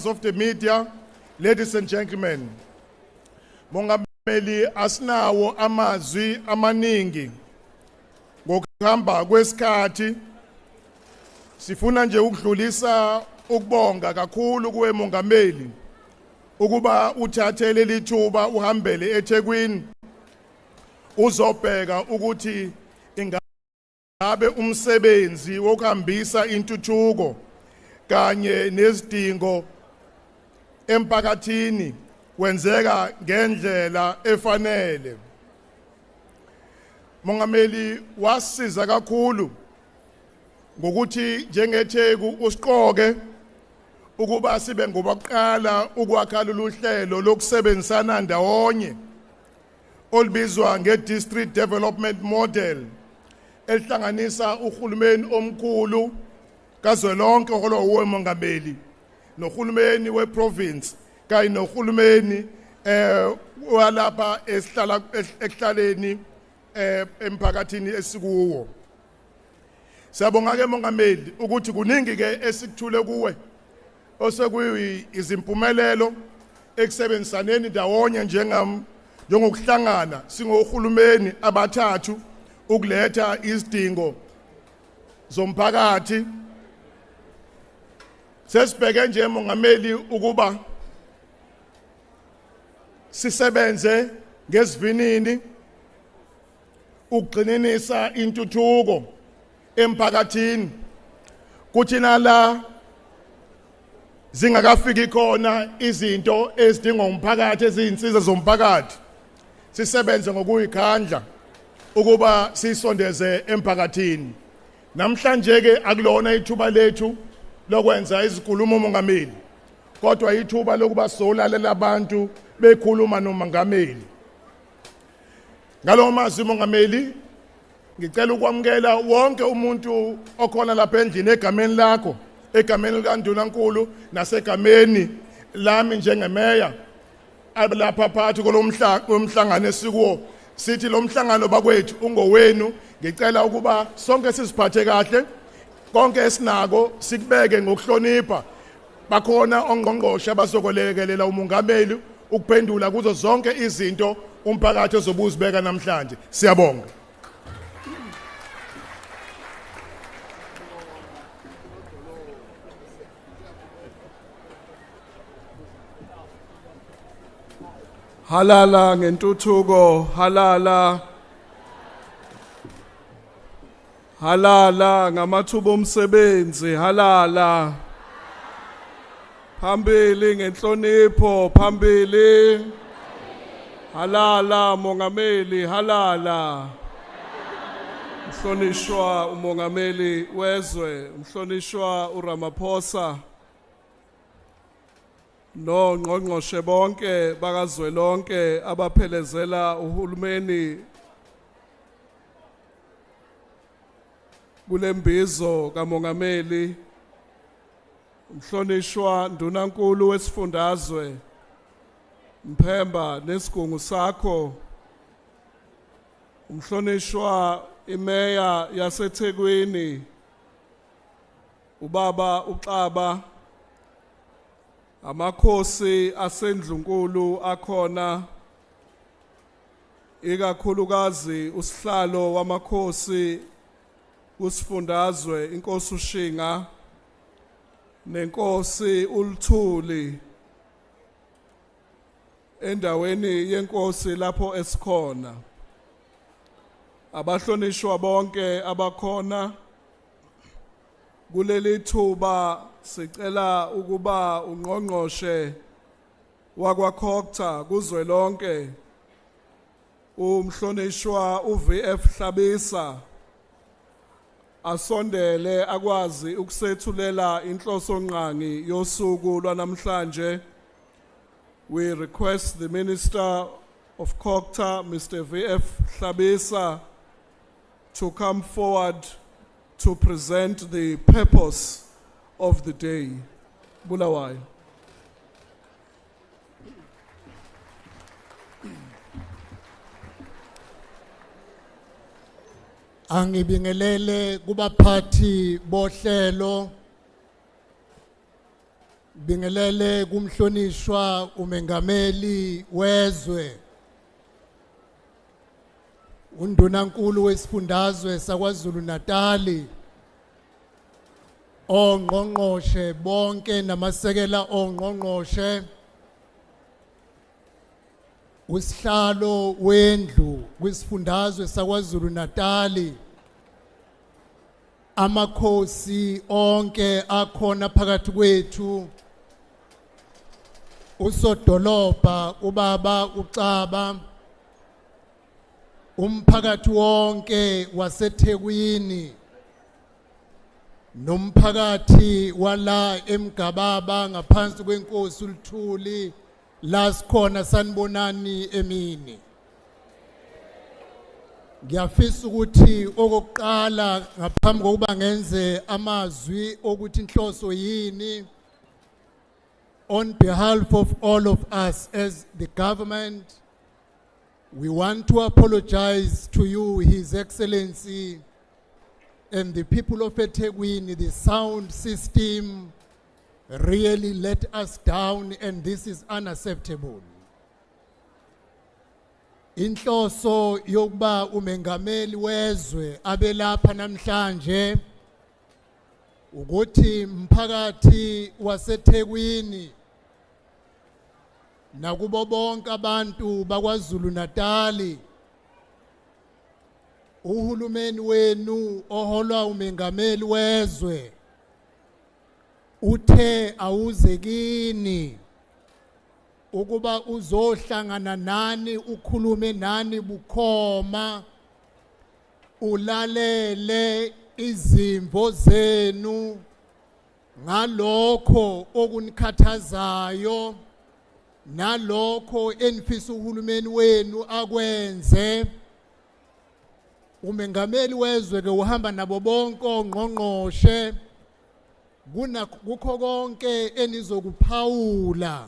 of the media, ladies and gentlemen, Mongameli asinawo amazwi amaningi ngokuhamba kwesikhathi sifuna nje ukudlulisa ukubonga kakhulu kuwe Mongameli ukuba uthathele lithuba uhambele eThekwini uzobheka ukuthi ingabe umsebenzi wokuhambisa intuthuko kanye nezidingo emphakathini wenzeka ngendlela efanele. Mongameli wasiza kakhulu ngokuthi njengeTheku usiqoke ukuba sibe ngobokuqala ukwakha lolu hlelo lokusebenzisana ndawonye olubizwa nge-District Development Model elihlanganisa uhulumeni omkhulu kazwelonke oholo Mongameli nohulumeni weprovince kanye nohulumeni walapha esihlaleni emphakathini esikuwo. Siyabonga ke Mongameli ukuthi kuningi ke esikuthule kuwe osekuyizimphumelelo ekusebenzisaneni ndawonye njengokuhlangana singohulumeni abathathu ukuletha izidingo zomphakathi. Sesibheke nje Mongameli ukuba sisebenze ngesivinini ukugcinisa intuthuko emphakathini kuthi nala zingakafiki khona izinto ezidingwa umphakathi eziyinsiza zomphakathi sisebenze ngokuyikhandla ukuba sisondeze emphakathini. Namhlanje ke akulona ithuba lethu lokwenza izikhulumo Mongameli kodwa ithuba lokuba solalela abantu bekhuluma noMongameli. Ngalo mazwi Mongameli ngicela ukwamukela wonke umuntu okhona lapha endlini egameni lakho, egameni likaNdunankulu nasegameni lami njengemeya lapha phakathi kolomhlangano esikuwo. Sithi lo mhlangano bakwethu ungowenu. Ngicela ukuba sonke siziphathe kahle, konke esinako sikubeke ngokuhlonipha. Bakhona ongqongqoshe abazokolekelela uMongameli ukuphendula kuzo zonke izinto umphakathi ozobuzibeka namhlanje. Siyabonga. Halala ngentuthuko, halala. Halala ngamathuba omsebenzi, halala. Phambili ngenhlonipho, phambili. Halala Mongameli, halala. Mhlonishwa uMongameli wezwe, mhlonishwa uRamaphosa. No ngqongqoshe bonke bakazwelonke abaphelezela uhulumeni kule Imbizo kaMongameli, mhlonishwa Ndunankulu wesifundazwe Mphemba nesigungu sakho, umhlonishwa imeya yaseThekwini ubaba uXaba, amakhosi asendlunkulu akhona, ikakhulukazi usihlalo wamakhosi kusifundazwe inkosi uShinga nenkosi uLthuli endaweni yenkosi lapho esikhona, abahlonishwa bonke abakhona kuleli thuba. Sicela ukuba ungqongqoshe wakwaKhokta kuzwelonke umhlonishwa uVF Hlabisa asondele akwazi ukusethulela inhloso nqangi yosuku lwanamhlanje. We request the Minister of Khokta, Mr. VF Hlabisa, to come forward to present the purpose of the day. Bulawayo. Angibingelele kubaphathi bohlelo Bingelele kumhlonishwa umengameli wezwe undunankulu wesifundazwe saKwaZulu-Natal ongqongqoshe bonke namasekela ongqongqoshe usihlalo wendlu kwisifundazwe saKwaZulu-Natal amakhosi onke akhona phakathi kwethu usodolobha ubaba uCaba umphakathi wonke waseThekwini nomphakathi wala eMgababa ngaphansi kwenkosi uLthuli la sikhona sanibonani emini. Ngiyafisa ukuthi okokuqala ngaphambi kokuba ngenze amazwi ukuthi inhloso yini, on behalf of all of us as the government, we want to apologize to you, His Excellency, and the people of eThekwini. The sound system really let us down, and this is unacceptable. Inhloso yokuba umengameli wezwe abelapha namhlanje ukuthi mphakathi waseThekwini nakubo bonke abantu bakwaZulu-Natal uhulumeni wenu oholwa umengameli wezwe uthe awuze kini ukuba uzohlangana nani ukhulume nani bukhoma ulalele izimvo zenu ngalokho okunikhathazayo nalokho enifisa uhulumeni wenu akwenze. Umengameli wezwe ke uhamba nabo bonke ongqongqoshe kukho konke enizokuphawula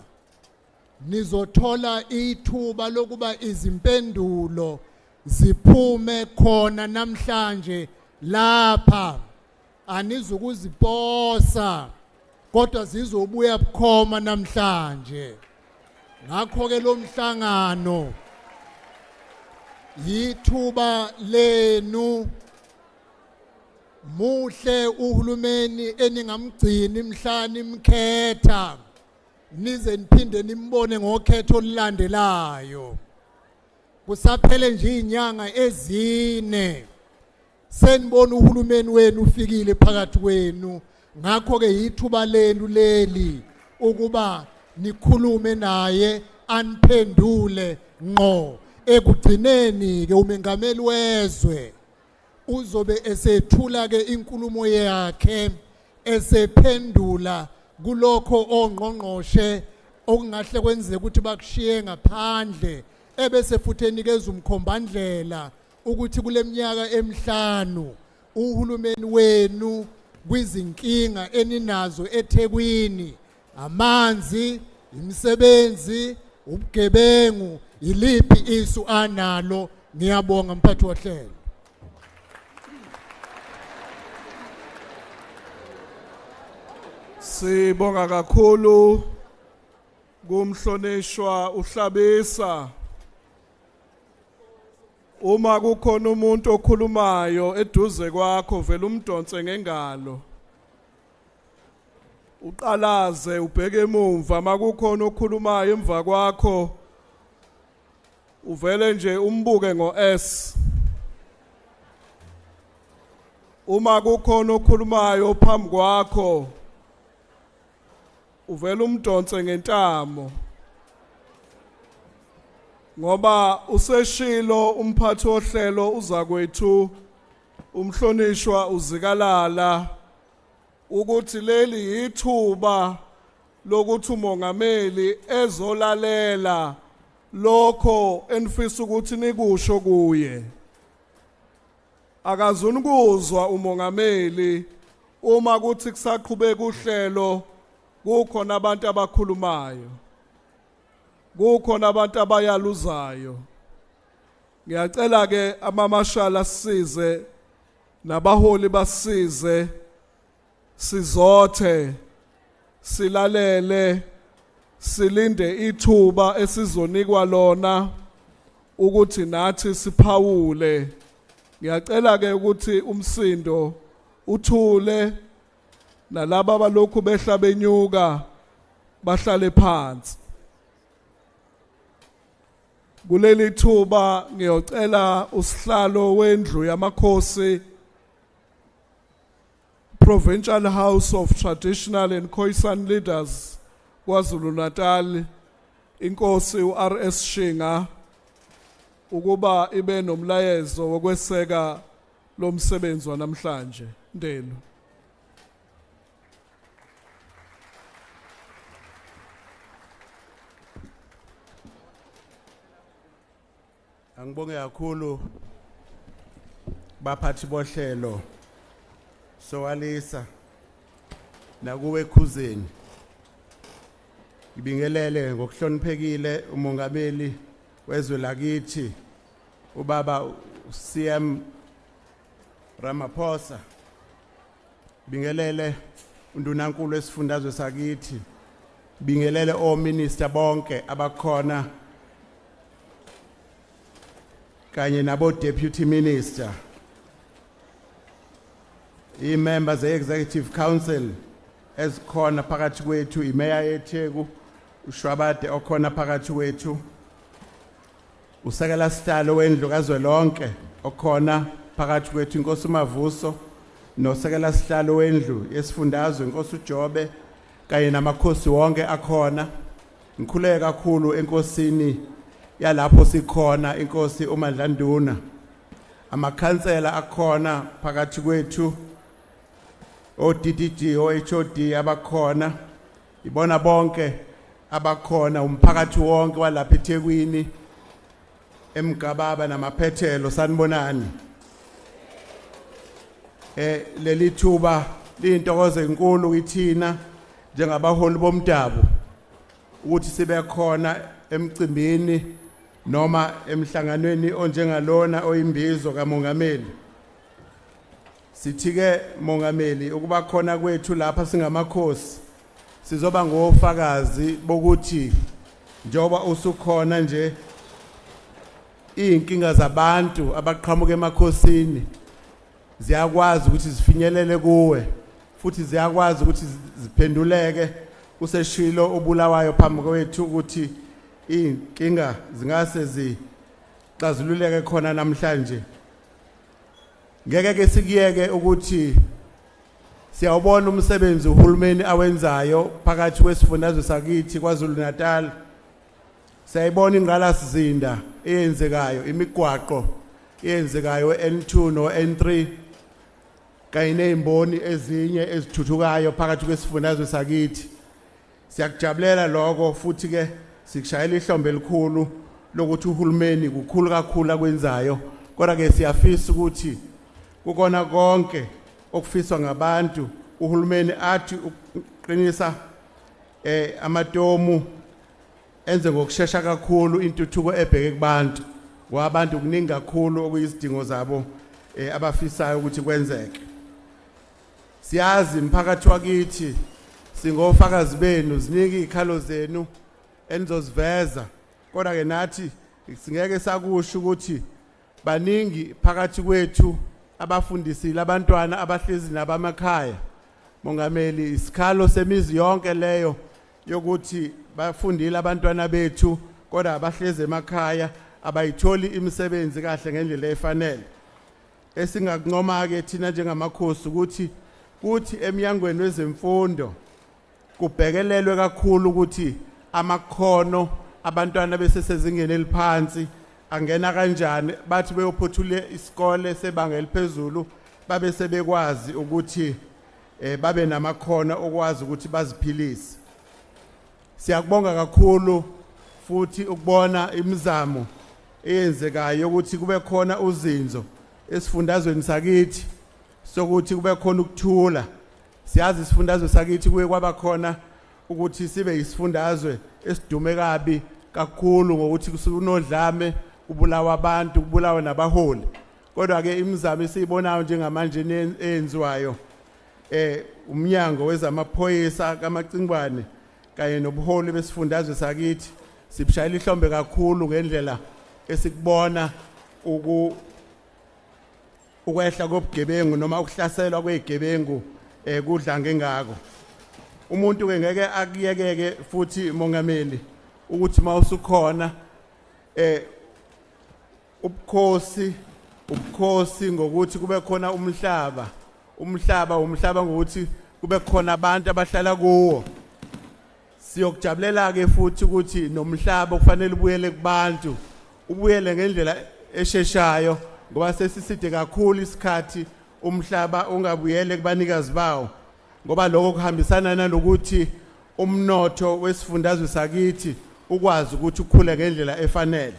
nizothola ithuba lokuba izimpendulo ziphume khona namhlanje lapha, anizukuziposa kodwa zizobuya bukhoma namhlanje. Ngakho ke lo mhlangano yithuba lenu, muhle uhulumeni eningamgcini mhlani imkhetha nize niphinde nimbone ngokhetho olulandelayo. Kusaphele nje inyanga ezine senibona uhulumeni wenu ufikile phakathi kwenu. Ngakho ke yithuba lenu leli ukuba nikhulume naye aniphendule ngqo. Ekugcineni ke umengameli wezwe uzobe esethula ke inkulumo yakhe esephendula kulokho ongqongqoshe okungahle kwenzeke ukuthi bakushiye ngaphandle, ebese futhi enikeza umkhombandlela ukuthi kule minyaka emihlanu uhulumeni wenu kwizinkinga eninazo eThekwini, amanzi, imisebenzi, ubugebengu, iliphi isu analo. Ngiyabonga mphathi wohlelo. Sibonga kakhulu kumhlonishwa uhlabisa. Uma kukhona umuntu okhulumayo eduze kwakho vele umdonse ngengalo, uqalaze ubheke emuva. Makukhona okhulumayo emva kwakho uvele nje umbuke ngo-S. Uma kukhona okhulumayo phambi kwakho uvele umdonse ngentamo, ngoba useshilo umphathi wohlelo uzakwethu umhlonishwa uzikalala ukuthi leli yithuba lokuthi umongameli ezolalela lokho enifisa ukuthi nikusho kuye. Akazunikuzwa umongameli uma kuthi kusaqhubeka uhlelo kukhona abantu abakhulumayo, kukhona abantu abayaluzayo. Ngiyacela ke amamashala sisize nabaholi basize sizothe silalele silinde ithuba esizonikwa lona ukuthi nathi siphawule. Ngiyacela ke ukuthi umsindo uthule nalabo abalokhu behla benyuka bahlale phansi. Kuleli thuba ngiyocela usihlalo wendlu yamakhosi Provincial House of Traditional and Khoisan Leaders KwaZulu-Natal inkosi uRS Shinga ukuba ibe nomlayezo wokweseka lo msebenzi wanamhlanje. Ndelo. Angibonge kakhulu baphathi bohlelo soalisa nakuwe Khuzeni. Ngibingelele ngokuhloniphekile umongameli wezwe lakithi ubaba CM Ramaphosa. Bingelele undunankulu wesifundazwe sakithi. Bingelele ominister bonke abakhona kanye nabo deputy minister, members of executive council ezikhona phakathi kwethu, imeya yeTheku uShwabade okhona phakathi kwethu, usekela sihlalo wendlu kazwelonke okhona phakathi kwethu inkosi uMavuso nosekela sihlalo wendlu yesifundazwe inkosi uJobe kanye namakhosi wonke akhona. Ngikhuleka kakhulu enkosini yalapho sikhona inkosi uMandlanduna, amakhansela akhona phakathi kwethu, ODDG OHOD abakhona, ibona bonke abakhona, umphakathi wonke walapha eThekwini, Umgababa namaphethelo sanibonani. Leli thuba liyintokozo enkulu kithina njengabaholi bomdabu ukuthi sibe khona emcimbini noma emhlanganweni onjengalona oyimbizo kamongameli. Sithi-ke mongameli ukuba khona kwethu lapha singamakhosi sizoba ngofakazi bokuthi njoba usukhona nje inkinga zabantu abaqhamuka emakhosini ziyakwazi ukuthi zifinyelele kuwe futhi ziyakwazi ukuthi ziphenduleke. Useshilo obulawayo phambi kwethu ukuthi inkinga zingase zixazululeke khona namhlanje. Ngeke ke sikiyeke ukuthi siyawubona umsebenzi uhulumeni awenzayo phakathi kwesifundazwe sakithi KwaZulu-Natal. Siyayibona ingqalasizinda eyenzekayo, imigwaqo eyenzekayo N2 no N3 kanye nezimboni ezinye ezithuthukayo phakathi kwesifundazwe sakithi. Siyakujabulela lokho futhi ke sikushayela ihlombe elikhulu lokuthi uhulumeni kukhulu kakhulu akwenzayo, kodwa ke siyafisa ukuthi kukona konke okufiswa ngabantu uhulumeni athi uqinisa amatomu enze ngokusheshsha kakhulu intuthuko ebheke kubantu, ngoba abantu kuningi kakhulu okuyisidingo zabo abafisayo ukuthi kwenzeke. Siyazi umphakathi wakithi singofakazi benu, zinike ikhalo zenu enizoziveza, kodwa ke nathi singeke sakusho ukuthi baningi phakathi kwethu abafundisile abantwana abahlezi nabamakhaya. Mongameli, isikhalo semizi yonke leyo yokuthi bafundile abantwana bethu kodwa abahlezi emakhaya abayitholi imisebenzi kahle ngendlela efanele. Esingakunqoma ke thina njengamakhosi ukuthi emnyangweni wezemfundo kubhekelelwe kakhulu ukuthi amakhono abantwana besesezingeni eliphansi angena kanjani, bathi beyophothula isikole sebanga eliphezulu babe sebekwazi ukuthi babe namakhono okwazi ukuthi baziphilise. Siyakubonga kakhulu futhi ukubona imizamo eyenzekayo ukuthi kube khona uzinzo esifundazweni sakithi sokuthi kube khona ukuthula. Siyazi isifundazwe sakithi kuye kwaba khona ukuthi sibe isifundazwe esidume kabi kakhulu ngokuthi kusunodlame, kubulawa abantu, kubulawa nabaholi. Kodwa ke imizamo esiyibonayo njengamanje eyenziwayo umnyango wezamaphoyisa kaMacingwane kanye nobuholi besifundazwe sakithi sibshayela ihlombe kakhulu ngendlela esikubona ukwehla kobugebengu noma ukuhlaselwa kwezigebengu kudlange ngako. Umuntu ke ngeke akuyekeke futhi mongameli ukuthi mawusukhona ubukhosi ngokuthi kube khona umhlaba ngokuthi kube khona abantu abahlala kuwo. Siyokujabulela ke futhi ukuthi nomhlaba kufanele ubuyele kubantu, ubuyele ngendlela esheshayo ngoba sesiside kakhulu isikhathi umhlaba ungabuyele kubanikazi bawo, ngoba lokho kuhambisana nalokuthi umnotho wesifundazwe sakithi ukwazi ukuthi ukhule ngendlela efanele.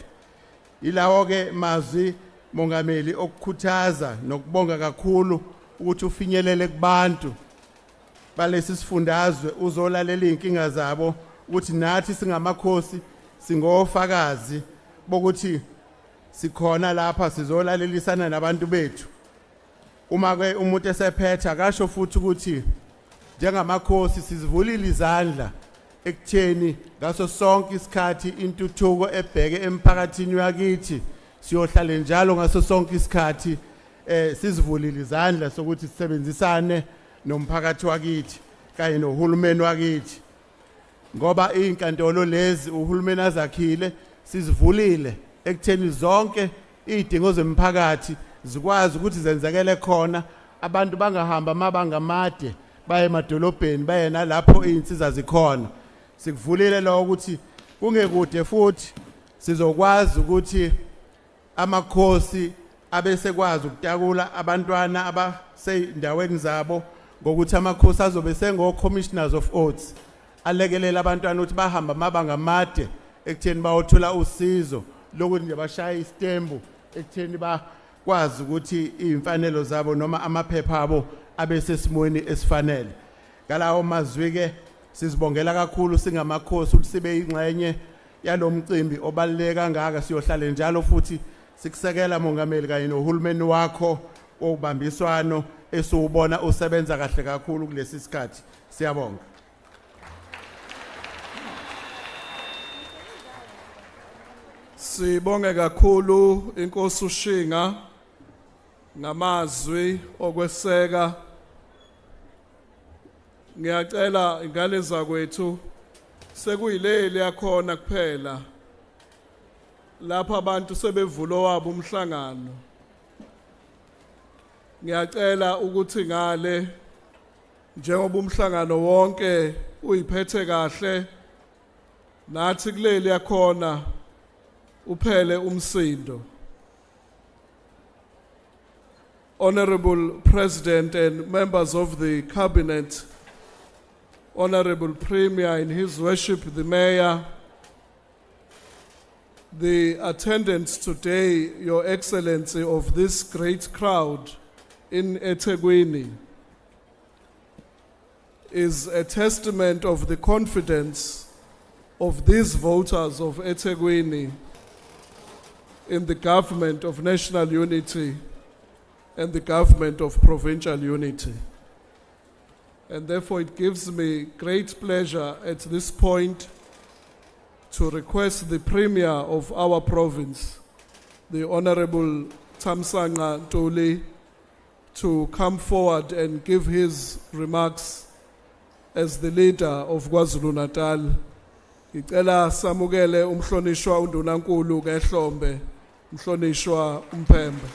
Ilawo ke mazwi mongameli okukhuthaza nokubonga kakhulu ukuthi ufinyelele kubantu balesi sifundazwe uzolalela inkinga zabo, ukuthi nathi singamakhosi singofakazi bokuthi sikhona lapha sizolalelisana nabantu bethu. Uma ke umuntu esephetha akasho futhi ukuthi njengamakhosi sizivulile izandla ekutheni ngaso sonke isikhathi intuthuko ebheke emphakathini wakithi siyohlala njalo ngaso sonke isikhathi sizivulile izandla sokuthi sisebenzisane nomphakathi wakithi kanye nohulumeni wakithi, ngoba inkantolo lezi uhulumeni azakhile sizivulile ekutheni zonke izidingo zomphakathi zikwazi ukuthi zenzekele khona, abantu bangahamba amabanga amade baye emadolobheni baye nalapho izinsiza zikhona. Sikuvulile lo ukuthi kungekude futhi sizokwazi ukuthi amakhosi abesekwazi ukutakula abantwana abasendaweni zabo, ngokuthi amakhosi azobe sengo-commissioners of oaths alekelela abantwana ukuthi bahamba amabanga amade ekutheni bayothola usizo lokuthi nje bashaya isitembu ekutheni bakwazi ukuthi izimfanelo zabo noma amaphepha abo abe sesimweni esifanele. Ngalawo mazwi ke sizibongela kakhulu singamakhosi ukuthi sibe ingxenye yalomcimbi obaluleke kangaka. Siyohlala njalo futhi sikusekela mongameli kanye nohulumeni wakho obambiswano esiubona usebenza kahle kakhulu kulesi sikhathi. Siyabonga. Sibonge kakhulu inkosi uShinga ngamazwi okweseka. Ngiyacela ingane zakwethu sekuyileli yakhona kuphela lapha abantu sebevula wabo umhlangano. Ngiyacela ukuthi ngale njengoba umhlangano wonke uyiphethe kahle, nathi kuleli yakhona uphele umsindo. Honorable President and members of the Cabinet, Honorable Premier in His Worship the Mayor, the attendance today, Your Excellency, of this great crowd in eThekwini is a testament of the confidence of these voters of eThekwini in the government of national unity and the government of provincial unity. And therefore it gives me great pleasure at this point to request the Premier of our province, the Honorable Thamsanqa Ntuli, to come forward and give his remarks as the leader of KwaZulu-Natal. Ngicela samukele umhlonishwa undunankulu kehlombe, umhlonishwa uMphemba.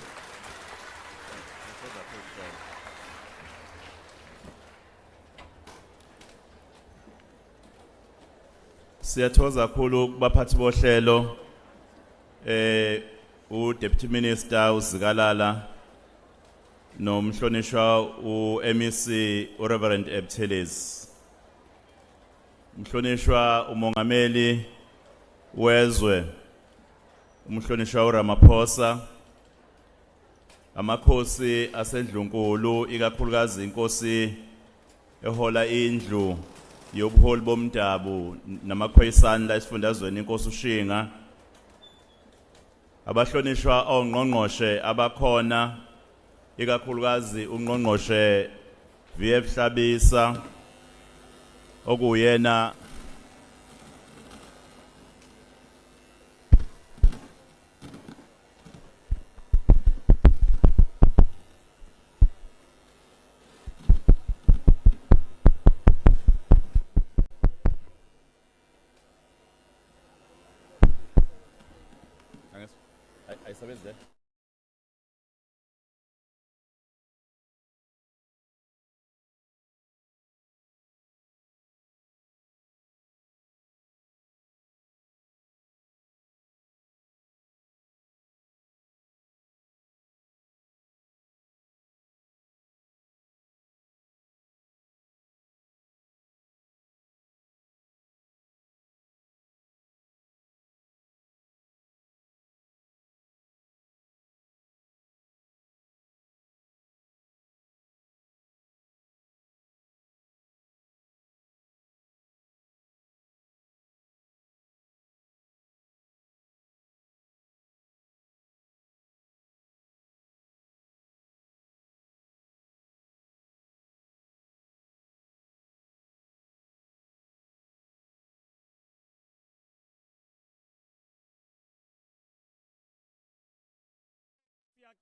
Siyathokoza kakhulu kubaphathi bohlelo uDeputy Minister uZikalala nomhlonishwa uMEC uReverend Ebteles, umhlonishwa umongameli wezwe umhlonishwa uRamaphosa, amakhosi asendlunkulu ikakhulukazi inkosi ehola indlu yobuholi bomdabu namakhoyisana la esifundazweni inkosi uShinga, abahlonishwa ongqongqoshe abakhona ikakhulukazi ungqongqoshe VF Hlabisa okuyena ayisebenzi le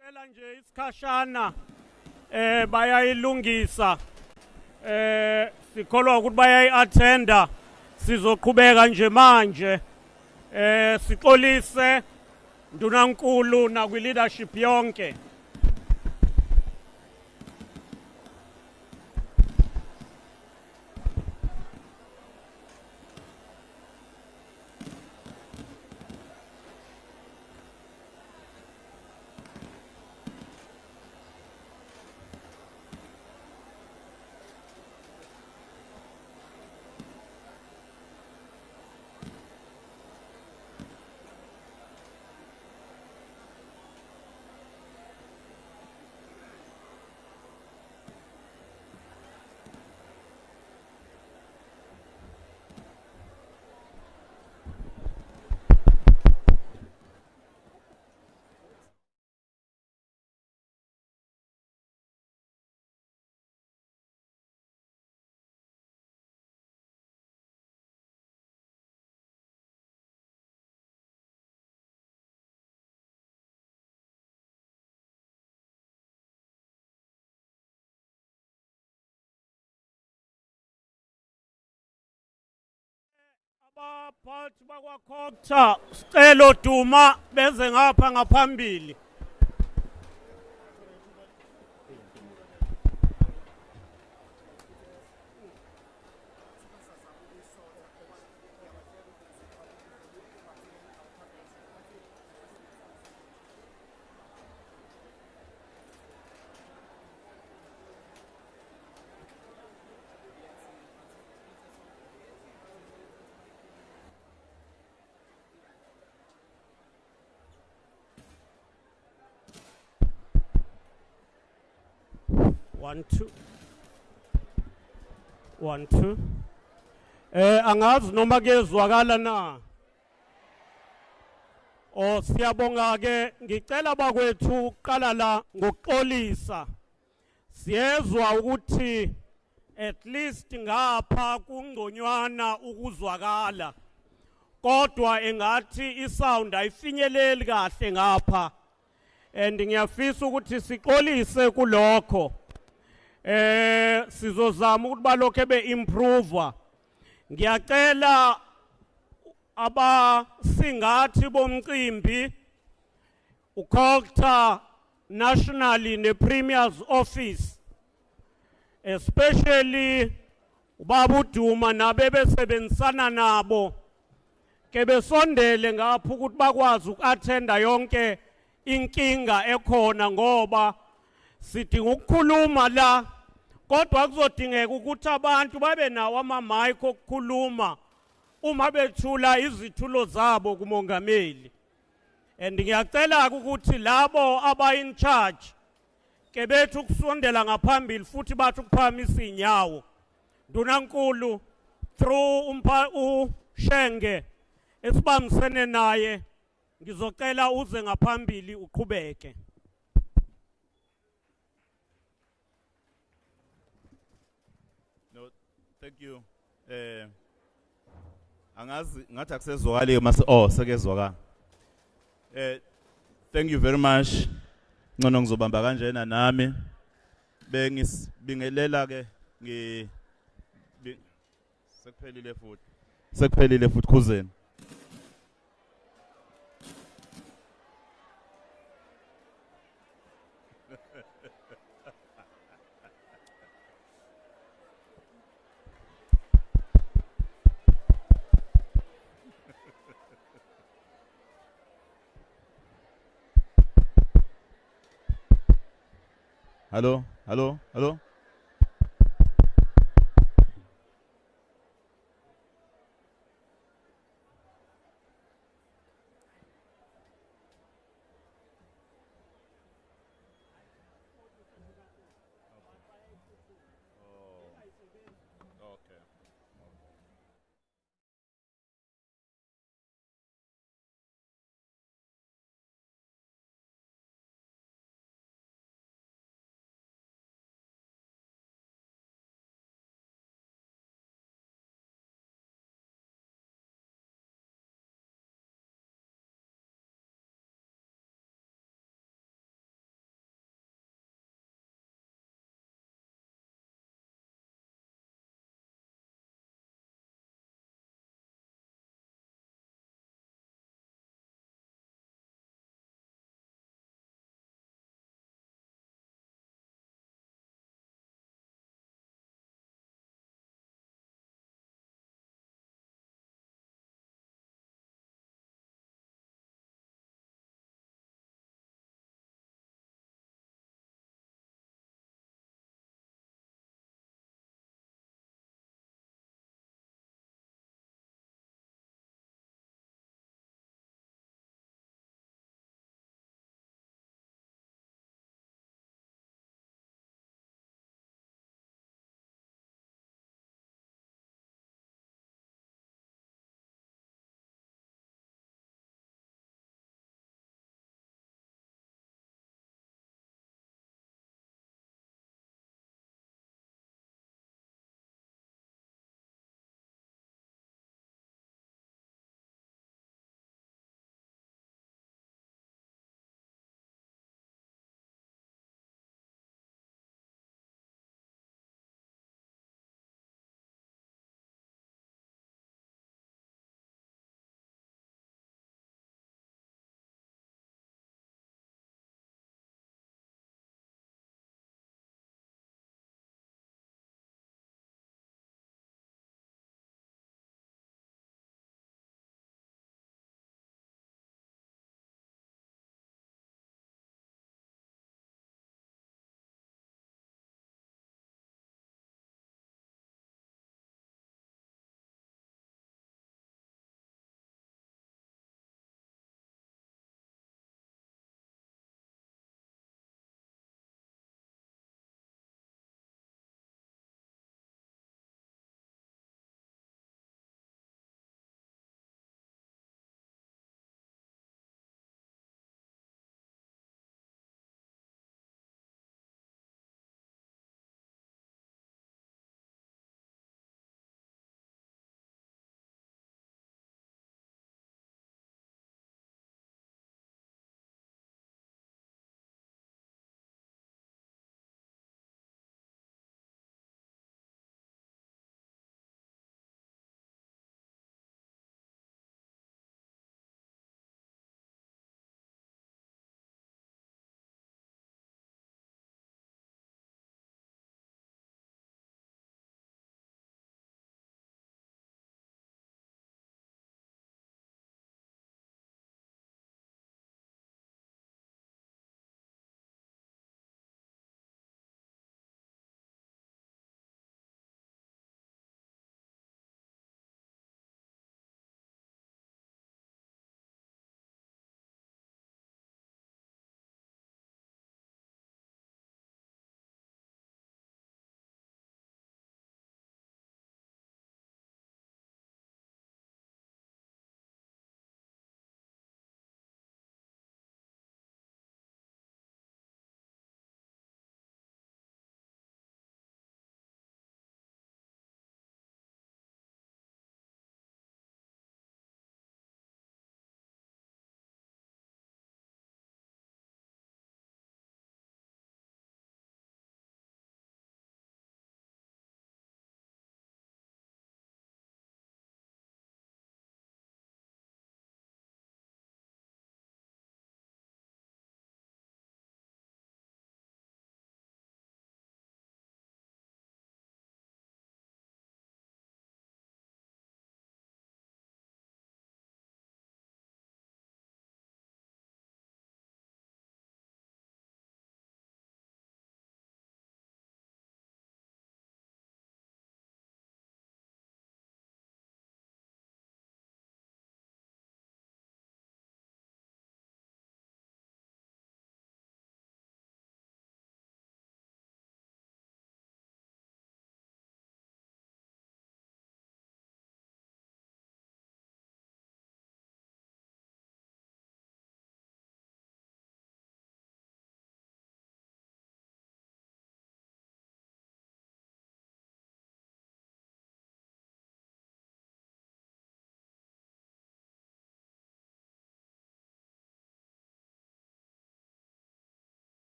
Siyacela nje isikhashana bayayilungisa sikholwa ukuthi bayayi-attenda sizoqhubeka nje manje sixolise ndunankulu nakwi-leadership yonke. Abaphathi bakwaKhokta sicelo duma beze ngapha ngaphambili. One, two. Angazi noma kezwakala na. Siyabonga ke ngicela bakwethu uqala la ngokuxolisa. Siyezwa ukuthi at least ngapha kungconywana ukuzwakala. Kodwa engathi isound ayifinyeleli kahle ngapha. And ngiyafisa ukuthi sixolise kulokho. Sizozama ukuthi balokho be-improve. Ngiyacela abasingathi bomcimbi uKhokta nationally ne-Premier's office, especially ubaba uDuma nabebesebenzisana nabo ke besondele ngapha ukuthi bakwazi uku-attenda yonke inkinga ekhona ngoba sidinga ukukhuluma la kodwa kuzodingeka ukuthi abantu babe nawo ama-mic okukhuluma uma bethula izithulo zabo kumongameli. And ngiyacela ukuthi labo aba-in charge ke bethu ukusondela ngaphambili futhi bathi ukuphakamisa inyawo. Ndunankulu through uShenge esibambisene naye ngizocela uze ngaphambili uqhubeke. Thank you. Angazi ngathi akusezwakali mase sekezwakala. Thank you very much. Ngcono ngizobamba kanjena nami. Bengisibingelela ke sekuphelile futhi. Sekuphelile futhi khuzeni. Hello, hello, hello.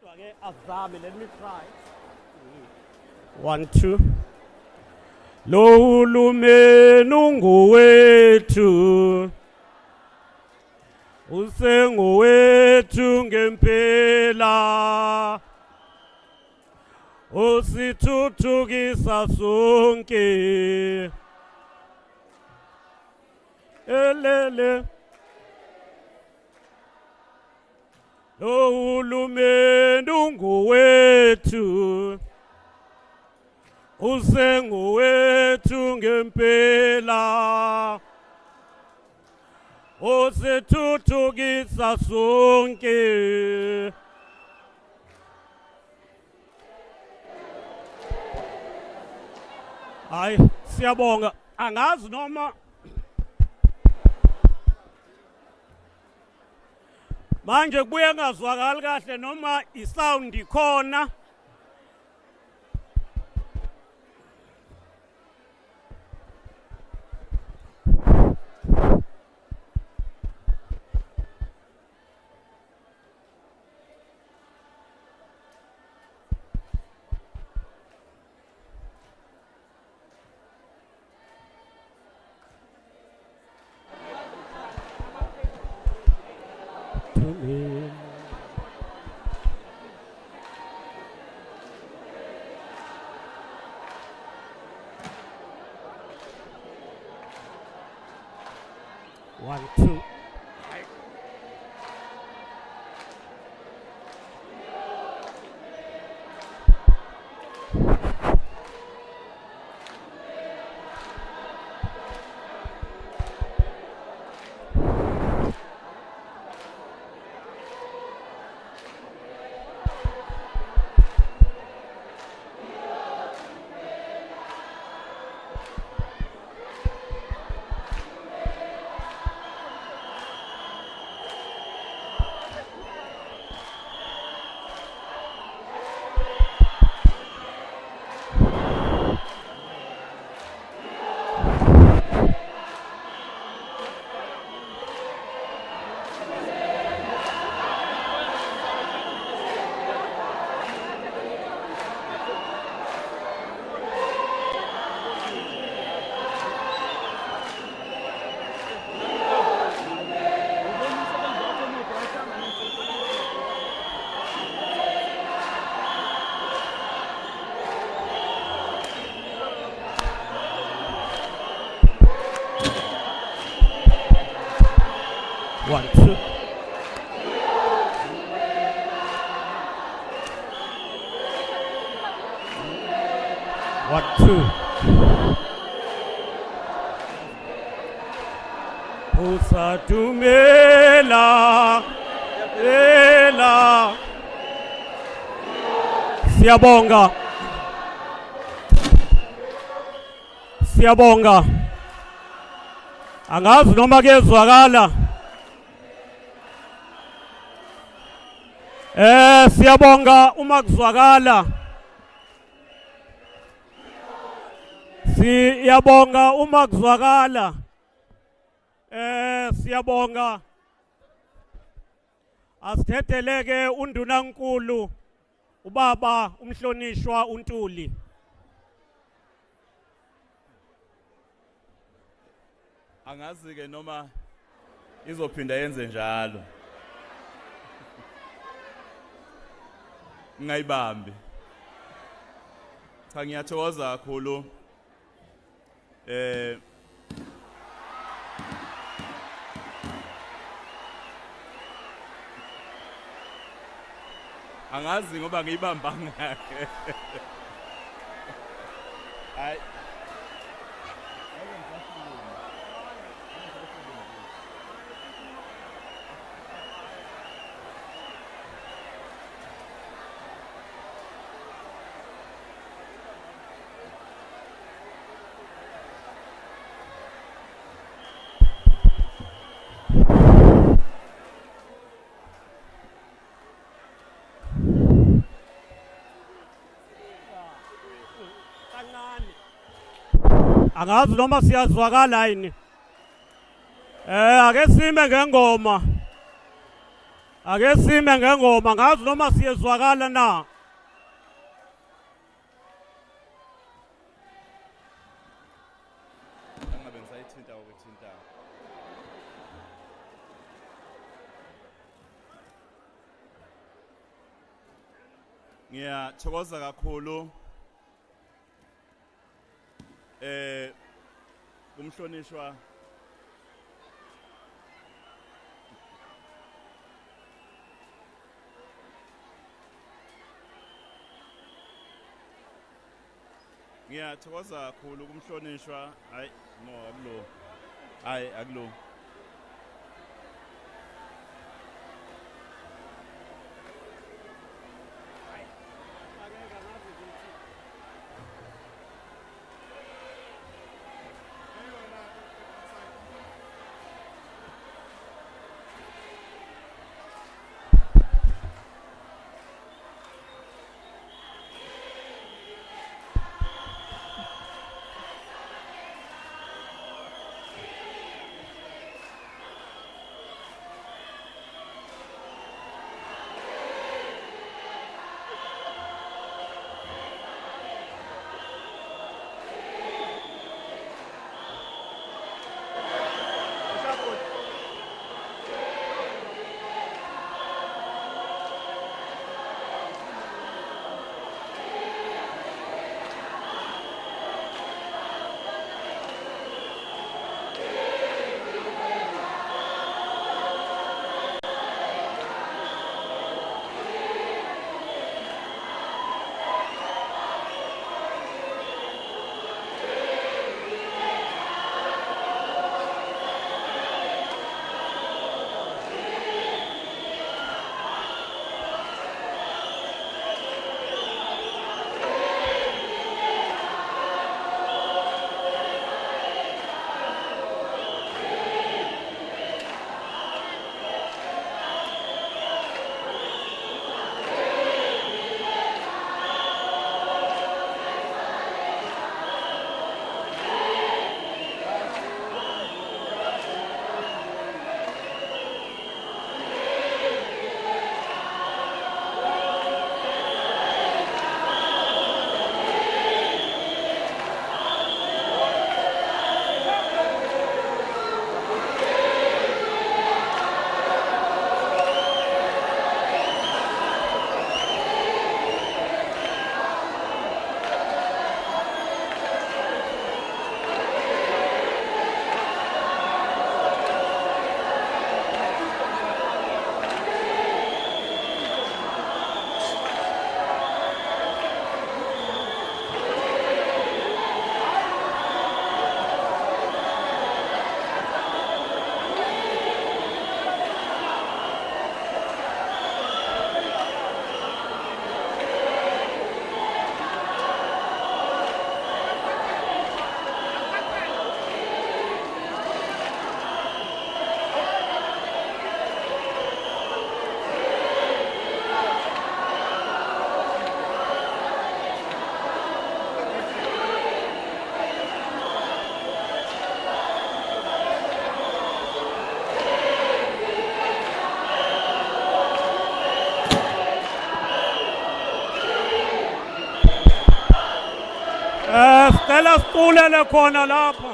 Kodwa ke azame, let me try. 1 2. Lo hulumeni ungowethu. Usengowethu ngempela. Usithuthukisa sonke. Elele. Lo hulumeni ungowethu. Usengowethu ngempela. Usithuthukisa sonke. Hayi, siyabonga. Angazi noma manje kubuye ngazwakali kahle noma isound ikhona. One, two. One, two. One, two. Usatumela, ela. Siyabonga. Siyabonga. Angazi noma kezwakala. Siyabonga uma kuzwakala. Siyabonga uma kuzwakala. Siyabonga. Asithetheleke undunankulu ubaba umhlonishwa uNtuli. Angazi ke noma izophinda yenze njalo. Ngayibambi. Cha ngiyathokoza kakhulu. Angazi ngoba ngiyibamba ngakhe. Hayi. Angazi noma siyazwakala yini. Ake sime ngengoma. ake sime ngengoma ngazi noma siyezwakala na. Angabe ngisayithinta ukuthinta. Ngiyathokoza kakhulu kumhlonishwa ngiyathokoza kakhulu kumhlonishwa hayi no akulo hayi akulo Sicela siculele khona lapha.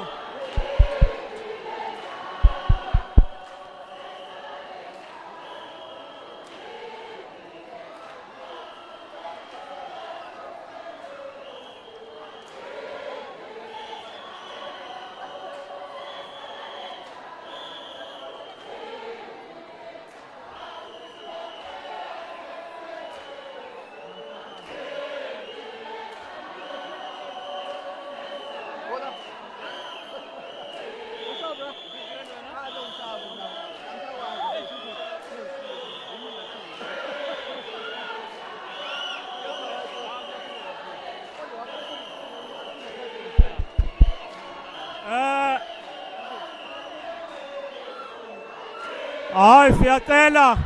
Hayi siyacela.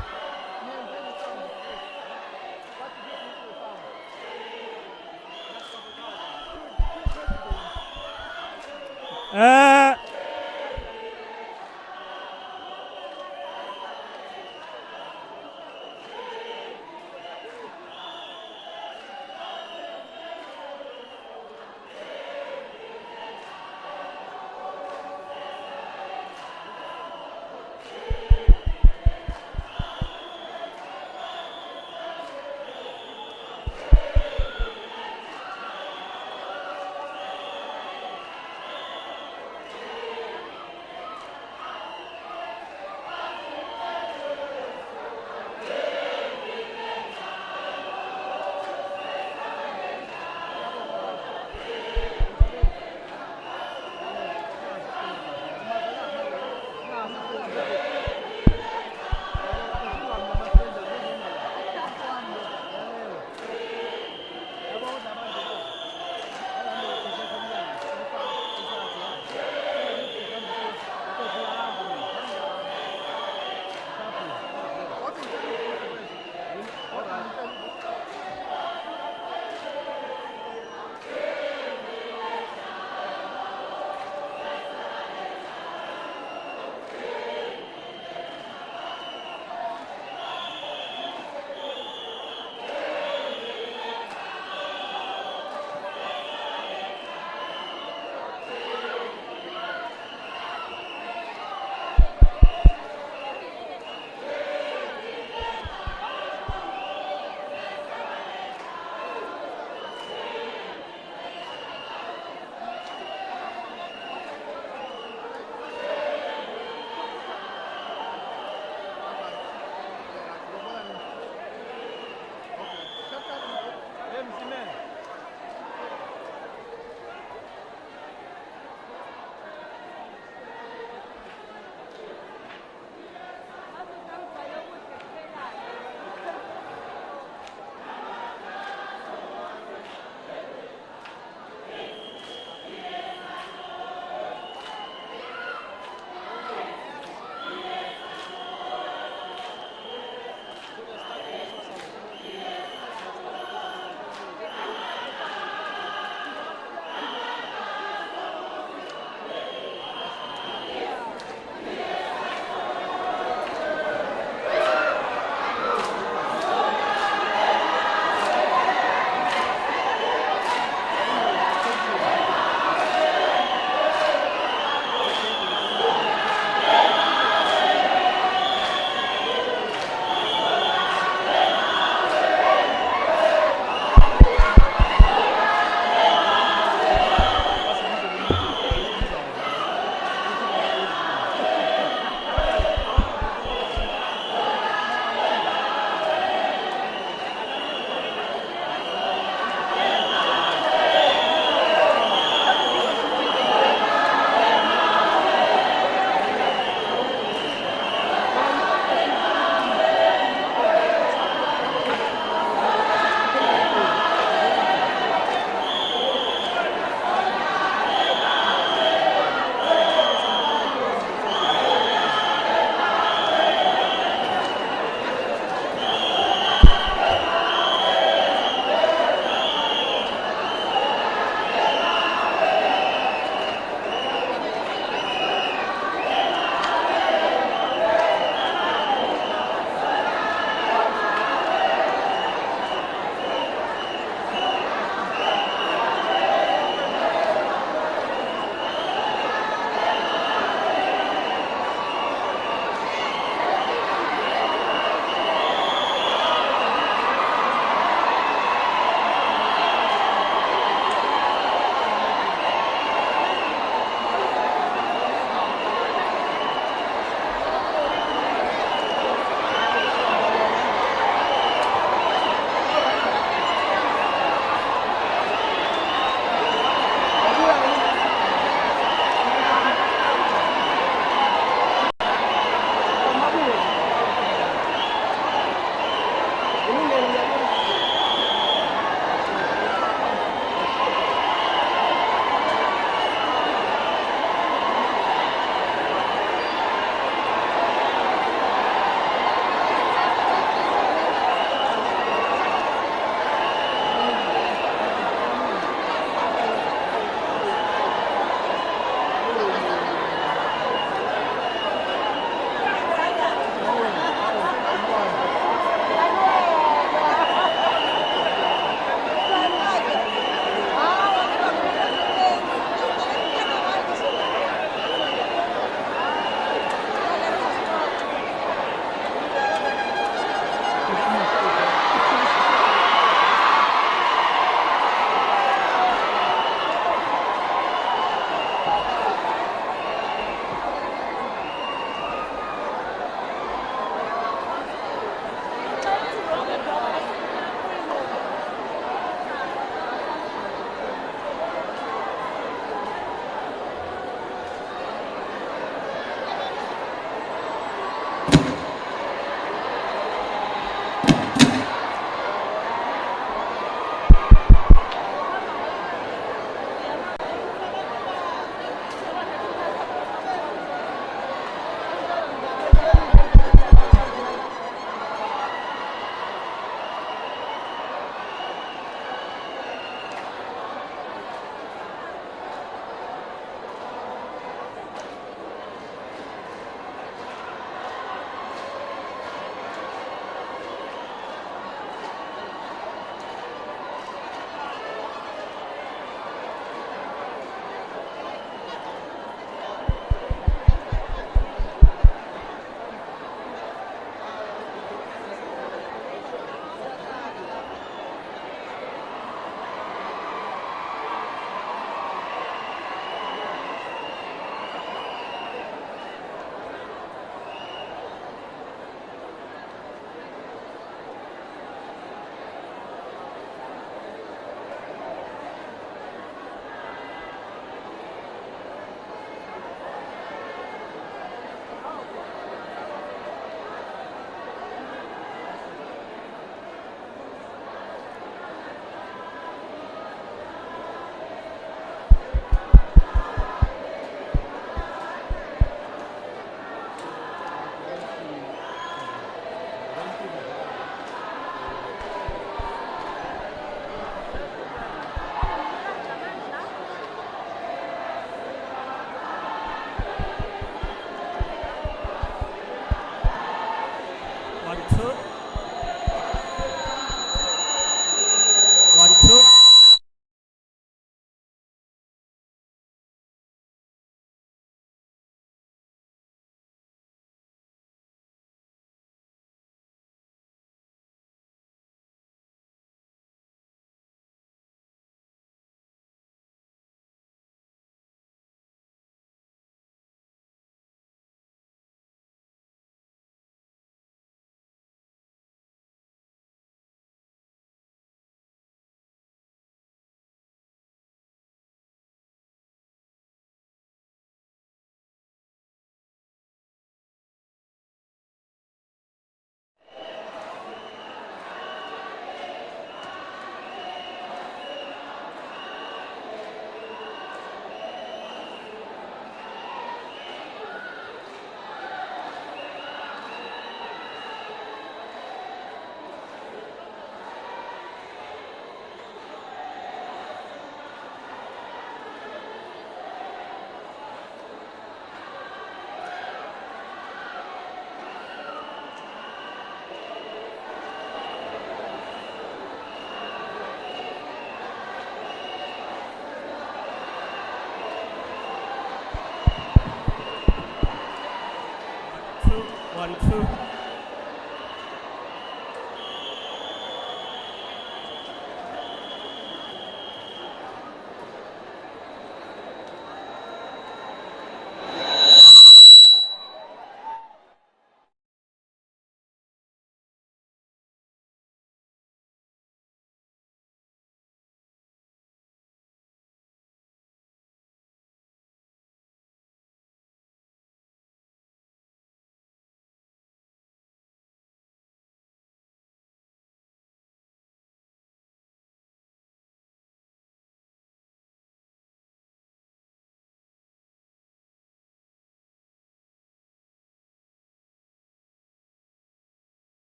1, 2.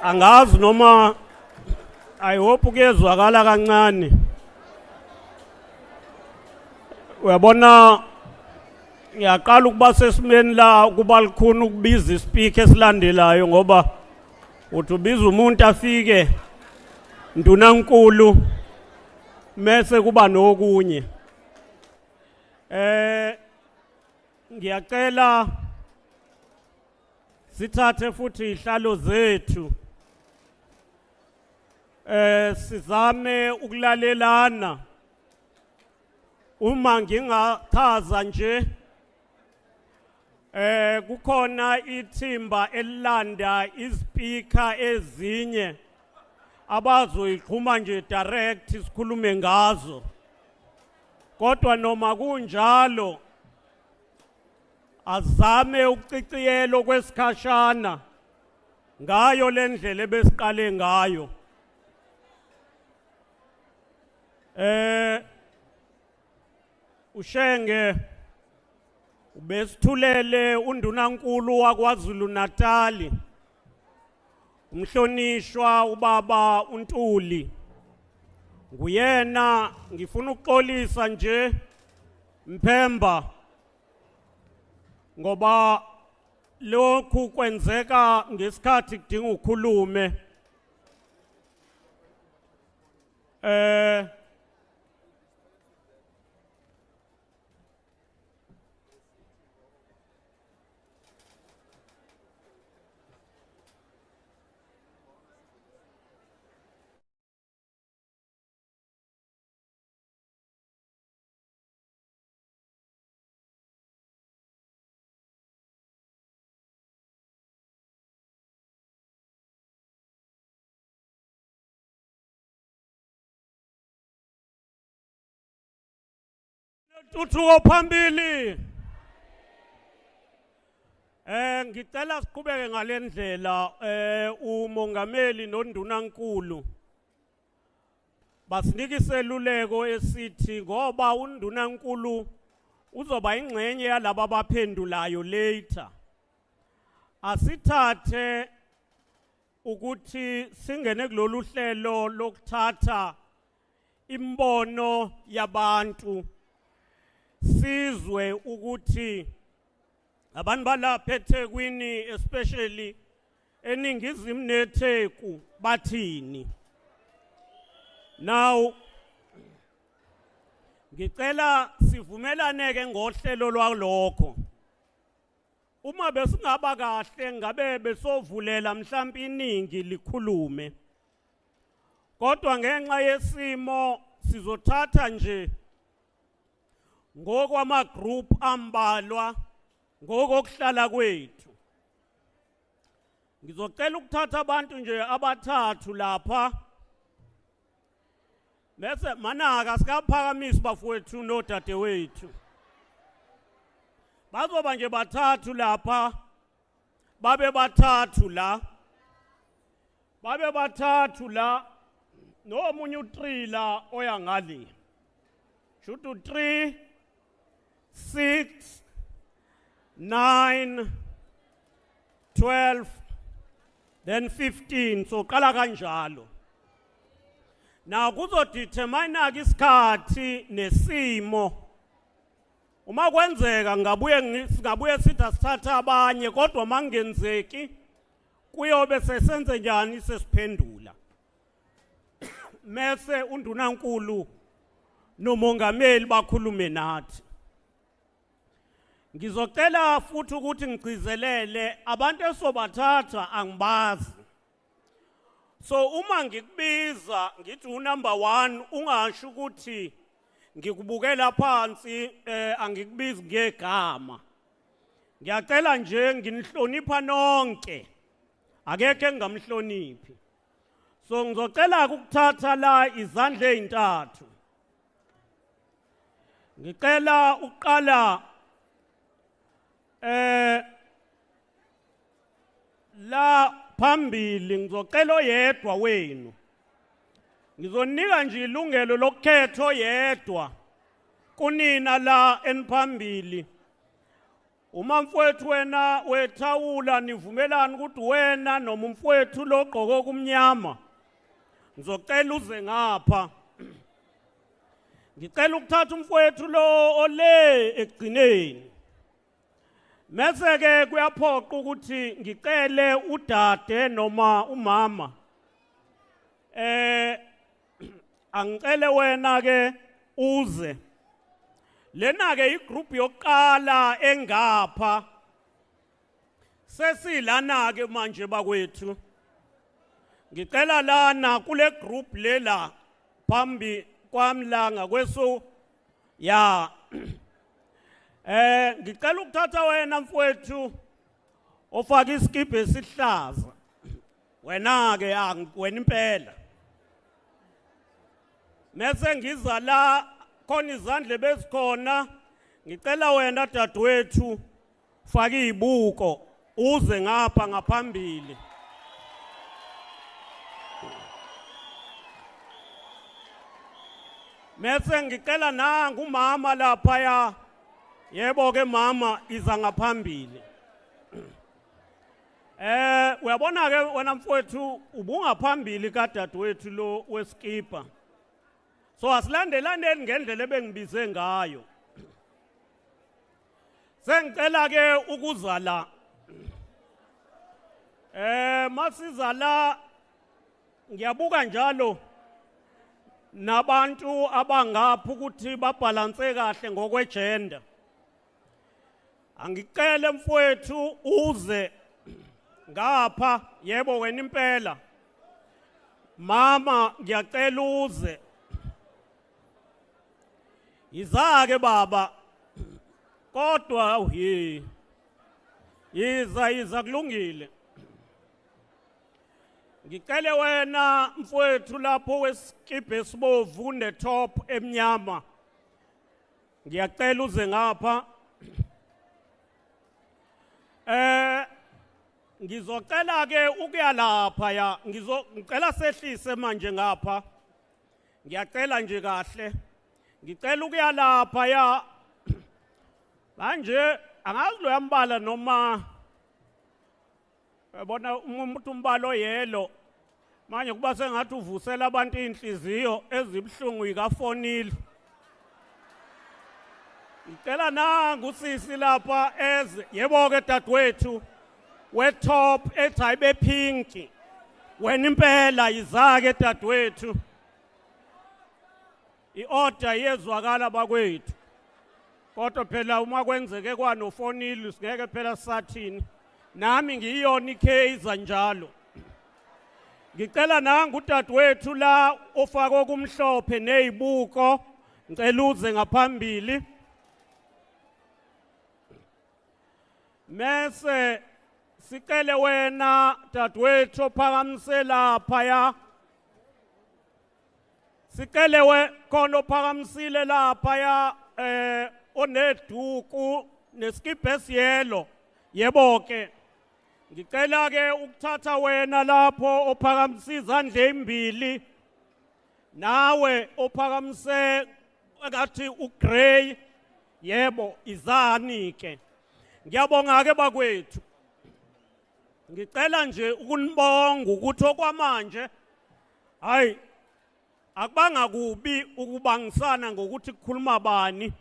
Angazi noma I hope kuyezwakala kancane. Uyabona ngiyaqala ukuba sesimeni la kuba likhona ukubiza ispeaker esilandelayo ngoba uthi ubiza umuntu afike ndunankulu mase kuba nokunye. Ngiyacela sithathe futhi ihlalo zethu sizame ukulalelana. Uma ngingachaza nje kukhona ithimba elilanda izpeaker ezinye abazoyiqhuma nje direct sikhulume ngazo. Kodwa noma kunjalo azame ukuciciyela okwesikhashana ngayo lendlela ebesiqale ngayo. Ushenge ubesithulele undunankulu waKwaZulu-Natal umhlonishwa ubaba uNtuli. Nguyena ngifuna ukuxolisa nje Mphemba ngoba lokhu kwenzeka ngesikhathi kudinga ukukhulume. Tuthuko phambili. Ngicela siqhubeke ngalendlela umongameli nondunankulu basinika iseluleko esithi ngoba undunankulu uzoba ingxenye yalabo abaphendulayo later. Asithathe ukuthi singene kulolu hlelo lokuthatha imbono yabantu. Sizwe ukuthi abantu balapha eThekwini especially eningizimu neTheku bathini. Now ngicela sivumelane ke ngohlelo lwalokho. Uma besingaba kahle ngabe besovulela mhlawumbe iningi likhulume. Kodwa ngenxa yesimo sizothatha nje ngokwama group ambalwa ngokokuhlala kwethu. Ngizocela ukuthatha abantu nje abathathu lapha. Bese manaka sikaphakamisa bafowethu nodadewethu. Bazoba nje bathathu lapha. Babe bathathu la. Babe bathathu la. Nomunye u3 la oya ngale. Shuthi 3 6 9, 12, then 15. So qala kanjalo. Na kuzodetermine ke isikhathi nesimo. Uma kwenzeka ngabuye sithi asithatha abanye kodwa mangenzeki kuyobe sesenze njani sesiphendula. Mese undunankulu nomongameli bakhulume nathi. Ngizocela futhi ukuthi ngigcizelele abantu esobathatha angibazi. So uma ngikubiza ngithi unumber 1 ungasho ukuthi ngikubukela phansi angikubizi ngegama. Ngiyacela nje nginihlonipha nonke. Akekho engamhloniphi. So ngizocela ukuthatha la izandla ezintathu. Ngicela uqala la phambili ngizocela oyedwa wenu. Ngizonika nje ilungelo lokukhetha oyedwa kunina la eniphambili. Uma mfowethu wena wethawula nivumelana ukuthi wena noma umfowethu lo ogqoke okumnyama ngizocela uze ngapha. Ngicela ukuthatha umfowethu lo ole ekugcineni. Mase ke kuyaphoqa ukuthi ngicele udade noma umama. Angicele wena ke uze. Lena ke igroup yokuqala engapha. Sesilana ke manje bakwethu. Ngicela lana kule group lela phambi kwamlanga kweso ya ngicela ukuthatha wena mfowethu ofaka iskipa esihlaza. Wena ke wena impela. Mase ngiza la khona izandla bezikhona. Ngicela wena dadewethu faka izibuko uze ngapha ngaphambili. Mase ngicela nanga umama lapha ya. Yebo ke mama iza ngaphambili. Uyabona ke wena mfowethu ubungaphambili kadadewethu lo weskipa. So asilandelaneni ngendlela ebengibize ngayo. Sengicela ke ukuza la. Masiza la ngiyabuka njalo nabantu abangapha ukuthi babalance kahle ngokwegender. Angicela mfowethu uze ngapha. Yebo wena impela. Mama ngiyacela uze. Izake baba. Kodwa yiza kulungile. Ngicela wena mfowethu lapho weskipa esibovu netop emnyama. Ngiyacela uze ngapha. Ngizocela ke ukuya lapha ya. Ngicela sehlise manje ngapha. Ngiyacela nje kahle. Ngicela ukuya lapha ya. Manje angazi lo yambala noma yabona umuntu umbalo yelo. Manje kuba sengathi uvusela abantu inhliziyo ezibhlungu ikafonile. Ngicela nanga usisi lapha eze. Yebo ke dadewethu wetop ethi ayibe pink. Wena impela izake dadewethu. I-order yezwakala bakwethu. Kodwa phela uma kwenzeke kwanofonile singeke phela sathini. Nami ngiyona icase njalo. Ngicela nanga udadewethu la ofaka okumhlophe nezibuko. Ngicela uze ngaphambili. Mese sicele wena dadewethu ophakamise lapha ya. Sicele khona ophakamisile lapha ya oneduku neskipa esiyelo. Yebo ke. Ngicela ke ukuthatha wena lapho ophakamise izandla ezimbili. Nawe ophakamise ngathi ugrey. Yebo izani ke. Ngiyabonga ke bakwethu. Ngicela nje ukunibonga ukuthi okwamanje hayi akubanga kubi ukubangisana ngokuthi kukhuluma bani.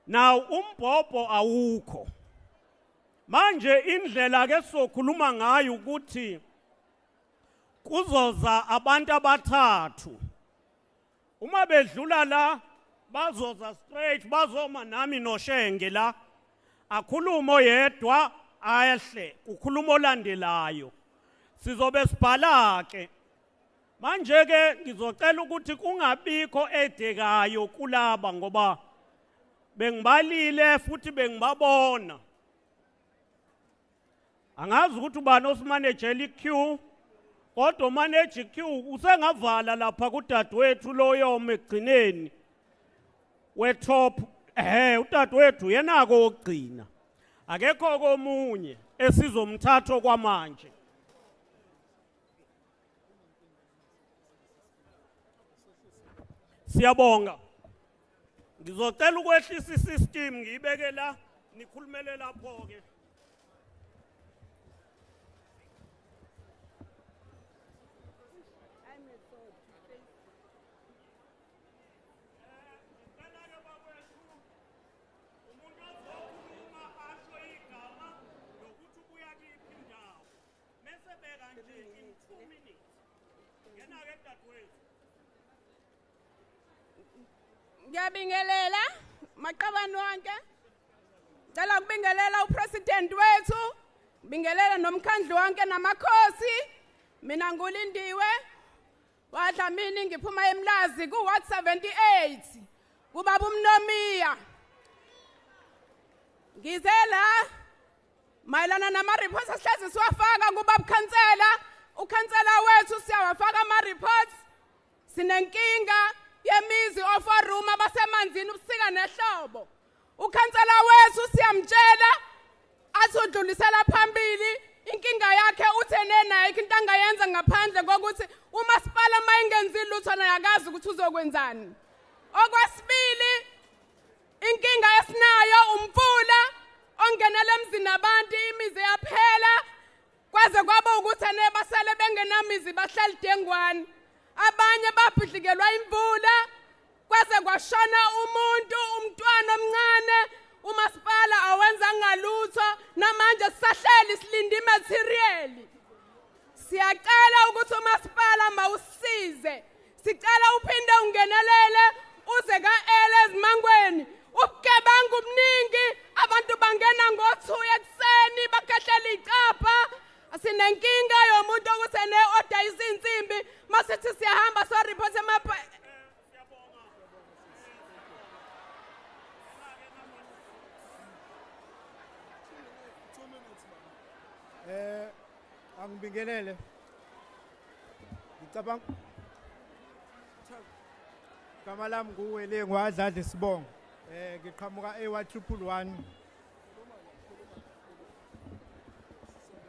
Now umbhobho awukho. Manje indlela ke sokhuluma ngayo ukuthi kuzoza abantu abathathu. Uma bedlula la bazoza straight bazoma nami noShenge la. Akhuluma oyedwa ayehle ukhuluma olandelayo. Sizobe sibhala ke. Manje ke ngizocela ukuthi kungabikho edekayo kulaba ngoba bengibalile futhi bengibabona. Angazi ukuthi ubani osimanejela iqueue kodwa umanage iqueue usengavala lapha kudadewethu loyoma egcineni we-top. Udadewethu yenako ogcina. Akekho komunye esizomthatha okwamanje. Siyabonga. Ngizocela ukwehlisa isystem ngiyibeke la nikhulumele lapho ke. Ngiyabingelela maqabane wonke. Ngicela ukubingelela upresident wethu, bingelela nomkhandlu wonke namakhosi. Mina nguLindiwe waDlamini ngiphuma eMlazi ku Ward 78 kubaba uMnomiya. Ngizela mayelana nama reports asihlezi siwafaka kubaba khansela. Ukhansela wethu siyawafaka ama reports. Sinenkinga yemizi oforum abasemanzini ubusika nehlobo. Ukhansela wethu siyamtshela athi udlulisela phambili inkinga yakhe uthene naye into angayenza ngaphandle kokuthi umasipala mayingenzi lutho naye akazi ukuthi uzokwenzani. Okwesibili inkinga esinayo umfula ongenele emzini abantu imizi yaphela kwaze kwaba ukuthi ane basale bengenamizi bahlala Dengwane. Abanye babhidlikelwa imvula kwaze kwashona umuntu umntwana omncane umasipala awenza ngalutho namanje sisahleli silinde imaterial. Siyacela ukuthi umasipala mawusize. Sicela uphinde ungenelele uze kaEle ezimangweni. Ubugebengu buningi abantu bangena ngo2 ekseni bakhahlela icapha. Asinenkinga yomuntu ukuthi ene-order izinsimbi masithi siyahamba so report emapha. Angibingelele. Ngicabanga igama lami nguwele ngwadladla Sibongo. Ngiqhamuka ewa111.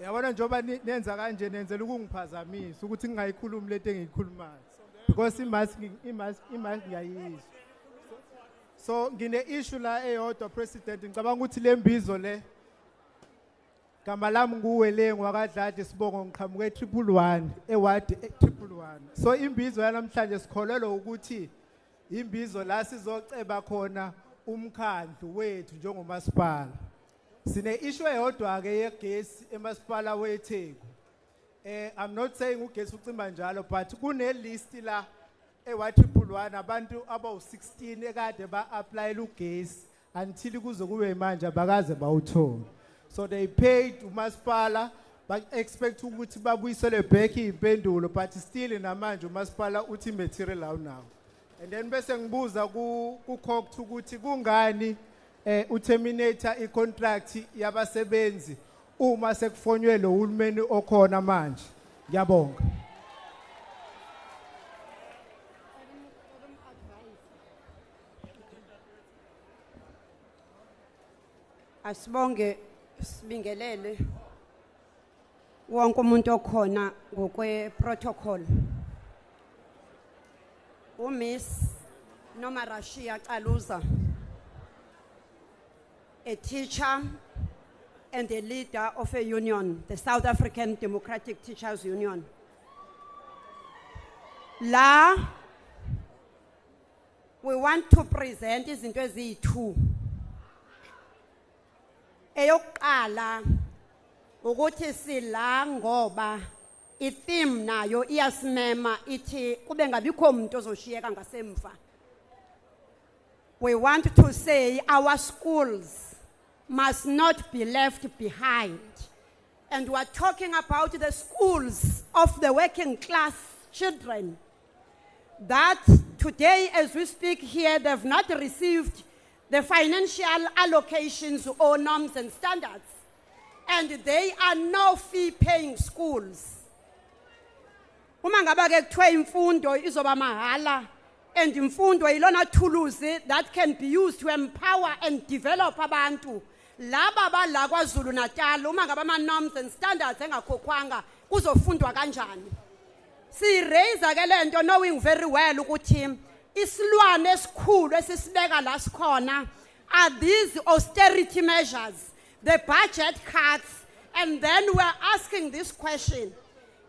Yabona njoba nenza kanje nenzela ukungiphazamisa ukuthi ngingayikhulumi lento engiyikhulumayo because imask ngiyayizwa. So ngine issue la eyodwa president ngicabanga ukuthi lembizo le gama lami nguwele ngwakadladla Sibongo ngiqhamuka e111 eward 111. So imbizo yanamhlanje sikholelwa ukuthi imbizo la sizoceba khona umkhandlu wethu njengomasipala. Sine issue eyodwa ke yegesi emasipala weTheku. I'm not saying ugesi ucimba njalo but kune list la ewa111 abantu abawu16 ekade ba-apply ugesi until kuze kube manje abakaze bawuthola. So they paid umasipala but expect ukuthi babuyisele back impendulo but still namanje umasipala uthi material awunawo. And then bese ngibuza ku court ukuthi kungani uterminator icontract yabasebenzi uma sekufonywe lo hulumeni okhona manje. Ngiyabonga. Asibonge sibingelele wonke umuntu okhona ngokwe protocol. Miss noma Rashia Caluza, a teacher and the leader of a union, the South African Democratic Teachers Union. La, we want to present izinto eziyi-2. Eyokuqala ukuthi sila ngoba i-theme nayo iyasimema ithi kube ngabikho umuntu ozoshiyeka ngasemva. We want to say our schools must not be left behind. And we're talking about the schools of the working class children that today as we speak here, they've not received the financial allocations or norms and standards. And they are no fee-paying schools. Uma ngaba ke kuthiwa imfundo izoba mahala, and imfundo ilona thuluzi that can be used to empower and develop abantu. Laba bala KwaZulu-Natal uma ngaba ama norms and standards engakhokhwanga kuzofundwa kanjani. Si raise ke lento knowing very well ukuthi isilwane esikhulu esisibeka la sikhona are these austerity measures, the budget cuts, and then we're asking this question.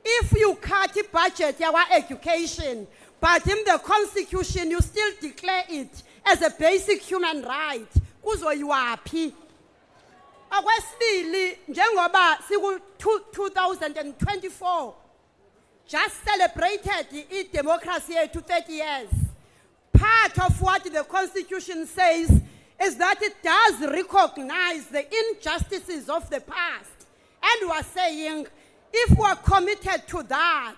If you cut the budget of our education, but in the constitution you still declare it as a basic human right, kuzoyiwaphi? Okwesibili, njengoba siku 2024 just celebrated the democracy to 30 years. Part of what the constitution says is that it does recognize the injustices of the past. And we are saying, if we are committed to that,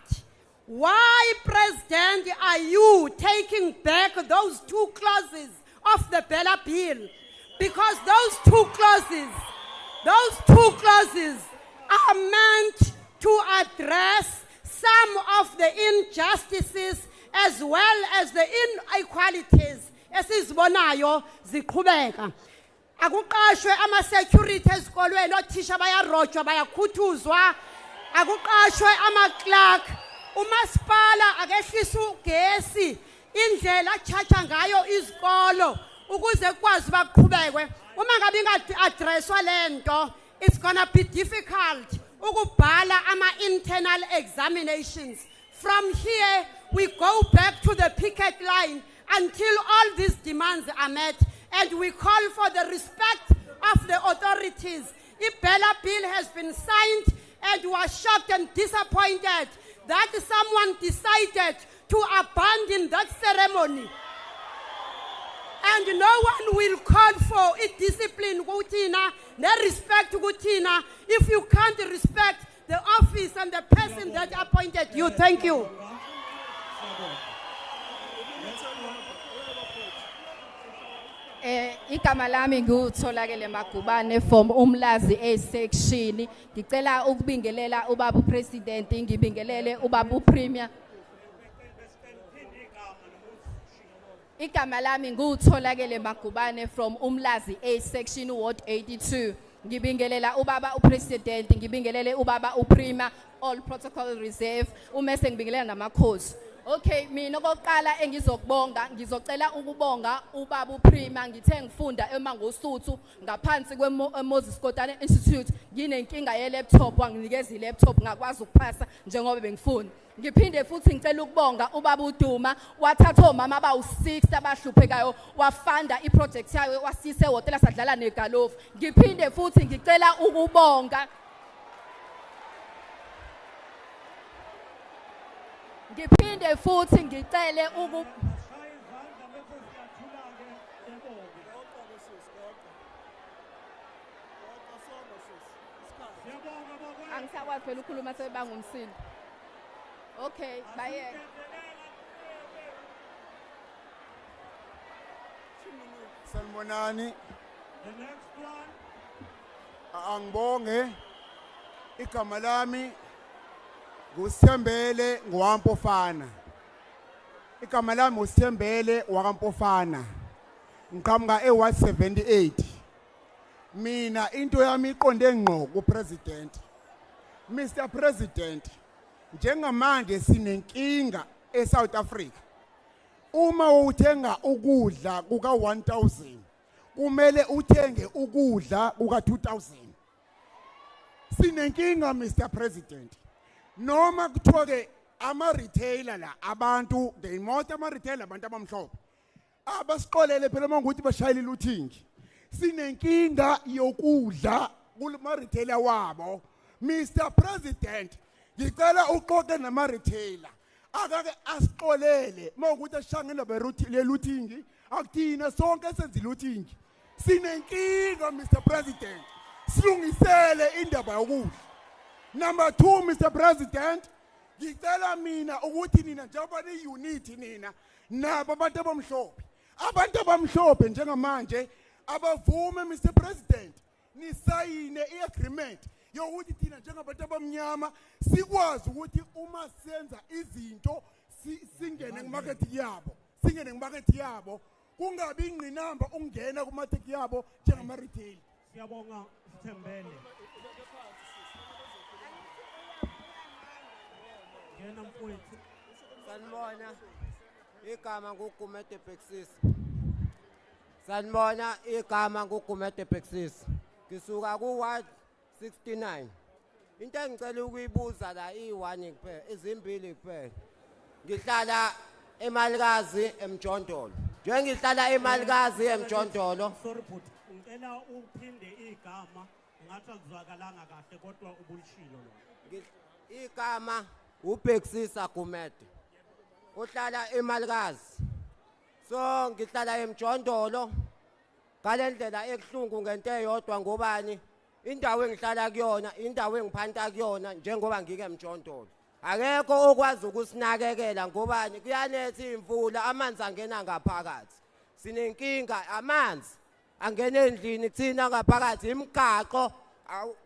why, President, are you taking back those 2 clauses of the Bella Bill? Because those two clauses are meant to address some of the injustices as well as the inequalities esizibonayo ziqhubeka. Akuqashwe ama security ezikolweni, othisha bayarojwa bayakhuthuzwa. Akuqashwe ama clerk, umasipala akehlisa ugesi, indlela achacha ngayo izikolo ukuze kwazi baqhubekwe. Uma ngabe inga-addresswa lento, it's gonna be difficult ukubhala ama internal examinations. From here, we go back to the picket line until all these demands are met, and we call for the respect of the authorities. If Bella Bill has been signed, and we are shocked and disappointed that someone decided to abandon that ceremony. And no one will call for it discipline, Gutina, no respect, Gutina, if you can't respect the office and the person that appointed you. Thank you. Igama lami ngutholakele Magubane from Umlazi A section. Ngicela ukubingelela ubaba upresident, ngibingelele ubaba upremier. Igama lami ngutholakele Magubane from Umlazi A section Ward 82. Ngibingelela ubaba upresident, ngibingelele ubaba upremier, all protocol reserve, umese ngibingelela namakhosi. Okay, mina okokuqala engizokubonga, ngizocela ukubonga ubaba upremier, ngithe ngifunda eMangosuthu ngaphansi kweMoses Kotane Institute, nginenkinga ye-laptop, wanginikeza i-laptop ngakwazi ukuphasa njengoba bengifuna. Ngiphinde futhi ngicela ukubonga ubaba uDuma, wathatha omama abawu6 abahluphekayo wafanda iproject yayo wasise hotela sadlala negalofu. Ngiphinde futhi ngicela ukubonga Ngipinde futhi ngicele angisakwazi phela ukukhuluma sebanga umsindo. Okay, baye. Sanibonani. Angibonge igama lami nguSithembele ngwaMpofana. Igama lami nguSithembele wakaMpofana. Ngiqhamuka eWard 78. Mina into yami iqonde ngqo kuPresident. Mr President, njengamanje sinenkinga eSouth Africa. Uma uthenga ukudla kuka 1000, kumele uthenge ukudla kuka 2000. Sinenkinga Mr President. Noma kuthiwa ke ama retailer la abantu the most ama retailer abantu abamhlophe. Abasiqolele phela mangukuthi bashayela looting. Sinenkinga yokudla kulama retailer wabo. Mr President, ngicela uqoqe nama retailer. Akake asiqolele mangukuthi ashangela le looting. Akuthina sonke senza looting. Sinenkinga Mr President. Silungisele indaba yokudla. Number 2 Mr President, ngicela mina ukuthi nina njengoba ni unity nina nabo abantu abamhlophe. Abantu abamhlophe njengamanje abavume Mr President nisayine iagreement yokuthi thina njengabantu abamnyama sikwazi ukuthi uma senza izinto singene kumarket yabo. Singene kumarket yabo. Kungabi ingqinamba ungena kumarket yabo njengama retail. Siyabonga Sithembele. Ngena mfowethu. Sanibona igama nguGumede Bexis. Sanibona igama nguGumede Bexis. Ngisuka ku ward 69. Into engicela ukuyibuza la i1 kuphela, ezimbili kuphela. Ngihlala eMalikazi eMjondolo. Njengihlala eMalikazi eMjondolo. Sorry but ngicela uphinde igama ngathi akuzwakalanga kahle kodwa ubulishilo lo. Igama uBexisa Gumede. Uhlala eMalikazi. So ngihlala eMjondolo. Ngalendlela ekuhlungu ngento eyodwa ngobani indawo engihlala kuyona, indawo engiphanta kuyona njengoba ngike eMjondolo. Akekho okwazi ukusinakekela ngobani kuyanetha imvula amanzi angena ngaphakathi. Sinenkinga amanzi angena endlini thina ngaphakathi imigaqo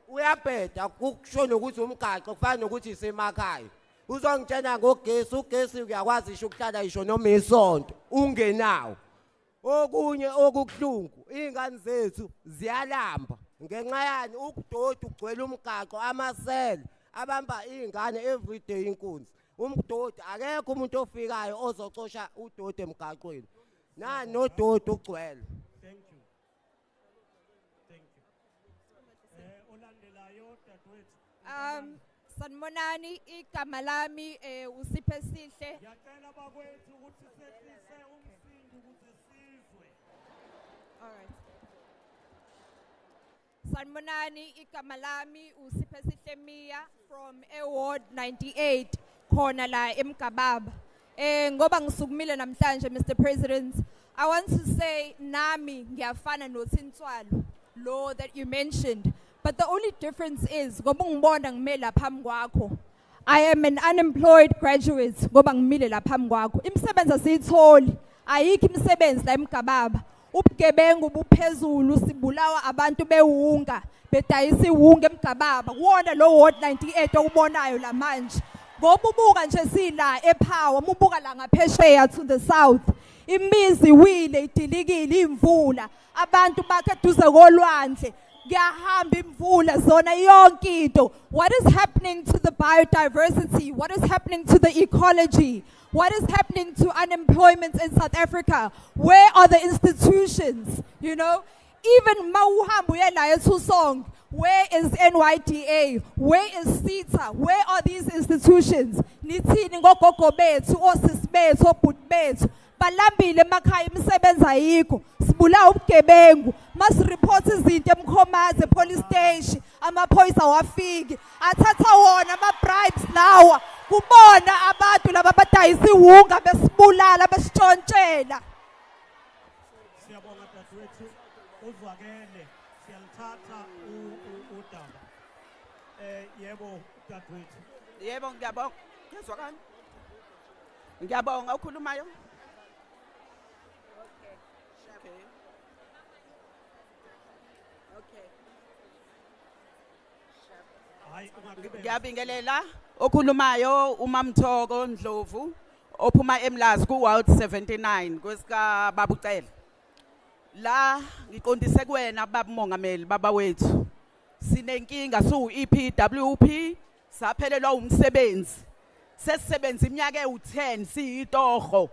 uyabheda ukushona ukuthi umgaqo kufana ukuthi isemakhaya. Uzongitshena ngogesi, ugesi uyakwazi isho ukuhlala isho noma isonto ungenawo. Okunye okuhlungu ingane zethu ziyalamba ngenxa yani ukudodi ugcwele umgaqo amasela abamba ingane everyday inkunzi. Umdodi akekho umuntu ofikayo ozocosha udodi emgaqweni. Nani nododi ugcwele. Thank you. Thank you. Olandelayo dadewethu. Sanibonani igama lami uSiphe Sihle. Ngiyacela bakwethu ukuthi sehlise umsindo ukuze sizwe. All right. Sanibonani igama lami uSiphe Sihle Mia from Ward 98 khona la eMgababa. Ngoba ngisukumile namhlanje Mr President, I want to say nami ngiyafana noThintswalo law that you mentioned. But the only difference is, ngoba ngibona ngimile lapha phambi kwakho, I am an unemployed graduate ngoba ngimile lapha phambi kwakho. Imisebenzi asiyitholi, ayikho imisebenzi la eMgababa. Ubugebengu buphezulu, sibulawa abantu bewunga, bedayisa iwunga eMgababa. Kuwona lo ward 98 okubonayo la manje. Ngoba ubuka nje sila ePhawa, ubuka la ngaphesheya to the south. Imizi wile idilikile imvula, abantu bakhe duze kolwandle. What is happening to the biodiversity? What is happening to the ecology? What is happening to unemployment in South Africa? Where are the institutions? You know, even Tusong, where is NYDA? Where is CETA? Where are these institutions? Balambile emakhaya imisebenzi ayikho sibulawa ubugebengu masireport izinto eMkhomazi police station amaphoyisa wafiki athatha wona ama bribes lawa kubona abantu laba badayisa iwunga besibulala besitshontshela. Siyabonga dadewethu uzwakele siyalithatha udaba. Yebo dadewethu. Yebo ngiyabonga. Ngiyazwakala. Ngiyabonga ukhulumayo. Ngiyabingelela okhulumayo uMamthoko Ndlovu ophuma eMlazi ku Ward 79 kwesika babucela. La ngiqondise kuwena baba mongameli baba wethu. Sinenkinga su EPWP saphelelwa umsebenzi. Sesisebenza iminyaka e10 siyitoho.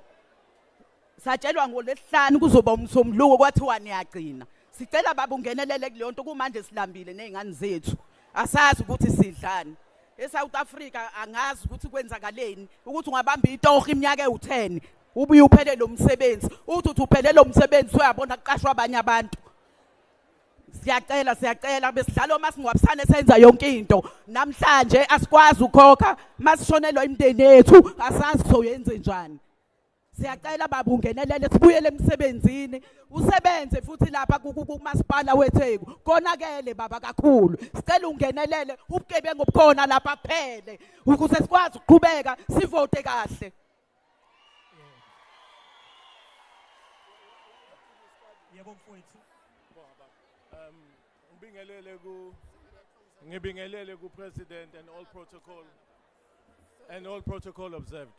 Satshelwa ngolesihlanu kuzoba umsomluko kwathiwa niyagcina. Sicela baba ungenelele kuleyo nto kumanje silambile nezingane zethu. asazi ukuthi sidlani. eSouth Africa angazi ukuthi kwenzakaleni ukuthi ungabamba itoho iminyaka ewu10 ubuye uphele lo msebenzi uthi uphele lo msebenzi uyabona kuqashwa abanye abantu. Siyacela besidlalo masingwabisane senza yonke into namhlanje asikwazi ukhokha masishonelwa imndeni yethu asazi soyenze njani. Siyacela baba ungenelele sibuyele emsebenzini usebenze futhi lapha kumasipala weTheku konakele baba kakhulu. Sicela ungenelele ubugebengu obukhona lapha kuphele ukuze sikwazi ukuqhubeka sivote kahle. Yebo mfowethu. Ngibingelele ku president and all protocol observed.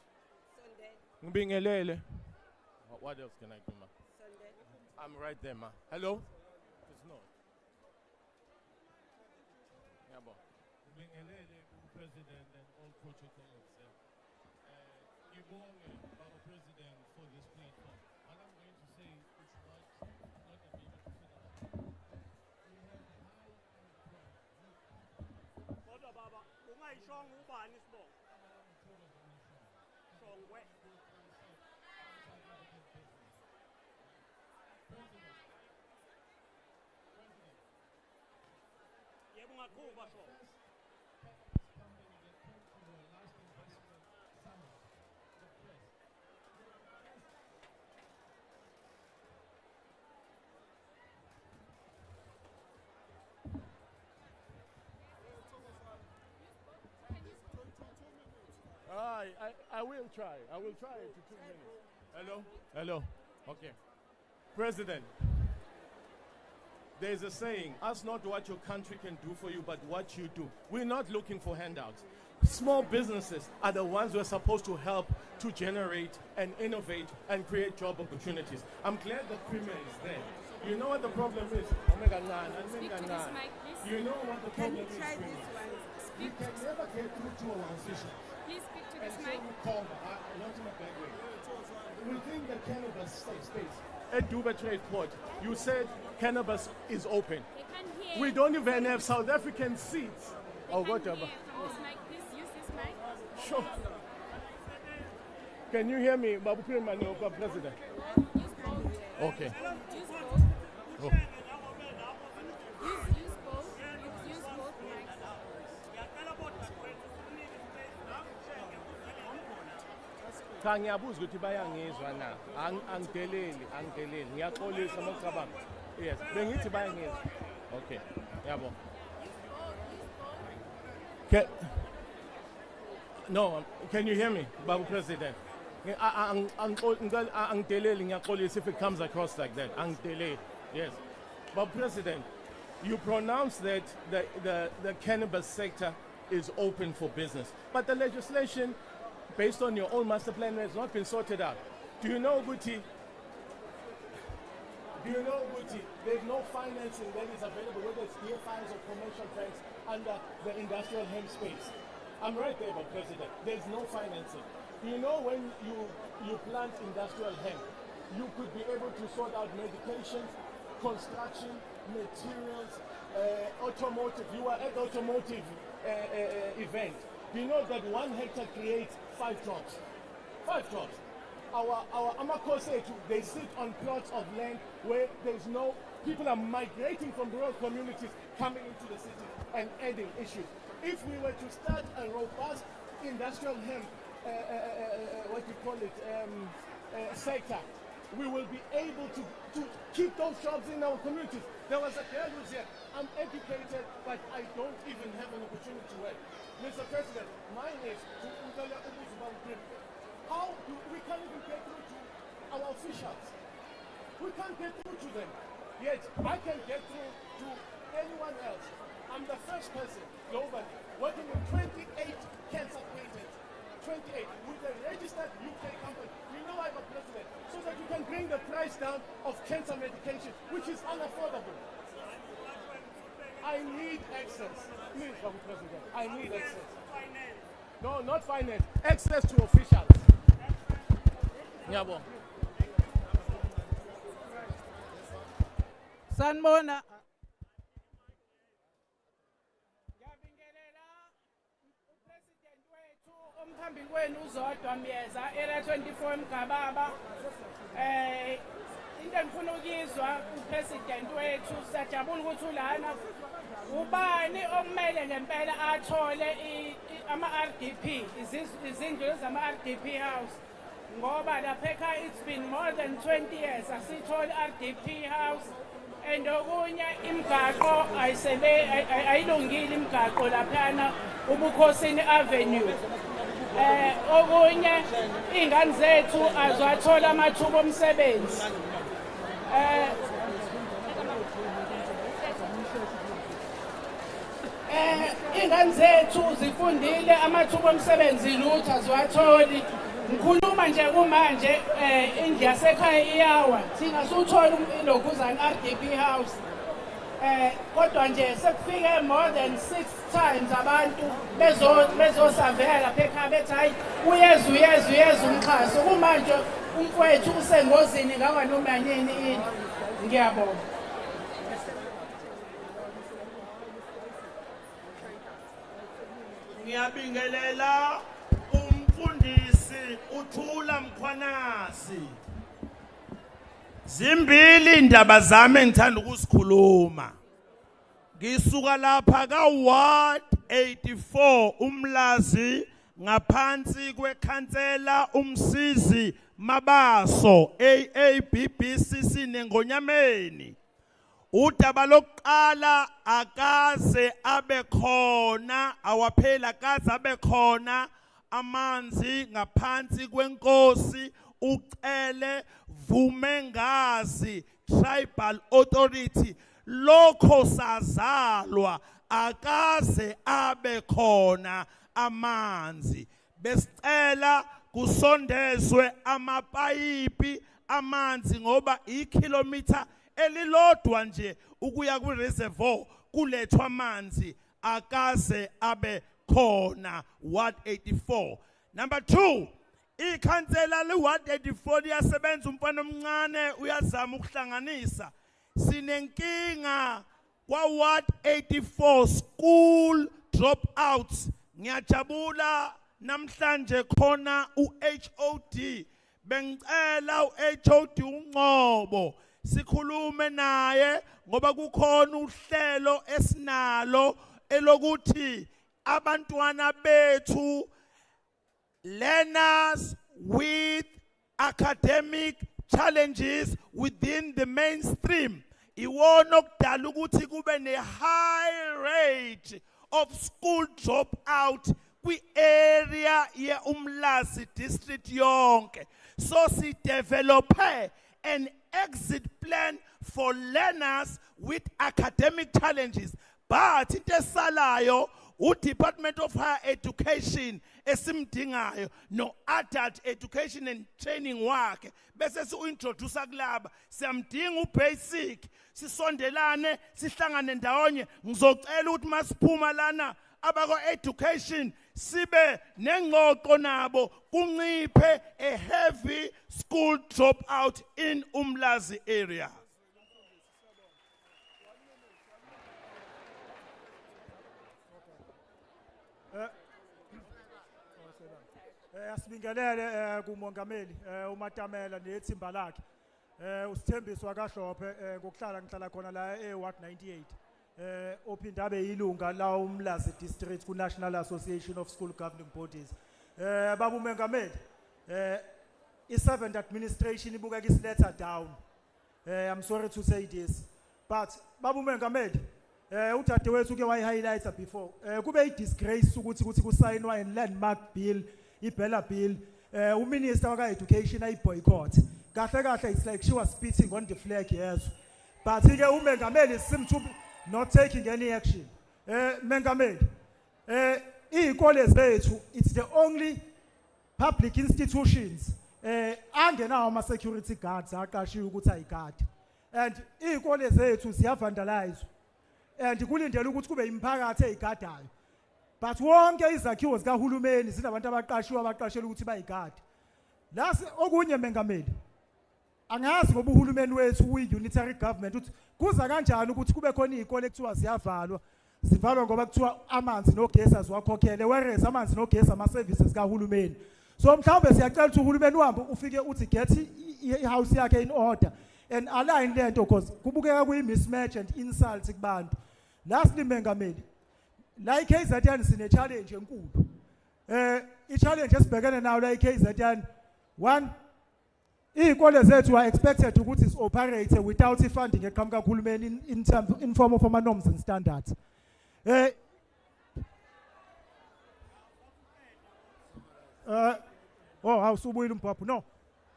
Ngibingelele. What else can I do, ma? I'm right there, ma. Hello? It's no. Yabo. Ngibingelele ku president and all protocol observed. Ngibonge Baba President for this platform. What I'm going to say is not a baby to fill up. Kodwa baba ungayishonga ubani sibongo. Shongwe. Yebo ngaqhuba shongo. I will try. I will try it to 2 minutes. Hello? Hello? Okay. President, there's a saying, ask not what your country can do for you, but what you do. We're not looking for handouts. Small businesses are the ones we're supposed to help to generate and innovate and create job opportunities. I'm glad the Premier is there. You know what the problem is? You know what the problem is? We can never get through to our officials. Please speak to And this so mic. we call them, not in a bad way. Within the cannabis space, at Dubai Trade Port, you said cannabis is open. They can't hear. We don't even have South African seats. Or whatever. This mic, please use this mic. Sure. Can you hear me, Babu President? Okay. Use both. Oh. Use both. Use both mics. Cha ngiyabuza ukuthi bayangizwa na. Angideleli. Ngiyaxolisa mokucabanga. Yes, bengithi bayangizwa. Okay. Yabo. No, can you hear me, Babu President? Angideleli ngiyaxolisa if it comes across like that. Angideleli. Yes. Babu President, you pronounced that the cannabis sector is open for business, but the legislation based on your own master plan has not been sorted out. Do you know, Guti? There's no financing that is available, whether it's DFIs or commercial banks under the industrial hemp space. I'm right there, but President, there's no financing. Do you know when you plant industrial hemp, you could be able to sort out medications, construction, materials, automotive. You were at the automotive event. Do you know that 1 hectare creates 5 jobs? 5 jobs. Our Amakose, they sit on plots of land where there's no, people are migrating from rural communities coming into the city and adding issues. If we were to start a robust industrial hemp, sector, we will be able to keep those jobs in our communities. There was a girl who said, I'm educated, but I don't even have an opportunity to work. Mr. President, mine is how do we can't even get through to our officials? We can't get through to them. Yet I can get through to anyone else. I'm the first person globally working with 28 cancer patients. 28 with a registered UK company. You know I'm a president, so that you can bring the price down of cancer medication, which is unaffordable. I need access. Please, Mr. President, I need access. No, not finance. Access to officials. Nyabo. Sanbona. kwenu uzodwa Myeza area 24 Umgababa. Into engifuna ukuyizwa upresident wethu siyajabula ukuthi ulana. Ubani okumele ngempela athole ama-RDP, izindlu zama-RDP house. Ngoba lapha ekhaya it's been more than 20 years asithole RDP house. And okunye imigaqo ayilungile imigaqo laphana ubukhosini avenue. Okunye ingane zethu azwathola amathuba omsebenzi. Ingane zethu zifundile amathuba omsebenzi lutho azwatholi. Ngikhuluma nje kumanje indlu yasekhaya iyawa singasuthola ilokuzana RDP house. Kodwa nje sekufike more than 6 times abantu bezosavela lapha ekhaya bethi hayi uyeza umxhaso kumanje umfowethu usengozini ngawa noma nini indlu. Ngiyabonga. Ngiyabingelela umfundisi uThula Mkhwanasi. Zimbili indaba zami engithanda ukusikhuluma. Ngisuka lapha ka Ward 84 Umlazi ngaphansi kwekhansela umsizi Mabaso AABBCC neNgonyameni. Udaba lokuqala akaze abe khona awaphela akaze abe khona amanzi ngaphansi kwenkosi ucele Vumengazi Tribal Authority lokho sazalwa akaze abe khona amanzi. Besicela kusondezwe amapayipi amanzi ngoba ikilometer elilodwa nje ukuya ku reservoir kulethwa amanzi akaze abe khona Ward 84. Number 2, ikhansela le Ward 84 liyasebenza umfana omncane uyazama ukuhlanganisa. Sinenkinga kwa Ward 84 school dropouts. Ngiyajabula namhlanje khona uHOD. Bengicela uHOD uNqobo sikhulume naye ngoba kukhona uhlelo esinalo elokuthi abantwana bethu learners with academic challenges within the mainstream iwona okudala ukuthi kube ne high rate of school dropout kwi area ye Umlazi district yonke. So si develop an exit plan for learners with academic challenges. But into esalayo uDepartment of Higher Education esimdingayo no adult education and training wakhe bese siintroduce kulaba siyamdinga ubasic sisondelane sihlangane ndawonye ngizocela ukuthi masiphuma lana abako education sibe nengxoxo nabo kunciphe a heavy school dropout in Umlazi area. Asibingelele kumongameli uMatamela nethimba lakhe. Usithembiso akahlophe ngokuhlala ngihlala khona la eWard 98. Ophinda abe yilunga la Umlazi district ku National Association of School Governing Bodies. Baba umongameli i-7th administration ibuka isiletha down. I'm sorry to say this, but baba umongameli udadewethu ke wayi-highlighter before kube i-disgrace ukuthi kusayinwa in landmark bill i-Bella bill uminister waka-education ayi-boycott kahle it's like she was spitting on the flag yes, but ke umongameli seem to be not taking any action. Mengameli iy'kole zethu it's the only public institutions angenawo ama-security guards aqashiwe ukuthi ayigadi, and iy'kole zethu ziyavandalizwa and kulindele ukuthi kube imiphakathi eyigadayo, but wonke izakhiwo zikahulumeni zinabantu abaqashela ukuthi bayigadi. Lasi okunye mengameli angazi ngoba uhulumeni wethu uyi-unitary government ukuthi kuza kanjani ukuthi kube khona iy'kole ekuthiwa ziyavalwa zivalwa ngoba kuthiwa amanzi nogesi aziwakhokhele, whereas amanzi nogesi ama-services kahulumeni. So mhlawumbe siyacela ukuthi uhulumeni uhambe ufike uthi get i-house yakhe in order and align lento because kubukeka kuyi-mismatch and insult kubantu. Lastly, Mengameli, la i-KZN sine-challenge enkulu. I-challenge esibhekene nayo la i-KZN, one, iy'kole zethu are expected ukuthi is-operate without i-funding eqhamuka kahulumeni in form of ama-norms and standards. Awusubuyile umpapho. No.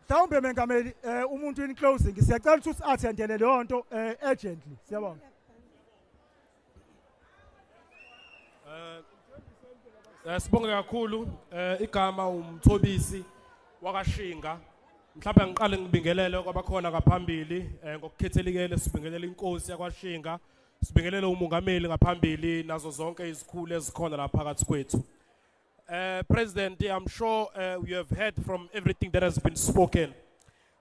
Mhlawumbe Mengameli, umuntu in closing siyacela ukuthi usi-attendele leyo nto urgently. Siyabonga. Sibonge kakhulu, igama umthobisi wakashinga. Mhlawumbe ngiqale ngibingelele kwabakhona ngaphambili ngokukhethelekile, sibingelele inkosi yakwashinga, sibingelele umongameli ngaphambili nazo zonke izikhulu ezikhona lapha phakathi kwethu. President, I'm sure you have heard from everything that has been spoken.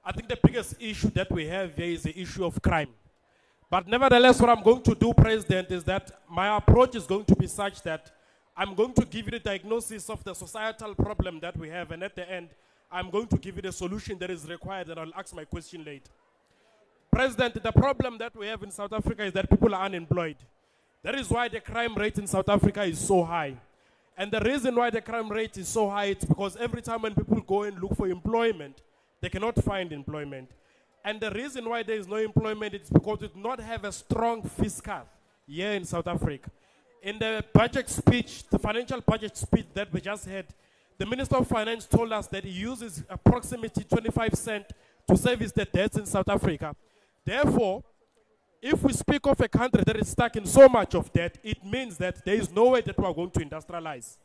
I think the biggest issue that we have here is the issue of crime. But nevertheless, what I'm going to do, President, is that my approach is going to be such that I'm going to give you the diagnosis of the societal problem that we have, and at the end, I'm going to give you the solution that is required, and I'll ask my question later. President, the problem that we have in South Africa is that people are unemployed. That is why the crime rate in South Africa is so high. And the reason why the crime rate is so high is because every time when people go and look for employment, they cannot find employment. And the reason why there is no employment is because we do not have a strong fiscal here in South Africa. In the budget speech, the financial budget speech that we just had, the Minister of Finance told us that he uses approximately 25 cents to service the debts in South Africa. Therefore, if we speak of a country that is stuck in so much of debt, it means that there is no way that we are going to industrialize.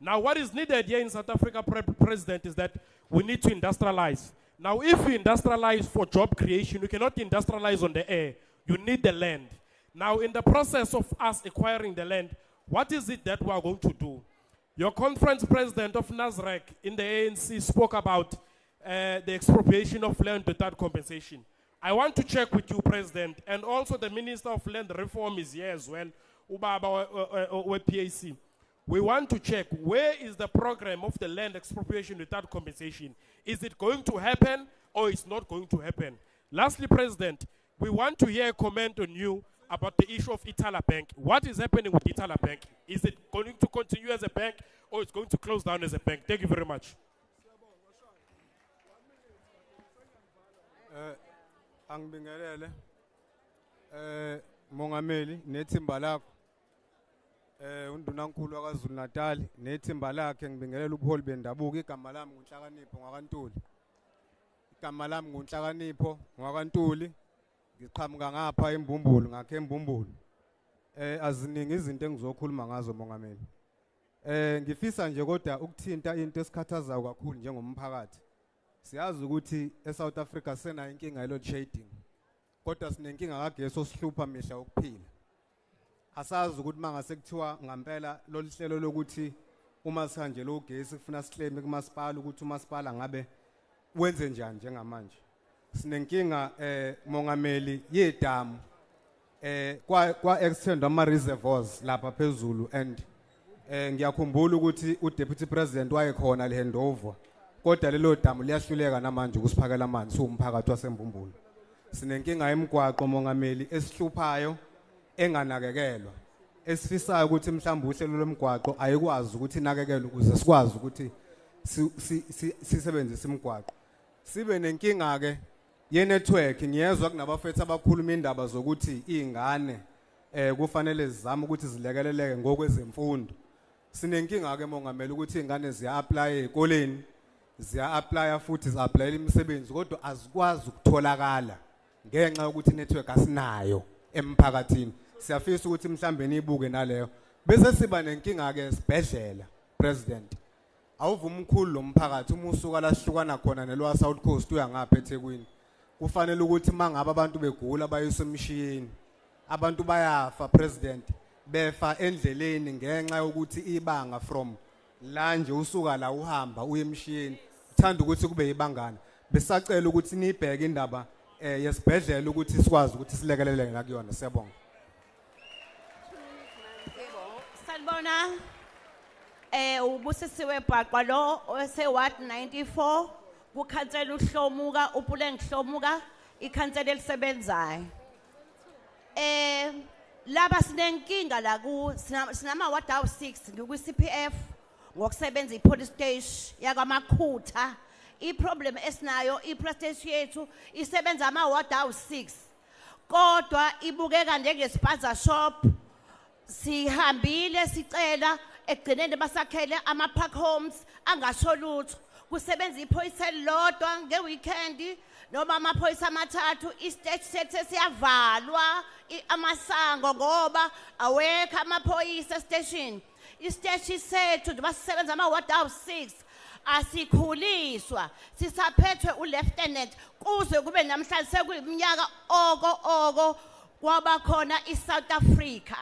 Now, what is needed here in South Africa, President, is that we need to industrialize. Now, if we industrialize for job creation, we cannot industrialize on the air. You need the land. Now, in the process of us acquiring the land, what is it that we are going to do? Your conference president of Nasrec in the ANC spoke about the expropriation of land without compensation. I want to check with you, President, and also the Minister of Land Reform is here as well, Umgababa PAC. We want to check where is the program of the land expropriation without compensation. Is it going to happen or it's not going to happen? Lastly, President, we want to hear a comment on you about the issue of Itala Bank. What is happening with Itala Bank? Is it going to continue as a bank or it's going to close down as a bank? Thank you very much. Angibingelele Mongameli nethimba lakho undunankulu wakwaZulu-Natal nethimba lakhe ngibingelela ubuholi bendabuko. Igama lami nguNhlakanipho ngakwaNtuli. Igama lami nguNhlakanipho ngakwaNtuli. Ngiqhamuka ngapha eMbumbulu, ngakhe eMbumbulu. Aziningi izinto engizokhuluma ngazo Mongameli. Ngifisa nje kodwa ukuthinta into esikhathazayo kakhulu njengomphakathi. Siyazi ukuthi eSouth Africa sena inkinga load shedding. Kodwa sinenkinga kagesi osihlupha mihla ukuphila. Asazi ukuthi mangase kuthiwa ngempela lo hlelo lokuthi uma sihanje lo gesi kufuna siclaim kumasipala ukuthi umasipala ngabe wenze njani njengamanje. Sinenkinga Mongameli yedamu kwa extend ama reservoirs lapha phezulu, and ngiyakhumbula ukuthi uDeputy President wayekhona le handover. Kodwa lelo damu liyahluleka namanje ukusiphakela amanzi umphakathi waseMbumbulu. Sinenkinga emgwaqo Mongameli esihluphayo enganakekelwa. Esifisayo ukuthi mhlawumbe uhlelo lomgwaqo ayikwazi ukuthi inakekelwe ukuze sikwazi ukuthi sisebenzise imigwaqo. Sibe nenkinga ke ye network. Ngiyezwa kunabafethu abakhuluma indaba zokuthi izingane kufanele zizame ukuthi zilekeleleke ngokwezemfundo. Sinenkinga ke Mongameli ukuthi izingane ziya apply ezikoleni, ziya apply futhi zi-applyela imisebenzi kodwa azikwazi ukutholakala ngenxa yokuthi network asinayo emphakathini. Siyafisa ukuthi mhlambe nibuke naleyo. Bese siba nenkinga ke esibhedlela President. Awuvuma umkhulu lo mphakathi uma usuka la sihlukana khona nelwa South Coast uya ngapha eThekwini. Kufanele ukuthi mangaba abantu begula bayiswe emshiyeni. Abantu bayafa President. Befa endleleni ngenxa yokuthi ibanga from la nje usuka la uhamba uye emshiyeni. Thanda ukuthi kube ibangana. Besacela ukuthi nibheke indaba yesibhedlela ukuthi sikwazi ukuthi silekeleleke la kuyona. Siyabonga. Sanibona. Ubusisiwe Bhaqwa lo ose Ward 94 kukhansela uHlomuka uPuleng Hlomuka ikhansela elisebenzayo. Laba sinenkinga la ku sinama ward 6 ngikwi CPF ngokusebenza ipolice station yakamakhutha. Iproblem esinayo iprestation yethu isebenza ama ward 6 kodwa ibukeka njengespaza shop. Sihambile sicela ekugcineni basakhele ama park homes angasho lutho kusebenza iphoyisa elilodwa ngeweekend noma amaphoyisa amathathu istage sethu siyavalwa amasango ngoba awekho amaphoyisa station. Istage sethu basisebenza ama ward 6 asikhuliswa sisaphethwe ulieutenant kuze kube namhlanje sekuyiminyaka oko kwaba khona iSouth Africa.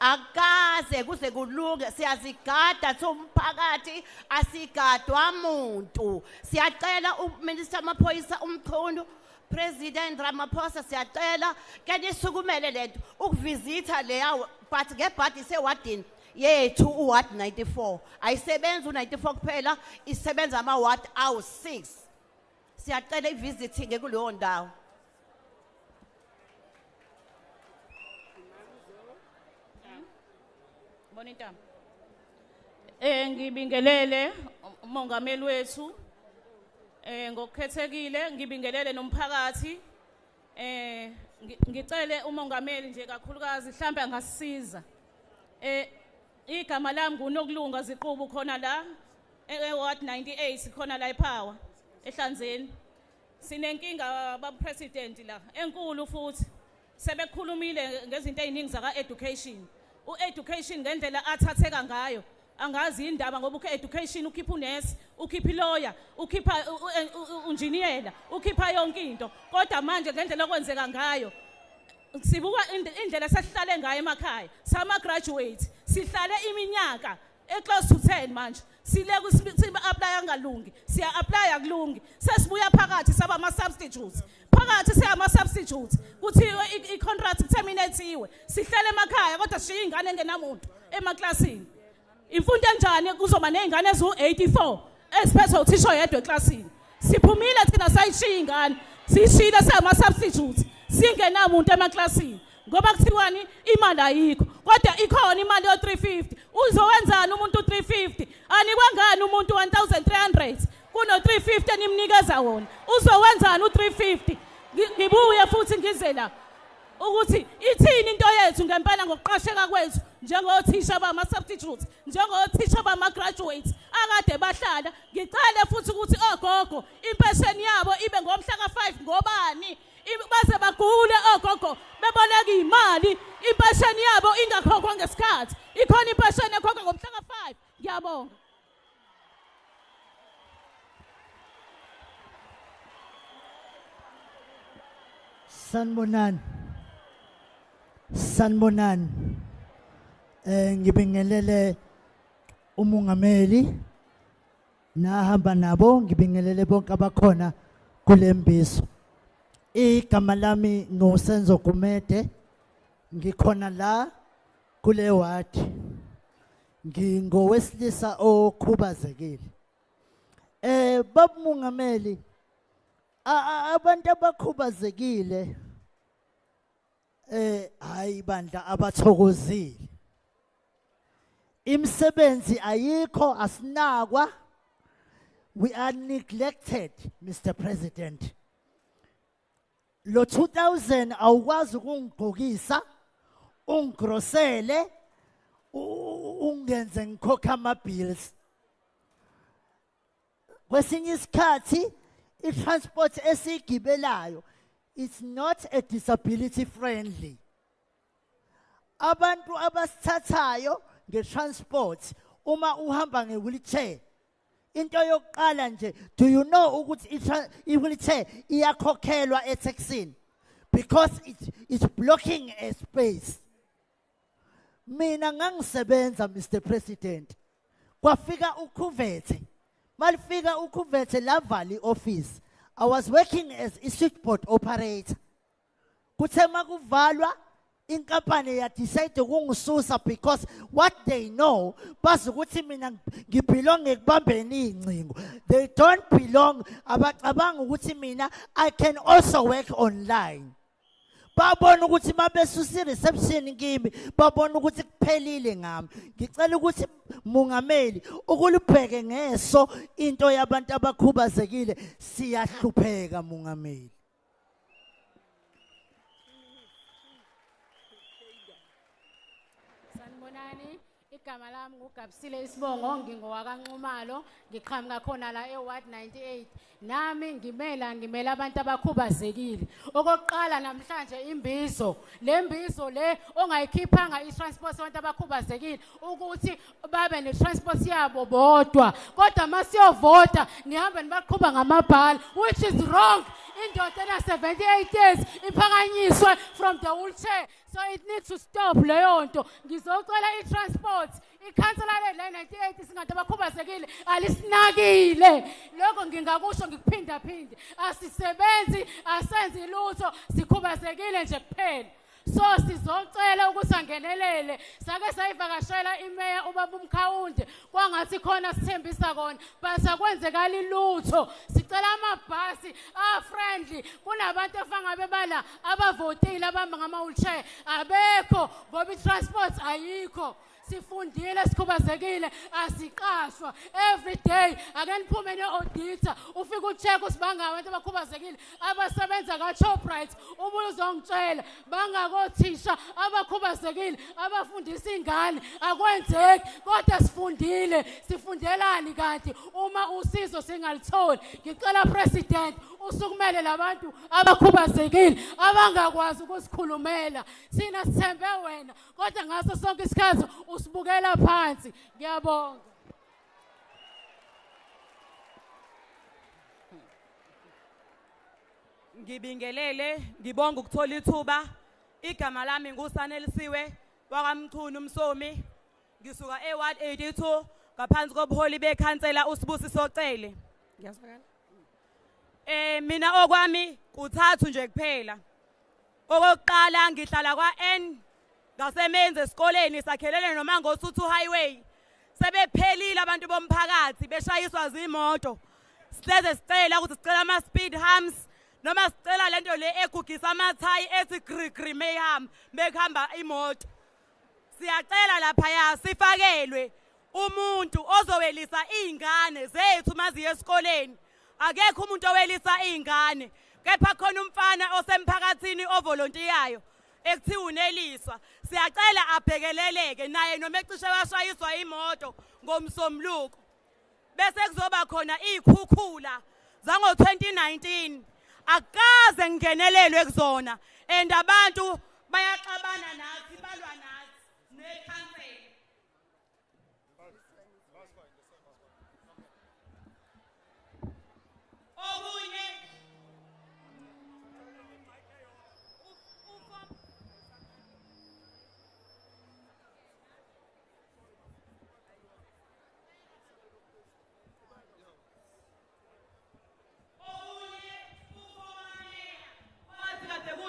Akaze kuze kulunge siyazigada somphakathi asigadwa umuntu. Siyacela uMinister Maphoyisa umkhulu President Ramaphosa siyacela ke nisukumele lento ukuvisitha leya but ngebhadi sewadini yethu uward 94 ayisebenza u94 kuphela isebenza ama ward 6. Siyacela ivisiting kuleyo ndawo. Bonita. Ngibingelele umongameli wethu. Ngokukhethekile ngibingelele nomphakathi. Ngicele umongameli nje kakhulukazi mhlambe angasisiza. Igama lami nguNokulunga Ziqubu khona la eWard 98 khona la ePower eHlanzeni. Sinenkinga baba president la enkulu futhi sebekhulumile ngezinto eziningi zaka education. U-education ngendlela athatheka ngayo angazi indaba ngoba ukhe-education ukhipha unesi ukhipha lawyer ukhipha unjiniyela ukhipha yonke into kodwa manje ngendlela okwenzeka ngayo sibuka indlela sesihlale ngayo emakhaya sama graduate sihlale iminyaka close to 10 manje sileke siba-apply angalungi siya-apply akulungi sesibuya phakathi saba ama-substitutes phakathi siyama-substitutes kuthiwe i-contract terminate-iwe sihlele emakhaya kodwa sishiye ingane engenamuntu emaklasini. Imfundo enjani kuzoba ney'ngane eziwu-84 eziphethwe uthisha oyedwa eklasini. Siphumile thina sayishiya ingane siyishiyile siyama-substitutes singenamuntu emaklasini ngoba kuthiwani imali ayikho kodwa ikhona imali yo-350. Uzowenzani umuntu u-350? Anikwe ngani umuntu 1300 kuno-350 enimnikeza wona? Uzowenzani u-350? Ngibuye futhi ngize la ukuthi ithini into yethu ngempela ngokuqasheka kwethu njengothisha bama-substitutes njengothisha bama-graduates akade bahlala. Ngicele futhi ukuthi ogogo impesheni yabo ibe ngomhla ka-5 ngobani baze bagule ogogo beboleka imali impesheni yabo ingakhokhwa ngesikhathi. Ikhona impesheni ekhokhwa ngomhla ka-5. Ngiyabonga. Sanibonani. Ngibingelele umongameli nahamba nabo ngibingelele bonke abakhona kule Imbizo. Igama lami ngoSenzo Gumede ngikhona la kule ward. Ngingowesilisa okhubazekile. Baba mongameli abantu abakhubazekile hayi bandla abathokozile. Imsebenzi ayikho asinakwa. We are neglected, Mr. President. Lo 2000 awukwazi ukungigqokisa ungigrosele ungenze ngikhokha ama-bills. Kwesinye isikhathi i-transport esiyigibelayo it's not a disability friendly. Abantu abasithathayo nge-transport uma uhamba nge-wheelchair into yokuqala nje do you know ukuthi i-wheelchair iyakhokhelwa etaxini because it's blocking a space. Mina ngangisebenza Mr. President kwafika ukhuvethe malifika ukhuvethe la Valley office. I was working as a switchboard operator. Kuthe makuvalwa inkampani ya decide ukungisusa because what they know bazi ukuthi mina ngibelong ekubambeni ingcingo. They don't belong abacabanga ukuthi mina I can also work online. Babona ukuthi mabesusa reception kimi babona ukuthi kuphelile ngami. Ngicela ukuthi Mongameli ukulibheke ngeso into yabantu abakhubazekile siyahlupheka Mongameli. Sanibonani, igama lami nguGabisile Isibongo, ngingowakaNxumalo, ngiqhamuka khona la eWard 98. Nami ngimela abantu abakhubazekile. Okokuqala namhlanje Imbizo, le Mbizo le ongayikhiphanga i-transport abantu abakhubazekile ukuthi babe ne-transport yabo bodwa. Kodwa masiyovota nihambe nibaqhuba ngamabhala, which is wrong. Indoda ena 78 years iphakanyiswe from the wheelchair. So it needs to stop leyo nto. Ngizocela i-transport ikhansela le 98 singathi abakhubazekile alisinakile. Lokho ngingakusho ngikuphinda phinde. Asisebenzi, asenzi lutho, sikhubazekile nje kuphela. So sizocela ukuthi angenelele. Sake sayivakashela imeya ubaba uMkhawunde kwangathi khona sithembisa kona base kwenzekala ilutho. Sicela amabhasi friendly kunabantu efanga bebala abavotile abamba ngama-wheelchair abekho ngoba i-transport ayikho. Sifundile sikhubazekile asiqashwa every day ake niphume ne-auditor ufike ucheck ukuthi bangabantu abakhubazekile abasebenza ka-Shoprite. Ubuye uzongitshela bangakothisha abakhubazekile abafundisa ingane akwenzeki. Kodwa sifundile, sifundelani kanti uma usizo singalitholi? Ngicela President usukumele labantu abakhubazekile abangakwazi ukusikhulumela. Sina sithembe wena kodwa ngaso sonke isikhathi usibukela phansi. Ngiyabonga. Ngibingelele, ngibonga ukuthola ithuba. Igama lami nguSanelisiwe wakaMchunu Msomi. Ngisuka eWard 82 ngaphansi kobuholi bekhansela uSibusiso Cele. Ngiyazwakala? Mina okwami kuthathu nje kuphela. Okokuqala ngihlala kwaN ngasemenze esikoleni sakhelene noMango Suthu Highway. Sebephelile abantu bomphakathi beshayiswa zimoto. Sileze sicela ukuthi sicela ama speed humps noma sicela lento le egugisa amathayi ethi grigri mayham bekuhamba imoto. Siyacela lapha ya sifakelwe umuntu ozowelisa izingane zethu maziye esikoleni. Akekho umuntu owelisa izingane kepha khona umfana osemphakathini ovolontiyayo ekuthiwa uneliswa. Siyacela abhekeleleke naye noma ecishe washayiswa imoto ngomsombuluko. Bese kuzoba khona izikhukhula zango 2019 akaze ngenelelwe kuzona and abantu bayaxabana nathi balwa nathi nekhansela. Okunye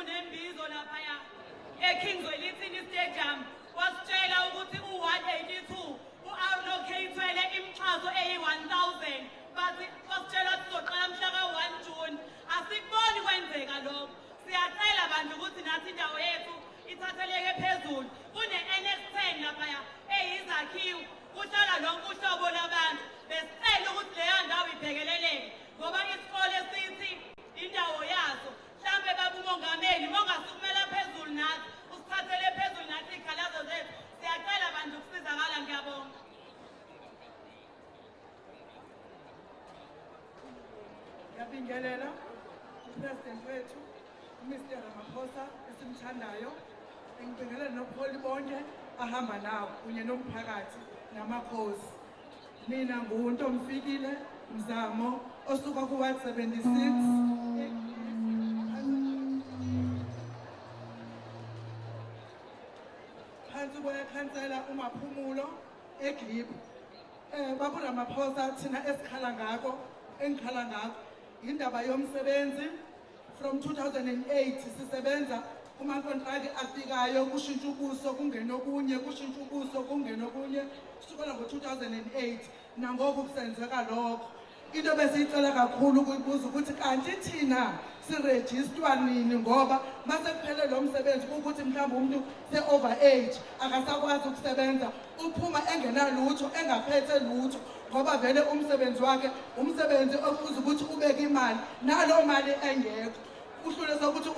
Imbizo laphaya eKingswellithini Stadium wasitshela ukuthi u182 uallocatele imixhaso eyi1000 bathi wasitshela sizoqala mhla ka1 June. Asikuboni kwenzeka lokho. Siyacela bandla ukuthi nathi indawo yethu ithatheleke phezulu. Kune-NS10 laphaya eyizakhiwo kuhlala lonke uhlobo labantu. Besicela ukuthi leyo ndawo ibhekeleleke ngoba isikole sithi indawo yazo. Mhlambe baba uMongameli mongasukumela phezulu nathi usithathele phezulu nathi ikhalazo zethu. Siyacela bandla ukusizakala. Ngiyabonga. Ngiyabingelela uPresident wethu uMr Ramaphosa esimthandayo. Ngibingelela nobuholi bonke ahamba nawo kunye nomphakathi namakhosi. Mina nguNtomfikile Mzamo osuka kuWard 76 phansi kwekhansela uMaphumulo eGlip. Baba Ramaphosa thina esikhala ngako engikhala ngako indaba yomsebenzi. From 2008 sisebenza Kumakontraki afikayo kushintsha ubuso kungena okunye kushintsha ubuso kungena okunye kusukela ngo-2008 nangoku kusenzeka lokho. Into besiyicela kakhulu ukuyibuza ukuthi kanti thina sirejistwa nini ngoba mase kuphele lo msebenzi ukuthi mhlawumbe umuntu se-over age akasakwazi ukusebenza uphuma engenalutho engaphethe lutho ngoba vele umsebenzi wakhe umsebenzi ofuza ukuthi ubeke imali nalo mali engekho. Uhlule sokuthi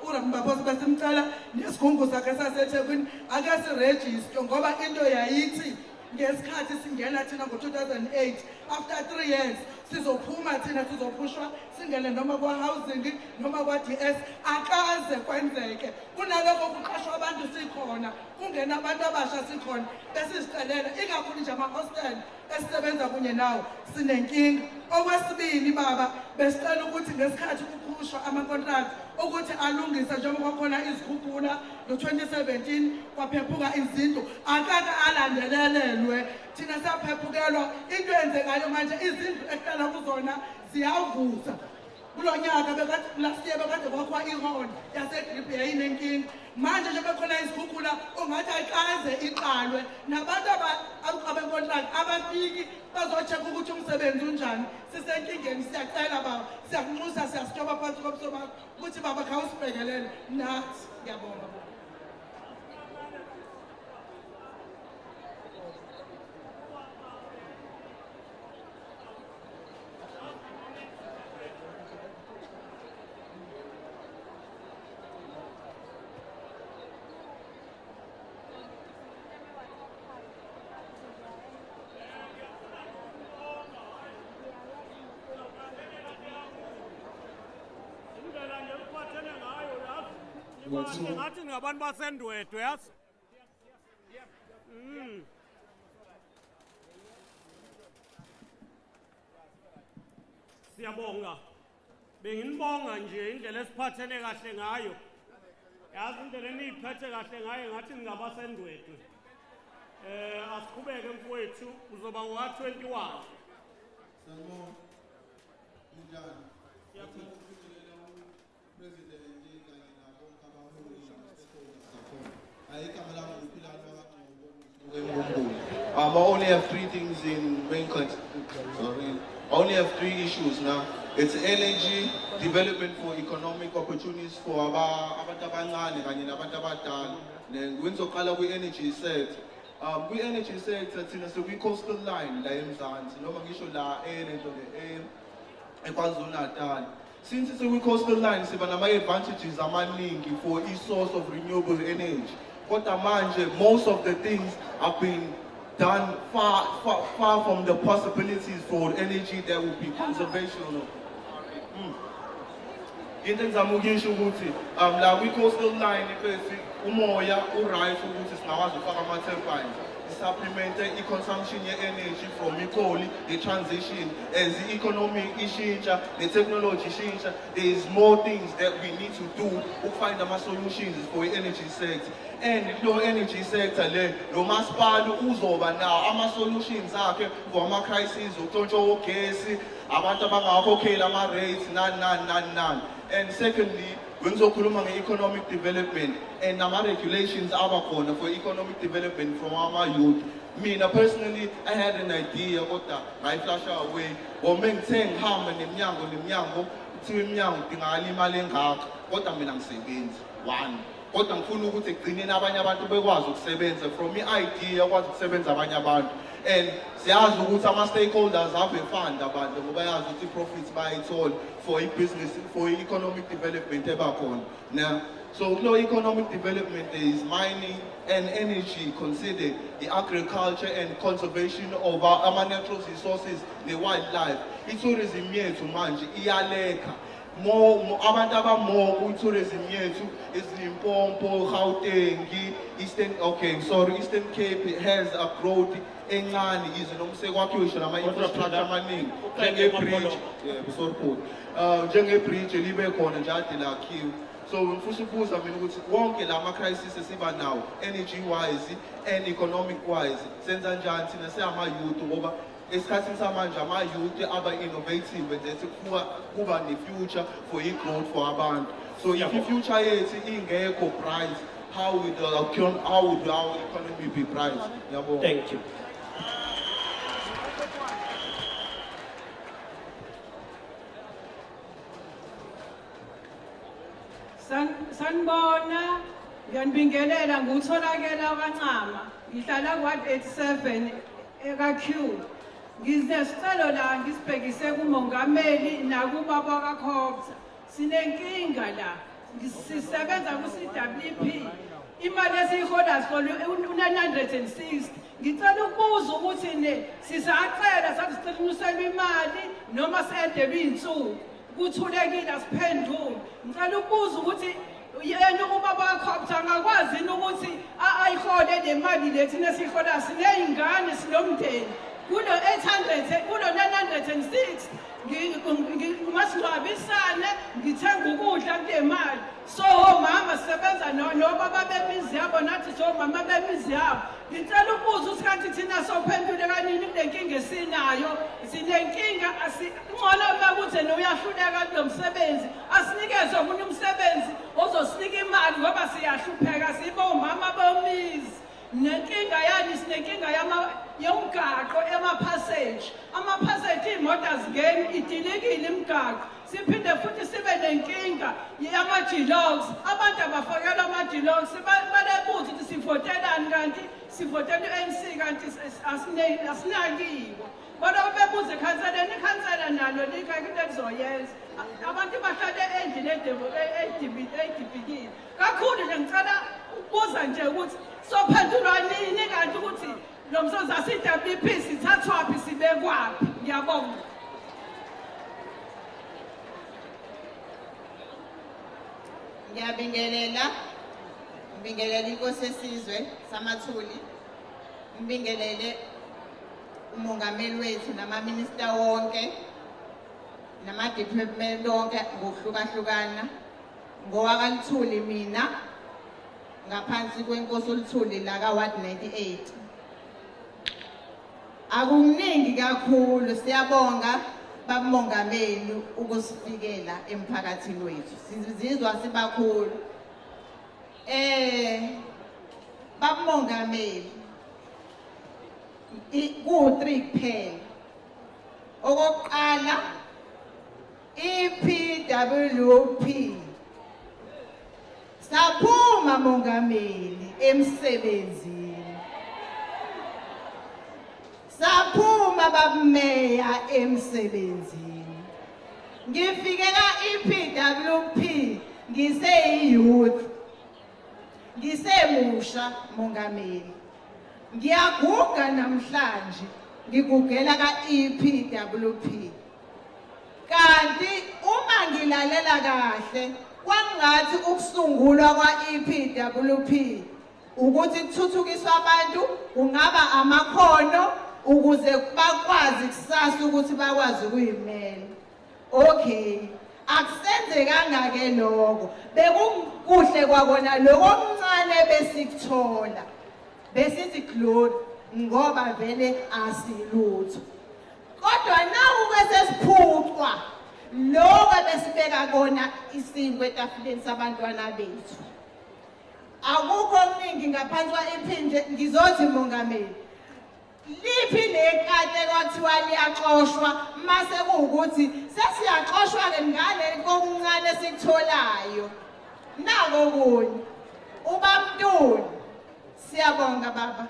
uRamaphosa besimcela nesigungu sakhe saseThekwini ake sirejistwe ngoba into yayithi ngesikhathi singena thina ngo-2008 after 3 years sizophuma thina sizophushwa singene noma kwa-housing noma kwa-DS akaze kwenzeke kunalokho kuqashwa abantu sikhona kungena abantu abasha sikhona besizicelela ikakhulu nje ama-hostel esisebenza kunye nawo sinenkinga. Okwesibili baba besicela ukuthi ngesikhathi kuphushwa ama-contract ukuthi alungise njengoba khona izikhuphula ngo-2017 kwaphephuka izinto akake alandelelelwe thina siyaphephukelwa into eyenzekayo manje izindlu ekuhlala kuzona ziyavuza kulo nyaka last year bekade kwakhwa iholo yasegrip yayinenkinga manje nje bekhona izikhuphula ungathi ayikaze iqalwe nabantu abenkontrakt abafiki bazocheka ukuthi umsebenzi unjani sisenkingeni siyacela baba siyakunxusa siyasithoba phansi kobuso bakho ukuthi baba khawusibhekelele nathi ngiyabonga. Ngathi ngabantu basendwedwe yazi. Siyabonga. Benginibonga nje indlela esiphathene kahle ngayo. Yazi indlela eniphethe kahle ngayo ngathi ningabasendwedwe. Asiqhubeke mfowethu uzoba ngo-21. Sanibona. Njani? Siyabonga. President I only have 3 things in main sorry. I only have 3 issues now. It's energy, development for economic opportunities for abantu abancane kanye nabantu abadala. Ngizoqala kwi-energy sector. Kwi-energy sector thina sikwi-coastal line la eMzansi noma ngisho la eKwaZulu-Natal. Since it's a coastal line, siba nama-advantages amaningi for a source of renewable energy. Kodwa manje, most of the things have been done far from the possibilities for energy that would be conservational. Into engizamukisho ukuthi la kwi-coastal line ifethi umoya u-right ukuthi singakwazi ukufaka ama-turbines. Supplement the consumption of energy from equally the transition as the economy is changing, the technology is changing. There is more things that we need to do to find some solutions for the energy sector. And the energy sector, no masipala uzoba now ama solutions akhe for ama crises utontsho ugesi abantu abangakhokhela ama rates nani. And secondly, when ngizokhuluma nge-economic development and nama-regulations abakhona for economic development from our youth. Mina personally, I had an idea kodwa ngayiflasha away. Wome ngithe ngihamba nemnyango kuthiwa iminyango idingakala imali engaka kodwa mina ngisebenzi 1. Kodwa ngifuna ukuthi ekugcineni abanye abantu bekwazi ukusebenza from i-idea kwazi ukusebenza abanye abantu. And siyazi ukuthi ama-stakeholders have a fund abantu ngoba yazi ukuthi i-profits bayithola for i-business, for economic development ebakhona. Now, so no economic development there is mining and energy considered, the agriculture and conservation of our natural resources, the wildlife. I-tourism yethu manje iyaleka. More abantu abamore ku-tourism yethu is Limpopo, Gauteng, Eastern Cape has a growth encane yize noma sekwakhiwe ngisho nama-infrastructure amaningi njengebridge njengebridge libe khona nje ade lakhiwe. So ngifuna ukubuza mina ukuthi wonke la ma-crisis esiba nawo energy wise and economic wise senza njani thina siyama-youth ngoba esikhathini samanje ama-youth aba-innovative njethi kuba ne-future for i-growth for abantu. So if i-future yethu ingekho bright, how would our economy be bright? Yabonga. Thank you. Sanibona, ngiyanibingelela ngutholakela kancama. Ngihlala ku-Ward 87 eka-Q. Nginesicelo la ngisibhekise kumongameli nakubaba kaKhobza. Sinenkinga la. Sisebenza ku-CWP. Imali esiyihola sikole u-960. Ngicela ukubuza ukuthi sisacela sasicela unyuselwe imali noma sedelwe iy'nsuku. Kuthulekile asiphendule. Ngicela ukubuza ukuthi yena ubaba kaKhobza angakwazi ukuthi ayihole le mali le thina siyihola siney'ngane sinomndeni. Kulo 800 kulo 906 masingcwabisane ngithenga ukudla kule mali. So mama sisebenza nobaba bemizi yabo nathi mama bemizi yabo. Ngicela ukubuza ukuthi kanti thina sophendule kanini kule nkinga esinayo. Sinenkinga ngcono makuthi uyahluleka kulo msebenzi asinikeze omunye umsebenzi ozosinika imali ngoba siyahlupheka sibo umama bomizi. Nenkinga yani sinenkinga yomgaqo emapassage. Amapassage imoto azingeni idilikile imigaqo. Siphinde futhi sibe nenkinga yama-G-logs. Abantu abafakelwa ama-G-logs balebuza ukuthi sivotelani kanti sivotela u-ANC kanti asinakiwe. Kodwa bebuza ikhansela nalo likho into elizoyenza. Abantu bahlale endlini edibikile. Kakhulu nje ngicela ukubuza nje ukuthi sophendulwa nini kanti ukuthi lo msebenzi asi-WP sithathwaphi sibekwaphi. Ngiyabonga. Ngiyabingelela inkosi yesizwe samathuli, ngibingelele umongameli wethu namaminista wonke nama-department wonke ngokuhlukahlukana. NgowakaLuthuli mina ngaphansi kwenkosi uLuthuli la ka-Ward 98. Akuningi kakhulu, siyabonga bamongameli ukusifikela emphakathini wethu. Sizizwa sibakhulu. Bamongameli ku-3 kuphela. Okokuqala i-PWP saphuma mongameli emsebenzini. Saphuma babumeya emsebenzini. Ngifike ka-EPWP ngiseyiyouth. Ngisemusha mongameli. Ngiyaguga namhlanje ngigugela ka-EPWP. Kanti uma ngilalela kahle kwangathi ukusungulwa kwa-EPWP ukuthi kuthuthukiswe abantu kungaba amakhono ukuze bakwazi kusasa ukuthi bakwazi ukuyimela. Okay, akusenzekanga ke lokho. Bekukuhle kwakona lokho okuncane besikuthola. Besithi glory ngoba vele asilutho. Kodwa nawu kwesesiphucwa lokho besibeka kona isinkwe etafuleni sabantwana bethu. Akukho okuningi ngaphansi kwa-iphinje ngizothi mongameli. Liphi lekade kwathiwa liyaxoshwa mase kuwukuthi sesiyaxoshwa-ke ngale kokuncane esikutholayo. Nako kunye. UBaMntuli siyabonga baba.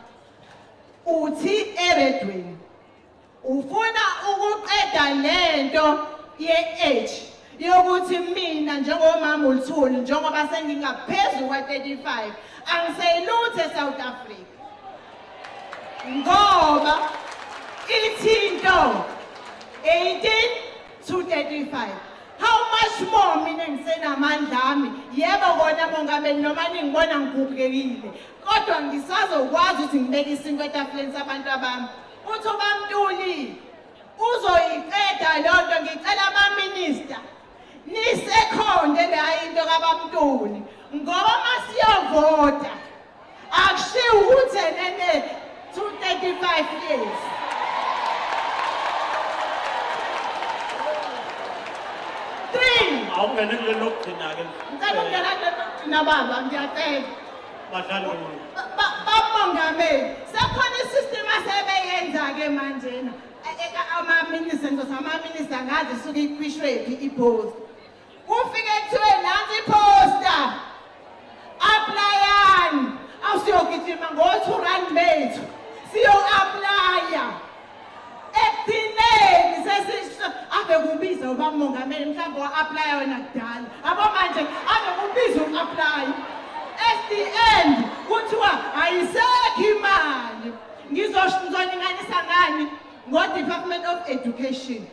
Uthi eredweni ufuna ukuqeda lento ye-age yokuthi mina njengomama uLuthuli njengoba sengingaphezu kwa-35 angiseyilutho eSouth Africa. Ngoba ithinto 18 to 35. How much more mina ngisenamandla ami? Yebo kona mongameli noma ningibona ngigugekile. Kodwa ngisazokwazi ukuthi ngibeke isinkwe etafuleni sabantu abami. Uthi uBaMntuli uzoyiqeda lonto. Ngicela ama-minister nisekhonde la into kaBaMntuli ngoba masiyovota akushiwo ukuthi nene to 35 years. 3. Awungene kule lokugcina ke. Ngicela ungena lokugcina baba ngiyacela. Badlali Bamongameli, sekhona isystem asebeyenza ke manje na. Ama-minister ama-minister ngazi suke ikhwishwe phi ipost. Kufike kuthiwe nansi iposta. Applyan. Awusiyogijima ngo-2 bethu. Siyo-applya. Ekugcineni sesisho ave kubiza ubamongameli mhlawumbe wa-applya wena kudala. Abo manje ave kubiza uku-applya. At the end, kuthiwa ayisekho imali. Ngizolinganisa ngani ngo-Department of Education.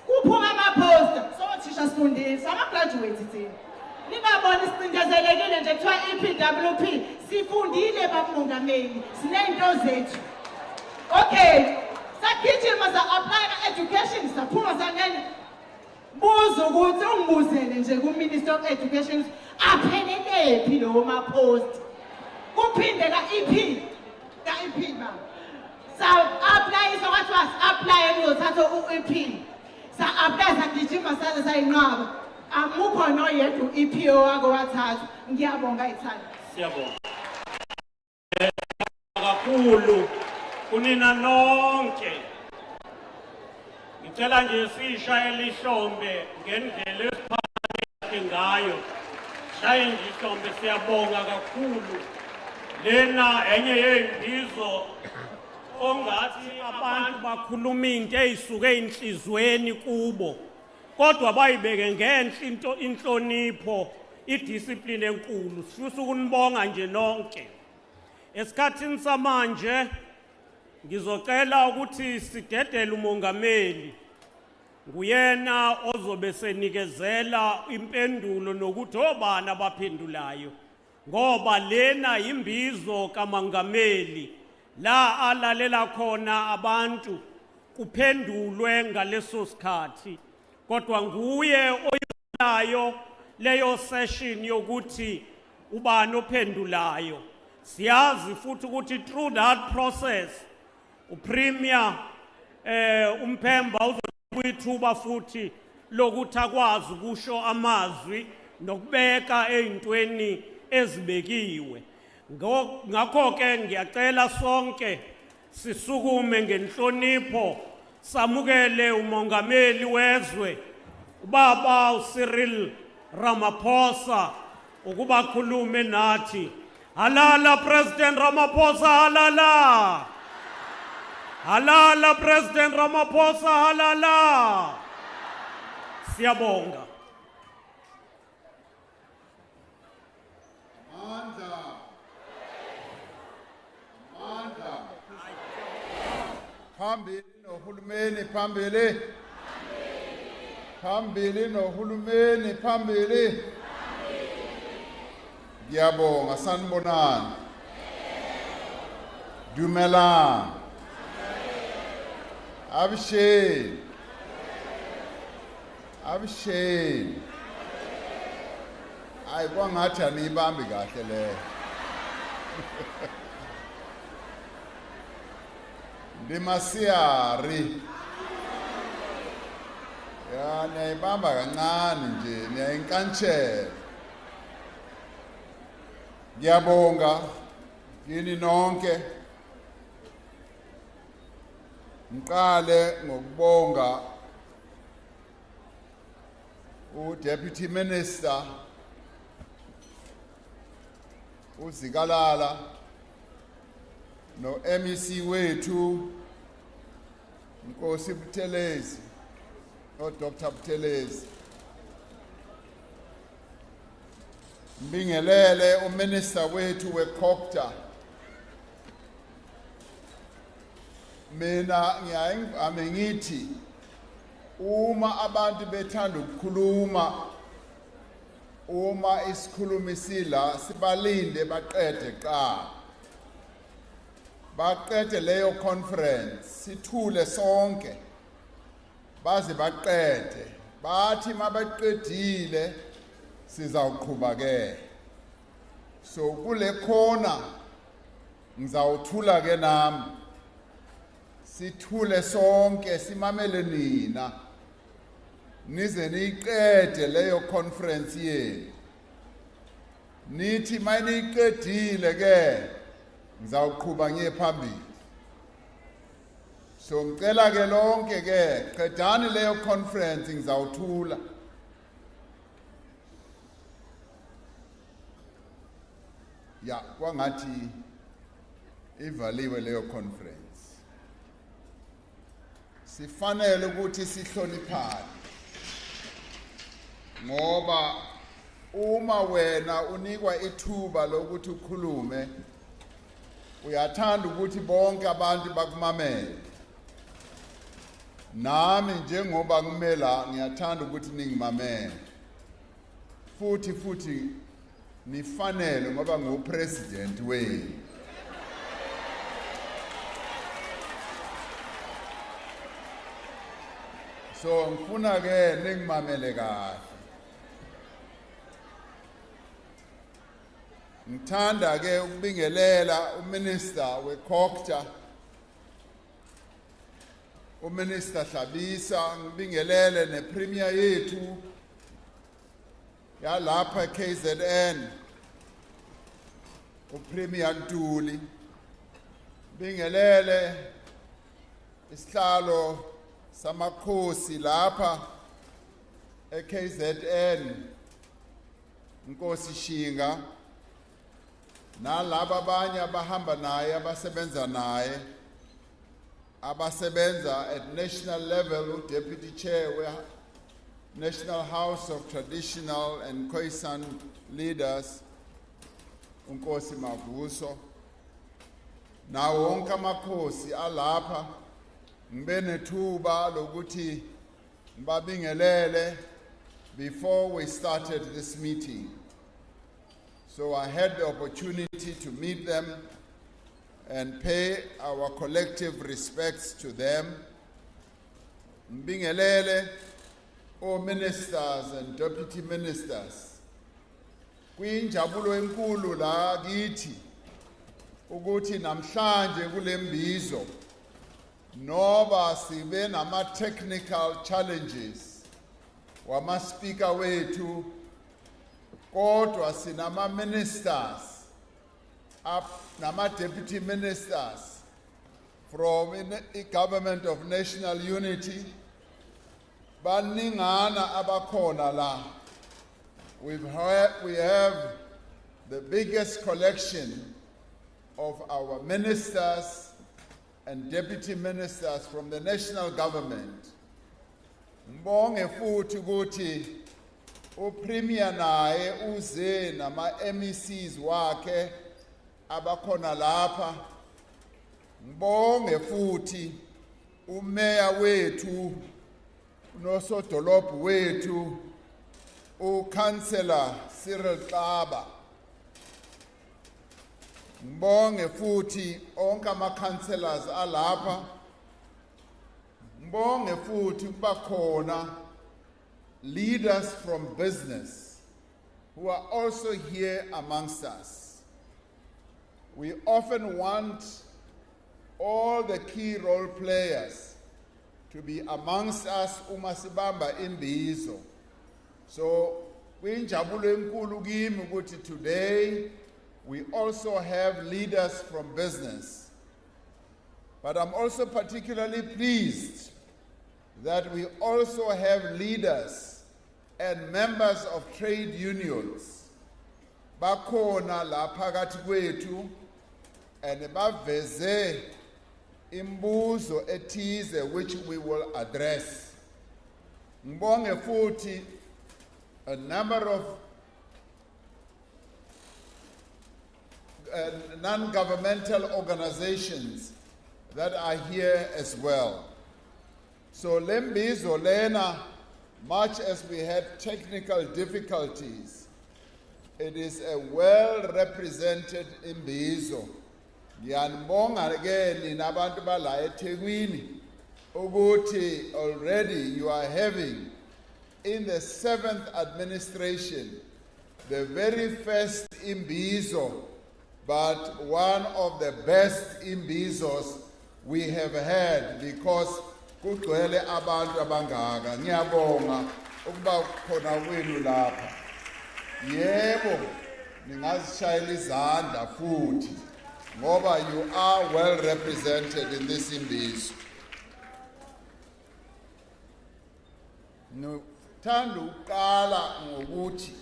Kuphuma ama-poster, sothisha sifundisi, ama-graduate thina. Ningaboni sicindezelekile nje kuthiwa i-PWP, sifundile bamongameli, siney'nto zethu. Okay, sagijima sa-apply education, saphuma sangena. Buza ukuthi ungibuzele nje ku-Minister of Education, aphelele phi lowo ma-post. Kuphinde ka-EP baba. Sa-apply, kwathiwa si-apply kuzothatha u-EP. Sa-apply sagijima saze sayinqaba. Amukho noyedwa u-EP owake wathatha. Ngiyabonga ithanda. Siyabonga. Kakhulu kunina nonke. Ngicela nje sishayele ihlombe ngendlela esiphakathi ngayo. Shaye nje ihlombe siyabonga kakhulu. Lena enye yezimbizo ongathi abantu bakhuluma into ezisuke inhlizweni kubo. Kodwa bayibeke ngenhla inhlonipho, idiscipline enkulu. Sifisa ukunibonga nje nonke. Esikhathini samanje ngizocela ukuthi sidedele umongameli. Nguyena ozobe senikezela impendulo nokuthi obani abaphendulayo. Ngoba lena imbizo kamongameli la alalela khona abantu kuphendulwe ngaleso sikhathi. Kodwa nguye oyolayo leyo session yokuthi ubani ophendulayo. Siyazi futhi ukuthi through that process uPremier uMphemba uzokuyithuba futhi lokuthi akwazi ukusho amazwi nokubeka ezintweni ezibekiwe. Ngakho ke ngiyacela sonke sisukume ngenhlonipho samukele umongameli wezwe ubaba uCyril Ramaphosa ukuba khulume nathi. Halala President Ramaphosa, halala. Halala President Ramaphosa, halala. Siyabonga. Phambili nohulumeni phambili. Phambili nohulumeni phambili. Ngiyabonga sanibonani. Dumelang. Absheni. Absheni. Hayi kwangathi aniyibambi kahle le. Ndimasiyari. Ya niyayibamba kancane nje, niyayinkantshela. Ngiyabonga kini nonke. Ngiqale ngokubonga uDeputy Minister uZikalala no-MEC wethu Nkosi Buthelezi no-Dr. Buthelezi. Mbingelele uMinister wethu weCopter. Mina ngiyayingame ngithi uma abantu bethanda ukukhuluma, uma isikhulumi sila sibalinde baqede qala. Baqede leyo conference sithule sonke baze baqede. Bathi mabaqedile sizawuqhubeka ke. So kule khona ngizawuthula ke nami. Sithule sonke simamele nina. nize niyiqede leyo conference yenu. Nithi mayiniqedile ke ngizawuqhubha ngiye phambili. So ngicela ke lonke ke qedani leyo conference ngizawuthula. Ya kwangathi ivaliwe leyo conference. Sifanele ukuthi sihloniphane. Ngoba uma wena unikwa ithuba lokuthi ukhulume uyathanda ukuthi bonke abantu bakumamele. Nami njengoba ngimela ngiyathanda ukuthi ningimamele. Futhi nifanele ngoba ngupresident wenu. So ngifuna ke ningimamele kahle. Ngithanda ke ukubingelela uminister weCocta, uminister Hlabisa, ngibingelele nepremier yethu yalapha KZN, upremier Ntuli, bingelele isihlalo samakhosi lapha eKZN, Nkosi Shinga, nalabo abanye abahamba naye abasebenza naye, abasebenza at national level, deputy chair we National House of Traditional and Khoisan Leaders, Nkosi Mavuso, na wonke amakhosi alapha ngibe nethuba lokuthi ngibabingelele before we started this meeting. So I had the opportunity to meet them and pay our collective respects to them. Mbingelele, all ministers and deputy ministers. Kuyinjabulo enkulu la kithi ukuthi namhlanje kule Imbizo noba sibe nama technical challenges wama speaker wethu kodwa sinama ministers nama deputy ministers from the Government of National Unity baningana abakhona la. We have the biggest collection of our ministers and deputy ministers from the national government. Mbonge futhi ukuthi upremier naye uze nama MECs wakhe abakhona lapha. Mbonge futhi umeya wethu nosodolophu wethu uCouncillor Cyril Xaba. Mbonge futhi onke ama-councillors alapha. Mbonge futhi bakhona leaders from business who are also here amongst us. We often want all the key role players to be amongst us uma sibamba Imbizo. So kuyinjabulo enkulu kimi ukuthi today we also have leaders from business. But I'm also particularly pleased that we also have leaders and members of trade unions bakhona la phakathi kwethu and baveze imbuzo ethize which we will address. Ngibonge futhi a number of non-governmental organizations that are here as well. So Imbizo lena, much as we had technical difficulties, it is a well-represented Imbizo. Ngiyanibonga ke nina abantu bala eThekwini ukuthi already you are having in the 7th administration the very first Imbizo, but one of the best Imbizos we have had, because kugcwele abantu abangaka. Ngiyabonga ukuba khona kwenu lapha. Yebo, ningazishayela izandla futhi ngoba you are well represented in this Imbizo. Ngithanda uqala ngokuthi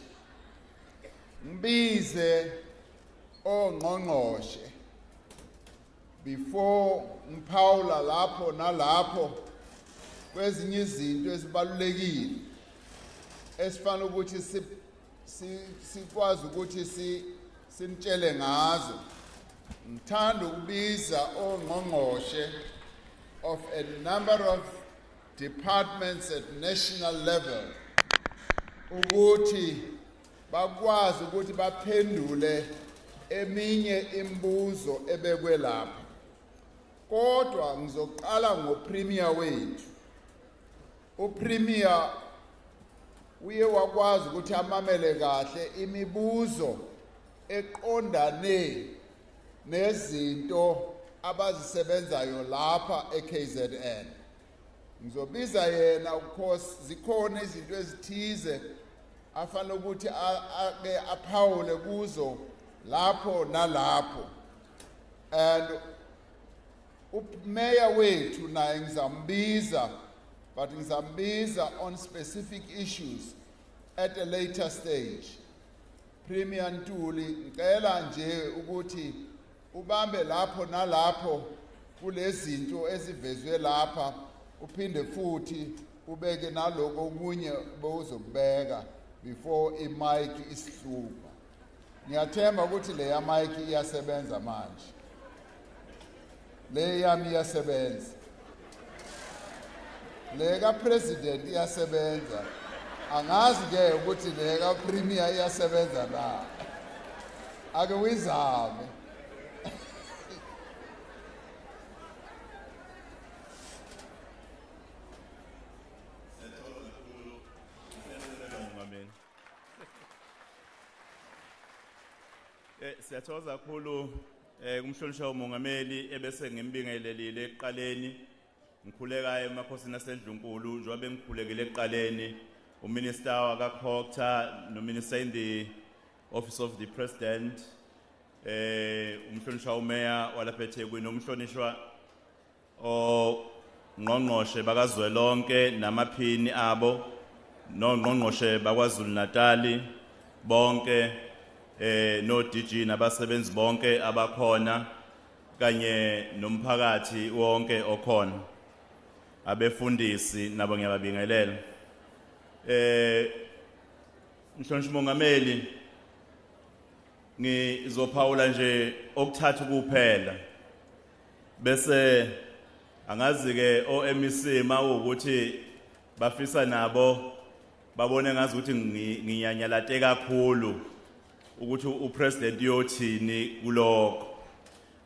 ngibize ongqongqoshe before ngiphawula lapho nalapho kwezinye izinto ezibalulekile esifana ukuthi sikwazi ukuthi sinitshele ngazo. Ngithanda ukubiza ongqongqoshe of a number of departments at national level ukuthi bakwazi ukuthi baphendule eminye imibuzo ebekwe lapha. Kodwa ngizoqala ngopremier wethu. Upremier uye wakwazi ukuthi amamele kahle imibuzo eqondane nezinto abazisebenzayo lapha eKZN. Ngizobiza yena, of course zikhona izinto ezithize afanele ukuthi ake aphawule kuzo lapho nalapho. And umeya wethu naye ngizambiza, but ngizambiza on specific issues at a later stage. Premier Ntuli, ngicela nje ukuthi ubambe lapho nalapho kulezinto ezivezwe lapha, uphinde futhi ubeke naloko okunye bowuzokubeka before i-mic isihlupha. Ngiyathemba ukuthi le ya mic iyasebenza manje. Le yami iyasebenza. Le ka president iyasebenza. Angazi ke ukuthi le ka premier iyasebenza na. Ake uyizame. Siyathokoza kakhulu kumhlonishwa umongameli ebese ngimbingelelile ekuqaleni ngikhulekayo emakhosini asedlunkulu njengoba ngikhulekile ekuqaleni uminister wakaKhokta nominister in the office of the president umhlonishwa umeya walapha eThekwini umhlonishwa ongqongqoshe bakazwelonke namaphini abo nongqongqoshe bakwaZulu-Natal bonke no DG nabasebenzi bonke abakhona kanye nomphakathi wonke okhona abefundisi nabo ngiyababingelela. Mhlonishwa umongameli, ngizophawula nje okuthatha kuphela bese angazi ke oMEC mawukuthi bafisa nabo babone ngazi ukuthi ngiyanyalate kakhulu ukuthi upresident yothini kuloko.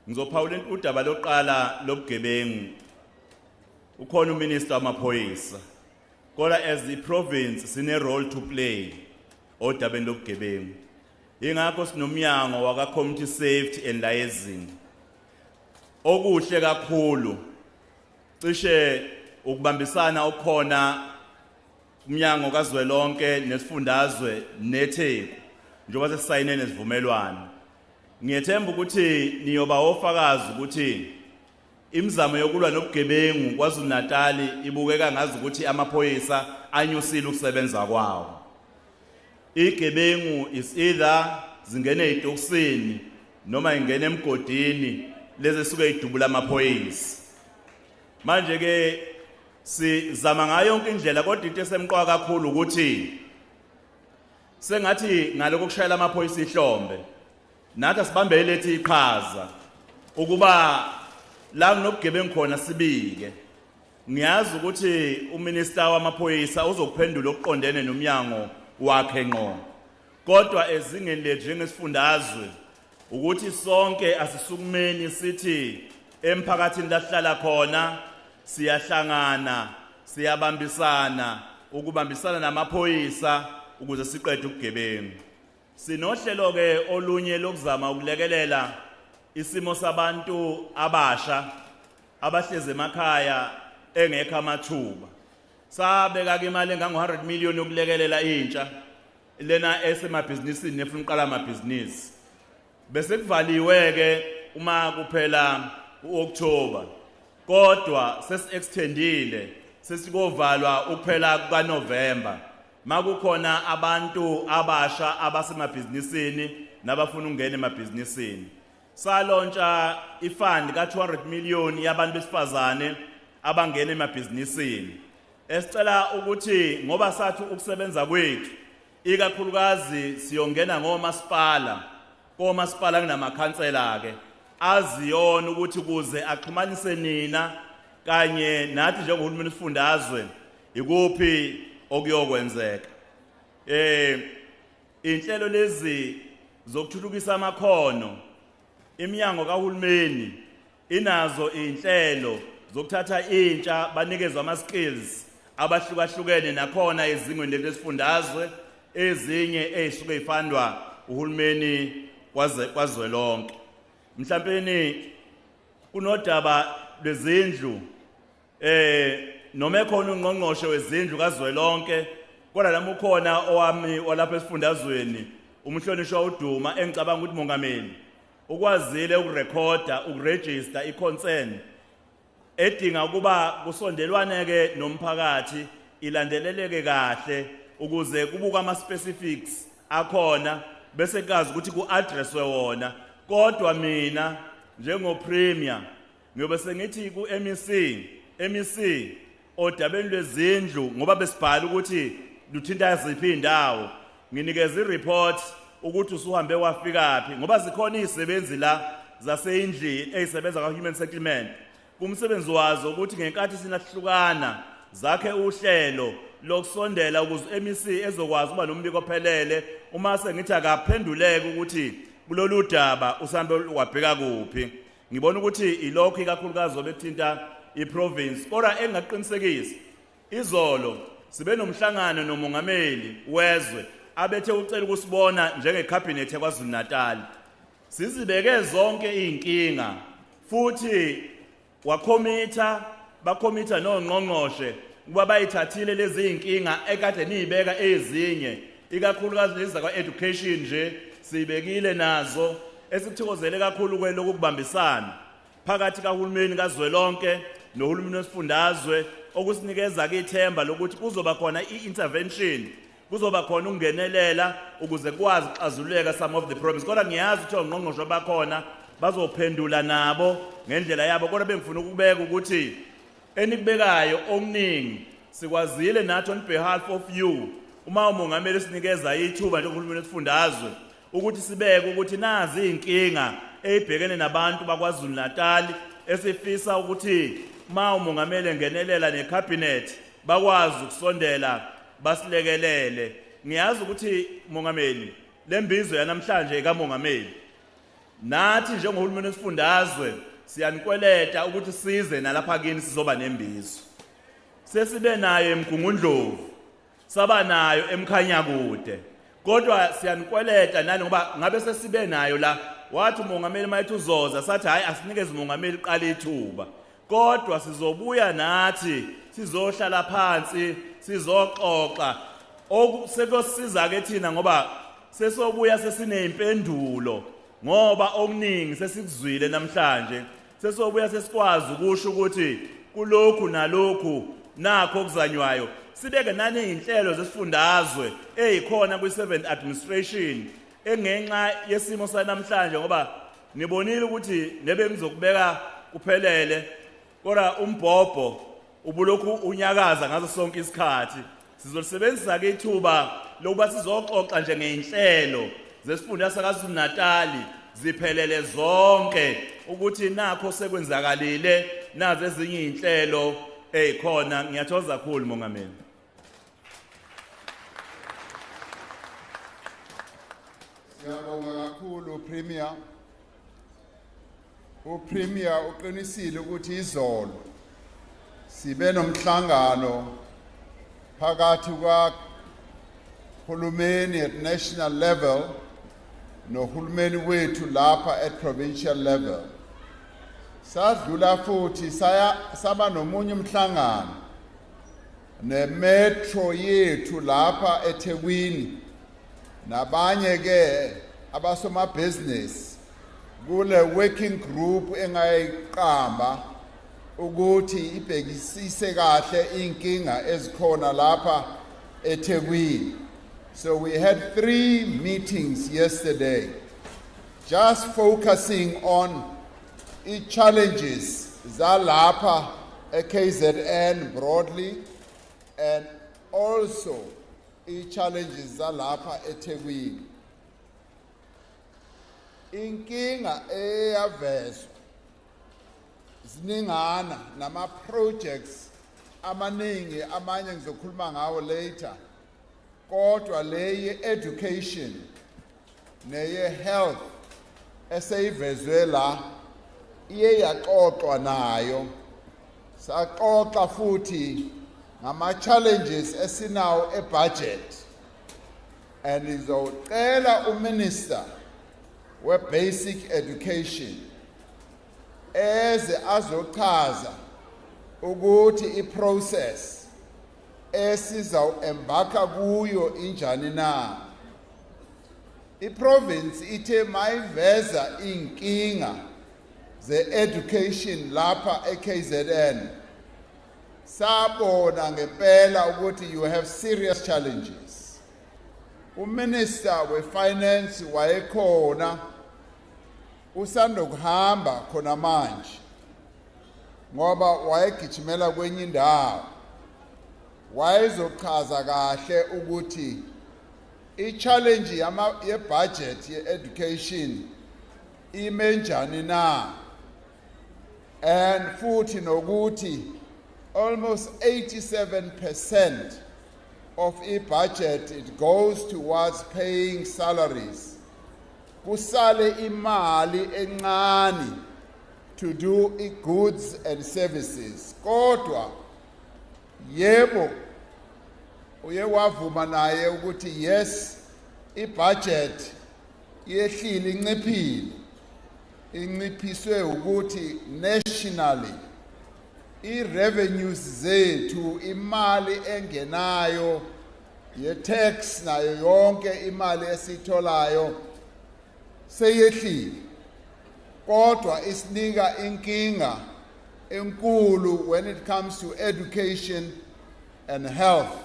Ngizophawula udaba loqala lobugebengu. Ukhona uminister wamaphoyisa. Kodwa as the province sine role to play odabeni lobugebengu. Ingakho sinomnyango waka community safety and liaising. Okuhle kakhulu cishe ukubambisana okhona umnyango kaZwelonke nesifundazwe neTheku njengoba sesayine nesivumelwano. Ngiyethemba ukuthi niyoba ofakazi ukuthi imizamo yokulwa nobugebengu kwaZulu-Natal ibukeka ngazi ukuthi amaphoyisa anyusile ukusebenza kwawo. Igebengu is either zingene ezitokisini noma ingene emgodini lezi suke idubula amaphoyisa. Manje ke sizama ngayo yonke indlela kodwa into esemqoka kakhulu ukuthi sengathi ngaloko kushayela amaphoyisa ihlombe nathi sibambe lethi iqhaza ukuba la kunobugebengu khona sibike. Ngiyazi ukuthi uminister wamaphoyisa uzokuphendula okuqondene nomnyango wakhe ngqo, kodwa ezingeni lethu njengesifundazwe ukuthi sonke asisukumeni sithi emphakathini lahlala khona siyahlangana siyabambisana ukubambisana namaphoyisa ukuze siqede ubugebengu. Sinohlelo ke olunye lokuzama ukulekelela isimo sabantu abasha abahleze emakhaya engekho amathuba. Sabeka ke imali engango 100 million yokulekelela intsha lena esemabhizinisini nefuna uqala amabhizinisi. Bese kuvaliwe ke uma kuphela uOctober. Kodwa sesi-extendile sesikovalwa ukuphela kukaNovember. Makukhona abantu abasha abasemabhizinisini nabafuna ukungena emabhizinisini. Salontsha ifund ka200 million yabantu besifazane abangena emabhizinisini. Esicela ukuthi ngoba sathi ukusebenza kwethu ikakhulukazi siyongena ngomasipala. Komasipala kunamakhansela ke aziyona ukuthi kuze axhumanise nina kanye nathi njengohulumeni wesifundazwe ikuphi okuyokwenzeka. Inhlelo lezi zokuthuthukisa amakhono iminyango kahulumeni inazo inhlelo zokuthatha intsha banikezwe ama skills abahlukahlukene nakhona ezingweni lesifundazwe ezinye ezisuke ifandwa uhulumeni kwazwelonke. Mhlawumbe kunodaba lwezindlu noma ekhona ungqongqoshe wezindlu kazwelonke kodwa lami ukhona owami olapha esifundazweni umhlonishwa uDuma engicabanga ukuthi mongameli ukwazile ukurekhoda ukuregister iconcern edinga ukuba kusondelwane ke nomphakathi ilandeleleke kahle ukuze kubuka ama specifics akhona bese kazi ukuthi ku-addresswe wona. Kodwa mina njengo premier ngiyobe sengithi ku MEC odabeni lwezindlu ngoba besibhala ukuthi luthinta ziphi indawo nginikeza ireport ukuthi usuhambe wafika phi ngoba zikhona izisebenzi la zaseyindlini ezisebenza ka human settlement. Kumsebenzi wazo ukuthi ngenkathi sinahlukana zakhe uhlelo lokusondela ukuze MEC ezokwazi uba nombiko ophelele uma sengithi akaphenduleke ukuthi kulolu daba usambe wabheka kuphi. Ngibona ukuthi ilokho ikakhulukazi obethinta iprovince kodwa engaqinisekisa izolo sibe nomhlangano nomongameli wezwe abethe ucela ukusibona njengecabinet yaKwaZulu-Natal. Sizibeke zonke inkinga futhi bakomitha nongqongqoshe kuba bayithathile lezi inkinga ekade nizibeka ezinye ikakhulukazi lezi zakwa education nje sibekile nazo esithokozele kakhulu kwelokhu kubambisana phakathi kahulumeni kazwelonke nohulumeni wesifundazwe okusinikeza ke ithemba lokuthi kuzoba khona i-intervention kuzoba khona ungenelela ukuze kwazi xazuleka some of the problems. Kodwa ngiyazi ukuthi ongqongqoshe bakhona bazophendula nabo ngendlela yabo kodwa bengifuna ukubeka ukuthi enikubekayo okuningi sikwazile nathi on behalf of you uma umongameli sinikeza ithuba njengohulumeni wesifundazwe ukuthi sibeke ukuthi nazi inkinga eyibhekene nabantu bakwaZulu-Natal esifisa ukuthi ma umongameli engenelela necabinet bakwazi ukusondela basilekelele. Ngiyazi ukuthi mongameli lembizo yanamhlanje ekamongameli nathi njengohulumeni wesifundazwe siyanikweleta ukuthi size nalapha kini sizoba nembizo. Sesibe nayo eMgungundlovu saba nayo eMkhanya kude kodwa siyanikweleta nani ngoba ngabe sesibe nayo la wathi umongameli mayithi uzoza sathi hayi asinikeze umongameli qala ithuba kodwa sizobuya nathi sizohlala phansi sizoxoxa okusekusiza ke thina ngoba sesobuya sesinezimpendulo ngoba okuningi sesikuzwile namhlanje sesobuya sesikwazi ukusho ukuthi kulokhu nalokhu nakho okuzanywayo sibeke nani inhlelo zesifundazwe ezikhona kwi7th administration engenxa yesimo sanamhlanje ngoba nibonile ukuthi nebe ngizokubeka kuphelele kodwa umbhobho ubulokhu unyakaza ngaso sonke isikhathi sizolisebenzisa ke ithuba lokuba sizoxoxa nje ngeinhlelo zesifundazwe saKwaZulu-Natal ziphelele zonke ukuthi nakho sekwenzakalile nazo ezinye inhlelo ezikhona. Ngiyathokoza kakhulu mongameli. Siyabonga kakhulu Premier. Upremier uqinisile ukuthi izolo sibe nomhlangano phakathi kahulumeni at national level nohulumeni wethu lapha at provincial level Sadlula futhi saba nomunye umhlangano ne-metro yethu lapha eThekwini nabanye ke abasomabhizinisi kule working group engayiqamba ukuthi ibhekisise kahle inkinga ezikhona lapha eThekwini. So we had 3 meetings yesterday just focusing on challenges zalapha KZN broadly and also challenges zalapha eThekwini. Inkinga eyavezwa ziningana nama projects amaningi amanye ngizokhuluma ngawo later, kodwa le education neye health eseyivezwe la iye yaxoxwa nayo. Saxoxa futhi ngama challenges esinawo ebudget, and izocela uminister we basic education eze azochaza ukuthi iprocess esizawembarka kuyo injani na. Iprovince ithe mayiveza inkinga ze-education lapha eKZN, sabona ngempela ukuthi you have serious challenges. Uminister we-finance wayekhona, usanda kuhamba khona manje ngoba wayegijimela kwenye indawo. Wayezochaza kahle ukuthi i-challenge ye-budget ye-education ime njani na, and futhi nokuthi almost 87% of i-budget it goes towards paying salaries. Kusale imali encane to do goods and services. Kodwa yebo uye wavuma naye ukuthi yes, i-budget yehlile inciphiswe ukuthi nationally i-revenues zethu, imali engenayo ye-tax nayo yonke imali esitholayo seyehlile, kodwa isinika inkinga enkulu when it comes to education and health.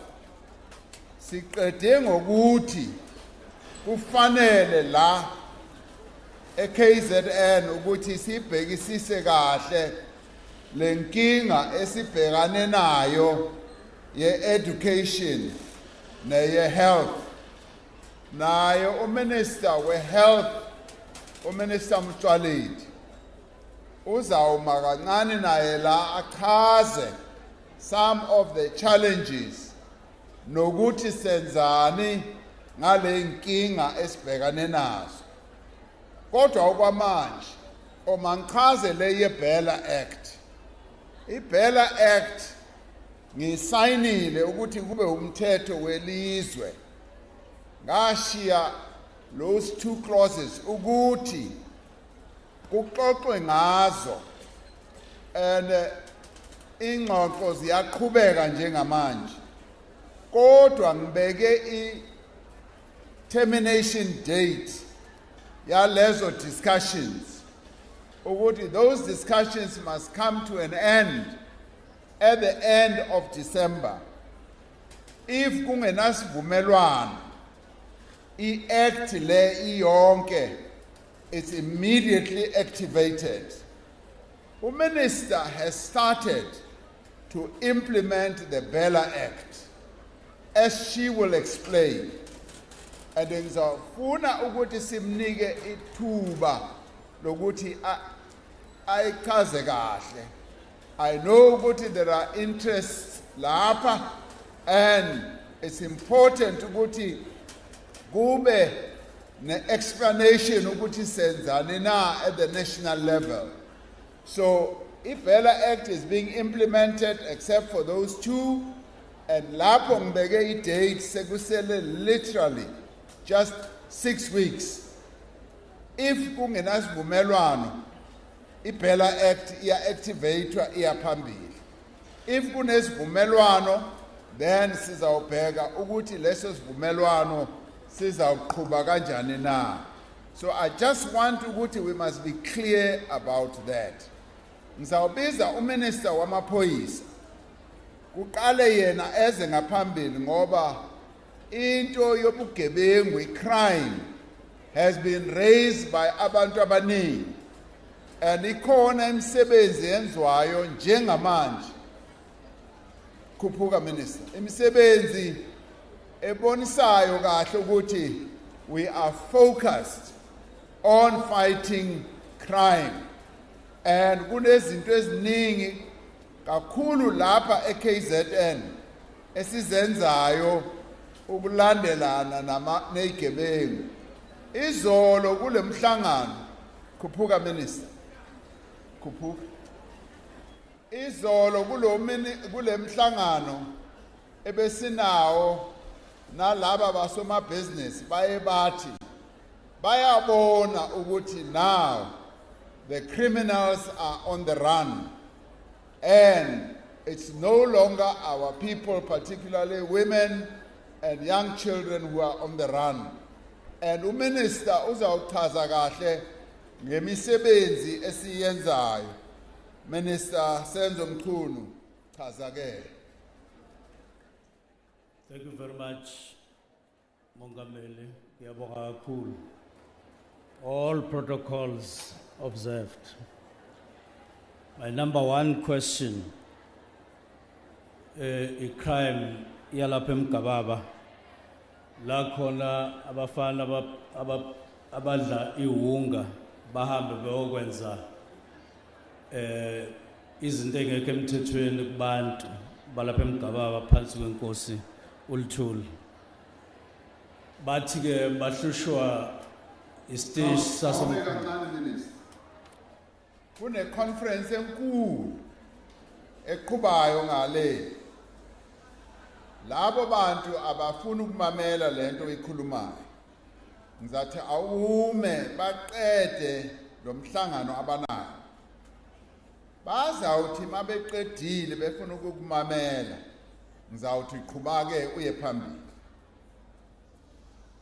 Siqede ngokuthi kufanele la eKZN ukuthi sibhekisise kahle lenkinga esibhekane nayo ye-education neye-health. Naye uminister we-health, uminister Mtshwaledi, uzawuma kancane naye la achaze some of the challenges nokuthi senzani ngale nkinga esibhekane nazo. Kodwa okwamanje omangichaze le ye-Bela Act. I-Bela Act ngisayinile ukuthi kube umthetho welizwe. Ngashiya those 2 clauses ukuthi kuxoxwe ngazo, and ingxoxo ziyaqhubeka njengamanje. Kodwa ngibeke i-termination date yalezo discussions ukuthi those discussions must come to an end at the end of December. If kungenasivumelwano, i-act le iyonke it's immediately activated. Uminister has started to implement the Bela Act, as she will explain. And ngizofuna ukuthi simnike ithuba lokuthi ayichaze kahle. I know ukuthi there are interests lapha, and it's important ukuthi kube ne-explanation ukuthi senzani na at the national level. So if Bela Act is being implemented except for those 2, and lapho ngibeke i-date sekusele literally just 6 weeks. If kungenasivumelwano, iBella Act iya-activatwa iyaphambili. If kunesivumelwano, then sizawubheka ukuthi leso sivumelwano sizawuqhubeka kanjani na. So I just want ukuthi we must be clear about that. Ngizawubiza uMinister wamaphoyisa kuqale yena eze ngaphambili ngoba into yobugebengu, crime, has been raised by abantu abaningi, and ikhona imisebenzi yenziwayo njengamanje. Khuphuka Minister, imisebenzi ebonisayo kahle ukuthi we are focused on fighting crime, and kunezinto eziningi kakhulu lapha eKZN esizenzayo ukulandelana nezigebengu. Izolo kule mhlangano, khuphuka Minister, khuphuka. Izolo kule mhlangano ebesinawo nalaba basomabhizinisi baye bathi bayabona ukuthi now the criminals are on the run, and it's no longer our people, particularly women and young children, who are on the run. And uMinister uzawuchaza kahle ngemisebenzi esiyenzayo. Minister Senzo Mchunu, chaza ke. Thank you very much, Mongameli. Ngiyabonga kakhulu. All protocols observed. My number one question, a crime yalapha Umgababa, la khona abafana abadla iwunga bahambe beyokwenza izinto engekho emthethweni kubantu balapha Umgababa phansi kwenkosi uLthuli. Bathi ke bahlushwa isiteshi sasemkhulu. Kune conference enkulu eqhubayo ngale. Labo bantu abafuna ukumamela lento ikhulumayo. Ngizathi awume baqede lo mhlangano abanayo. Bazawuthi mabeqedile befuna ukukumamela. Ngizawuthi iqhubake uye phambili.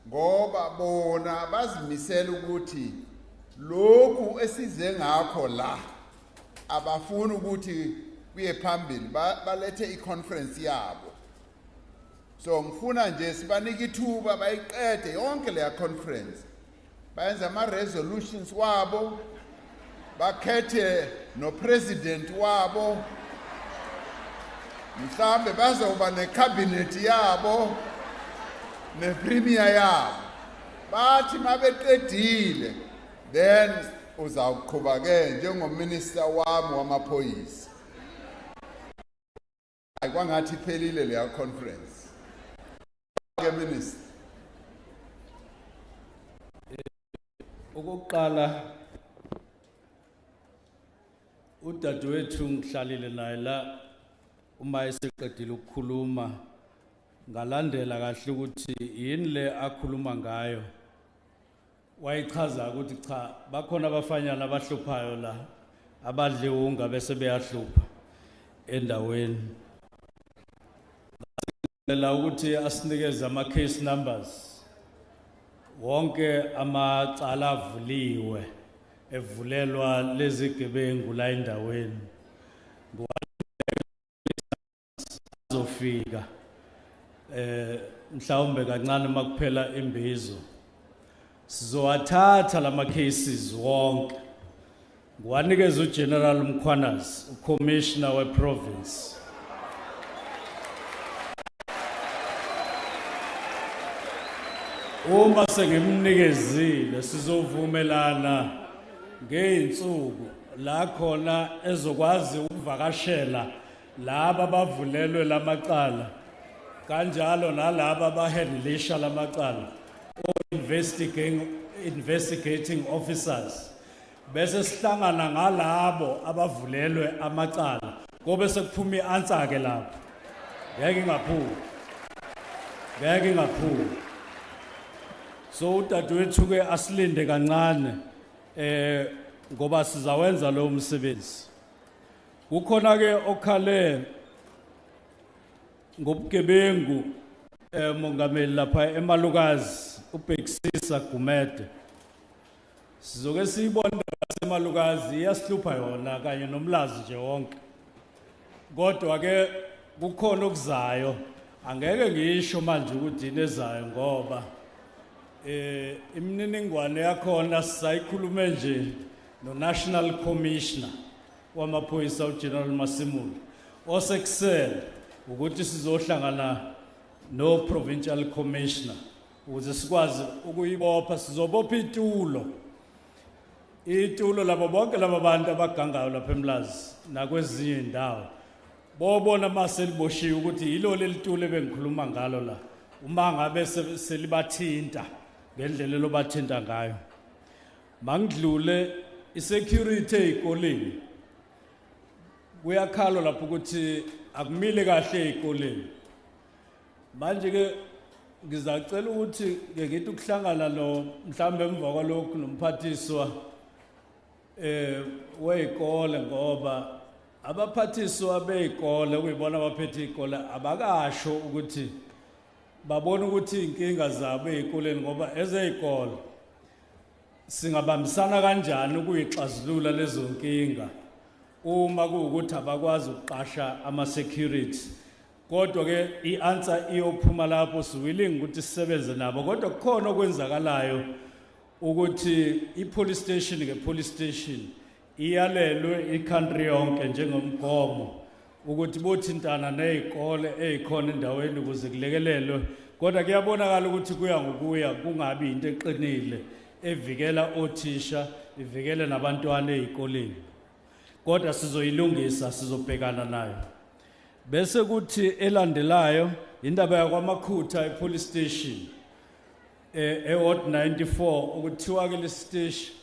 Ngoba bona bazimisela ukuthi lokhu esize ngakho la abafuna ukuthi kuye phambili balethe iconference yabo. So ngifuna nje sibanike ithuba bayiqede yonke leya conference. Bayenza ama resolutions wabo, bakhethe no president wabo. Mhlambe bazoba ne cabinet yabo ne premier yabo. Bathi mabeqedile then uzawuqhubeka ke njengominister wami wamaphoyisa. Ayikwangathi iphelile leya conference. Ke Minister. Okokuqala udadewethu ngihlalile naye la uma eseqedile ukukhuluma ngalandela kahle ukuthi yini le akhuluma ngayo. Wayichaza ukuthi cha bakhona abafanyana abahluphayo la abadle unga bese beyahlupha endaweni. La ukuthi asinikeze ama case numbers wonke amacala avuliwe evulelwa lezi gebengu la endaweni ngizofika mhlawumbe kancane makuphela Imbizo sizowathatha lama cases wonke ngiwanikeza uGeneral Mkhwanazi uCommissioner weProvince. Uma sengimnikezile sizovumelana ngeinsuku la khona ezokwazi ukuvakashela laba bavulelwe lamacala kanjalo nalaba bahandlisha lamacala investigating officers bese sihlangana ngalabo abavulelwe amacala kobe sekuphuma ianswer ke lapho ngeke ngaphula. So udadewethu ke asilinde kancane ngoba sizawenza lo msebenzi. Kukhona ke okhale ngobugebengu mongameli lapha eMalukazi ubhekisisa Gumede. Sizoke siyibona eMalukazi iyasihlupha yona kanye nomlazi nje wonke. Kodwa ke kukhona okuzayo, angeke ngisho manje ukuthi inezayo ngoba imininingwane yakhona sisayikhulume nje no National Commissioner wamaphoyisa uGeneral Masimula osekusele ukuthi sizohlangana no Provincial Commissioner ukuze sikwazi ukuyibopha. Sizobopha itulo labo bonke laba bantu abagangayo lapha eMlazi nakwezinye indawo bobona maseliboshiwe ukuthi yilo lelitulo ebengikhuluma ngalo la uma ngabe selibathinta ngendlela lobathinta ngayo. Mangidlule isecurity ezikoleni kuyakhala lapho ukuthi akumile kahle ezikoleni. Manje ke ngizacela ukuthi ngithi ukuhlangana lo mhlambe emva kwalokho nomphathiswa wezikole ngoba abaphathiswa bezikole kuyibona abaphethe izikole abakasho ukuthi babona ukuthi inkinga zabo ezikoleni ngoba ezeyikole singabambisana kanjani ukuyixazulula lezo nkinga uma kuukuthi abakwazi ukuqasha ama security. Kodwa ke ianswer iyophuma lapho siwilling ukuthi sisebenze nabo. Kodwa kukhona okwenzakalayo ukuthi ipolice station ngepolice station iyalelwe icountry yonke njengomgomo ukuthi bothintana nezikole ezikhona endaweni ukuze kulekelelwe. Kodwa kuyabonakala ukuthi kuya ngokuya kungabi into eqinile evikela othisha ivikele nabantwana ezikoleni. Kodwa sizoyilungisa, sizobhekana nayo. Bese kuthi elandelayo indaba yakwamakhutha epolice station Ward 94 ukuthiwa ke lesiteshi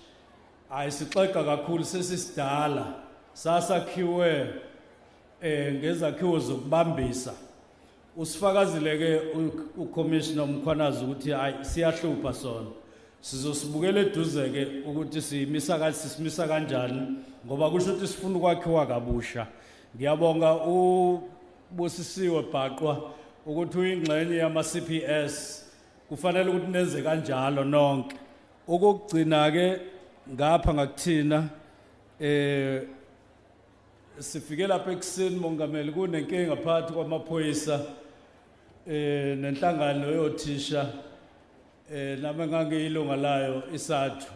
ayisixeka kakhulu sesisidala sasakhiwe ngezakhiwo zokubambisa. Usifakazile ke uCommissioner Mkhwanazi ukuthi hayi siyahlupha sona. Sizosibukela eduze ke ukuthi simisa kanjani ngoba kusho ukuthi sifuna ukwakhiwa kabusha. Ngiyabonga ubusisiwe Bhaqwa ukuthi uyingxenye yama CPS kufanele ukuthi nenze kanjalo nonke. Okugcina ke ngapha ngakuthina sifike lapha ekuseni mongameli kunenkinga phakathi kwamaphoyisa nenhlangano yothisha nami ngangiyilunga layo isathu.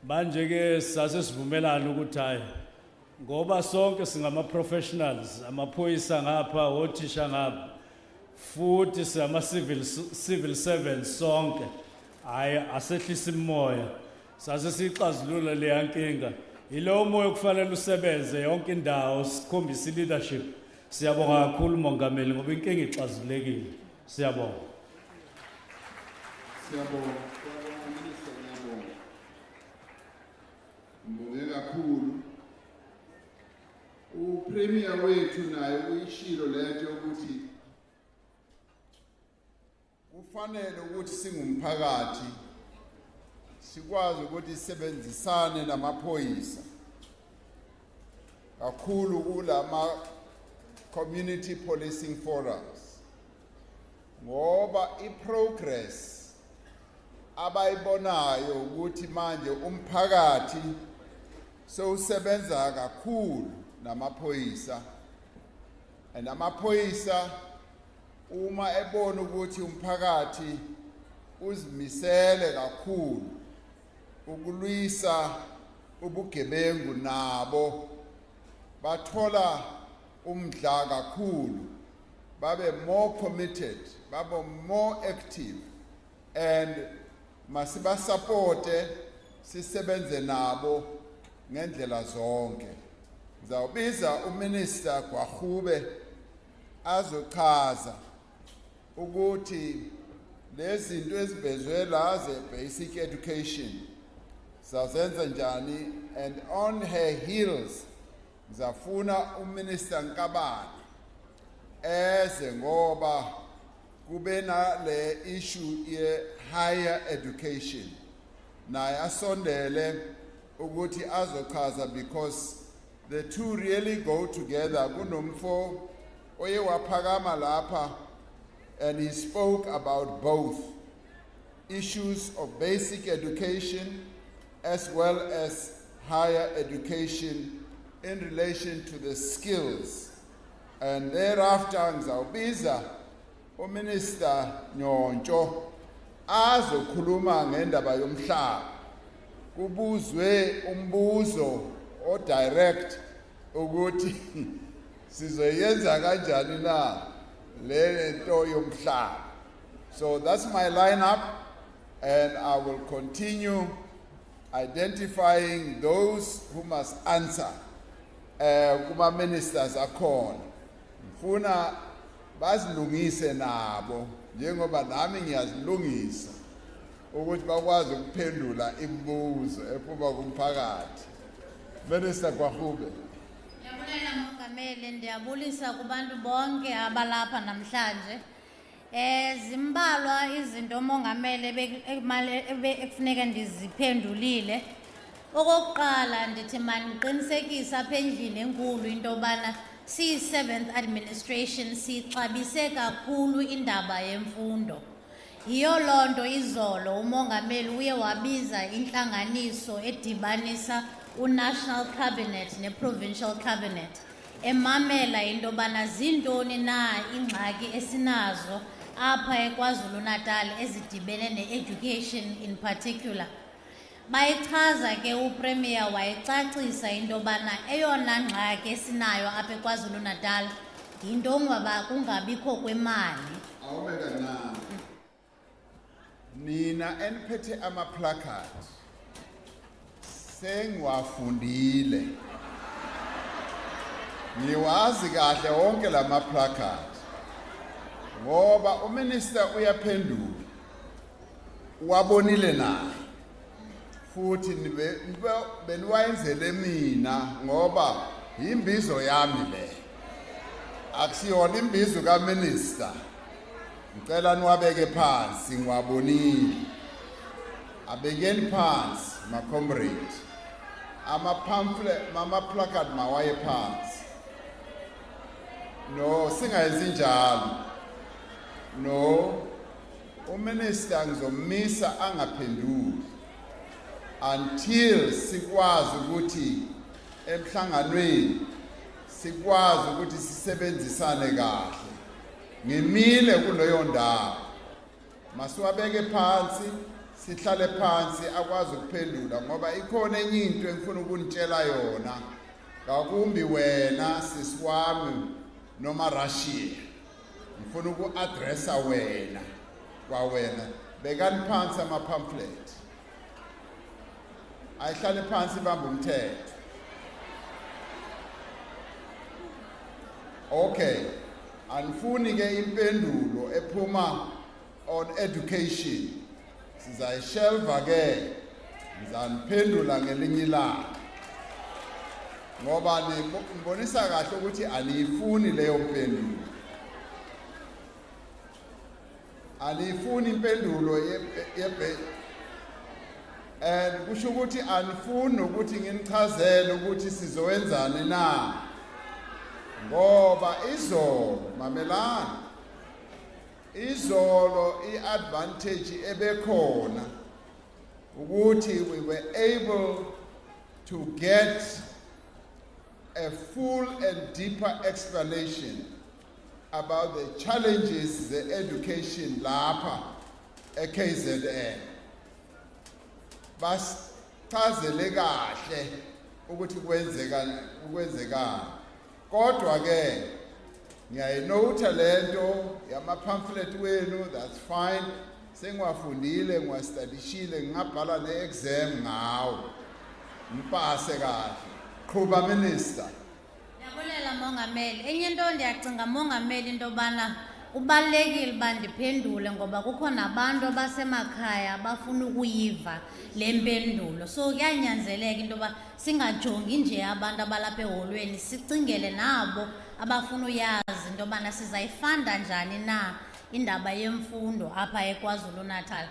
Manje ke sase sivumelana ukuthi hayi ngoba sonke singama professionals amaphoyisa ngapha othisha ngapha futhi sama civil servants sonke hayi asehlisa imoya sase sixazulula le yankinga. Ilo moya kufanele usebenze yonke indawo sikhombisa leadership. Siyabonga kakhulu mongameli ngoba inkinga ixazulekile. Siyabonga. Siyabonga mbonge kakhulu. Upremier wethu naye uyishilo lento ukuthi kufanele ukuthi singumphakathi sikwazi ukuthi sisebenzisane namaphoyisa kakhulu kulama community policing forums ngoba iprogress abayibonayo ukuthi manje umphakathi sewusebenza kakhulu namaphoyisa namaphoyisa uma ebona ukuthi umphakathi uzimisele kakhulu ukulwisa ubugebengu nabo bathola umdla kakhulu babe more committed babe more active and masiba supporte sisebenze nabo ngendlela zonke. Ngizawubiza uMinister Gwahube azochaza ukuthi lezi zinto ezivezwe la ze-basic education sazenza njani, and on her heels ngizafuna uMinister Nkabane eze ngoba kube na le issue ye higher education naye asondele ukuthi azochaza because the two really go together. Kunomfo oye waphakama lapha, and he spoke about both issues of basic education as well as higher education in relation to the skills. And thereafter ngizawubiza uMinister Nyontsho azokhuluma ngendaba yomhlaba. Kubuzwe umbuzo o direct ukuthi sizoyenza kanjani na le nto yomhlaba. So that's my lineup, and I will continue identifying those who must answer. Kuma ministers akhona. Mfuna bazilungise nabo njengoba nami ngiyazilungisa ukuthi bakwazi ukuphendula imibuzo ephuma kumphakathi. Minister Kwahube. Yabulela Mongameli, ndiyabulisa kubantu bonke abalapha namhlanje. Zimbalwa izinto Mongameli ekufuneka ndiziphendulile. Okokuqala ndithi maniqinisekise apha endlini enkulu into yobana siyi-7th administration sixabise kakhulu indaba yemfundo. Yiyo loo nto izolo uMongameli uye wabiza intlanganiso edibanisa uNational Cabinet neProvincial Cabinet emamela into yobana zintoni na ingxaki esinazo apha eKwaZulu-Natal ezidibene ne-education in particular. Bayichaza ke uPremier wayicacisa into yobana eyona ngxaki esinayo apha eKwaZulu-Natal yinto kungabikho kwemali. Awubeka na. Nina eniphethe ama-placard sengiwafundile. Ngiwazi kahle wonke lama-placard ngoba uMinister uyaphendula wabonile naye futhi beniwayenzele mina ngoba imbizo yami le akusiyona imbizo kaMinister. Ngicela niwabeke phansi ngiwabonile. Abekeni phansi my comrade. Ama-pamphlet, mama-placard mawaye phansi. No, singayenzi njalo. No, uMinister ngizomisa angaphenduli until sikwazi ukuthi emhlanganweni sikwazi ukuthi sisebenzisane kahle. Ngimile kuleyo ndawo. Masiwabeke phansi, sihlale phansi akwazi ukuphendula ngoba ikhona enye into engifuna ukunitshela yona. Ngakumbi wena sisiwami noma Russia. Ngifuna uku-addressa wena kwawena. Bekani phansi ama-pamphlet. Ayihlale phansi bamba umthetho. Okay. Anifuni ke impendulo ephuma on education. Sizayishelva ke. Ngizaniphendula ngelinye ilanga. Ngoba nibonisa kahle ukuthi aniyifuni leyo mpendulo. Aniyifuni impendulo and kusho ukuthi anifuni ukuthi nginichazele ukuthi sizowenzani na. Ngoba izolo mamelana izolo i-advantage ebekhona ukuthi we were able to get a full and deeper explanation about the challenges the education lapha eKZN. Basichazele kahle ukuthi kwenzeka. Kodwa ke ngiyayinotha lento yama-pamphlet wenu, that's fine. Sengiwafundile, ngiwastudishile, ngingabhala ne-exam ngawo. Ngipase kahle. Qhuba Minister. Ndiyabulela Mongameli. Enye into ndiyacinga Mongameli into yobana kubalulekile uba ndiphendule ngoba kukho nabantu abasemakhaya abafuna ukuyiva le mpendulo. So kuyanyanzeleka into yoba singajongi nje abantu abalapha eholweni, sicingele nabo abafuna uyazi into yobana sizayifanda njani na indaba yemfundo apha eKwaZulu-Natal.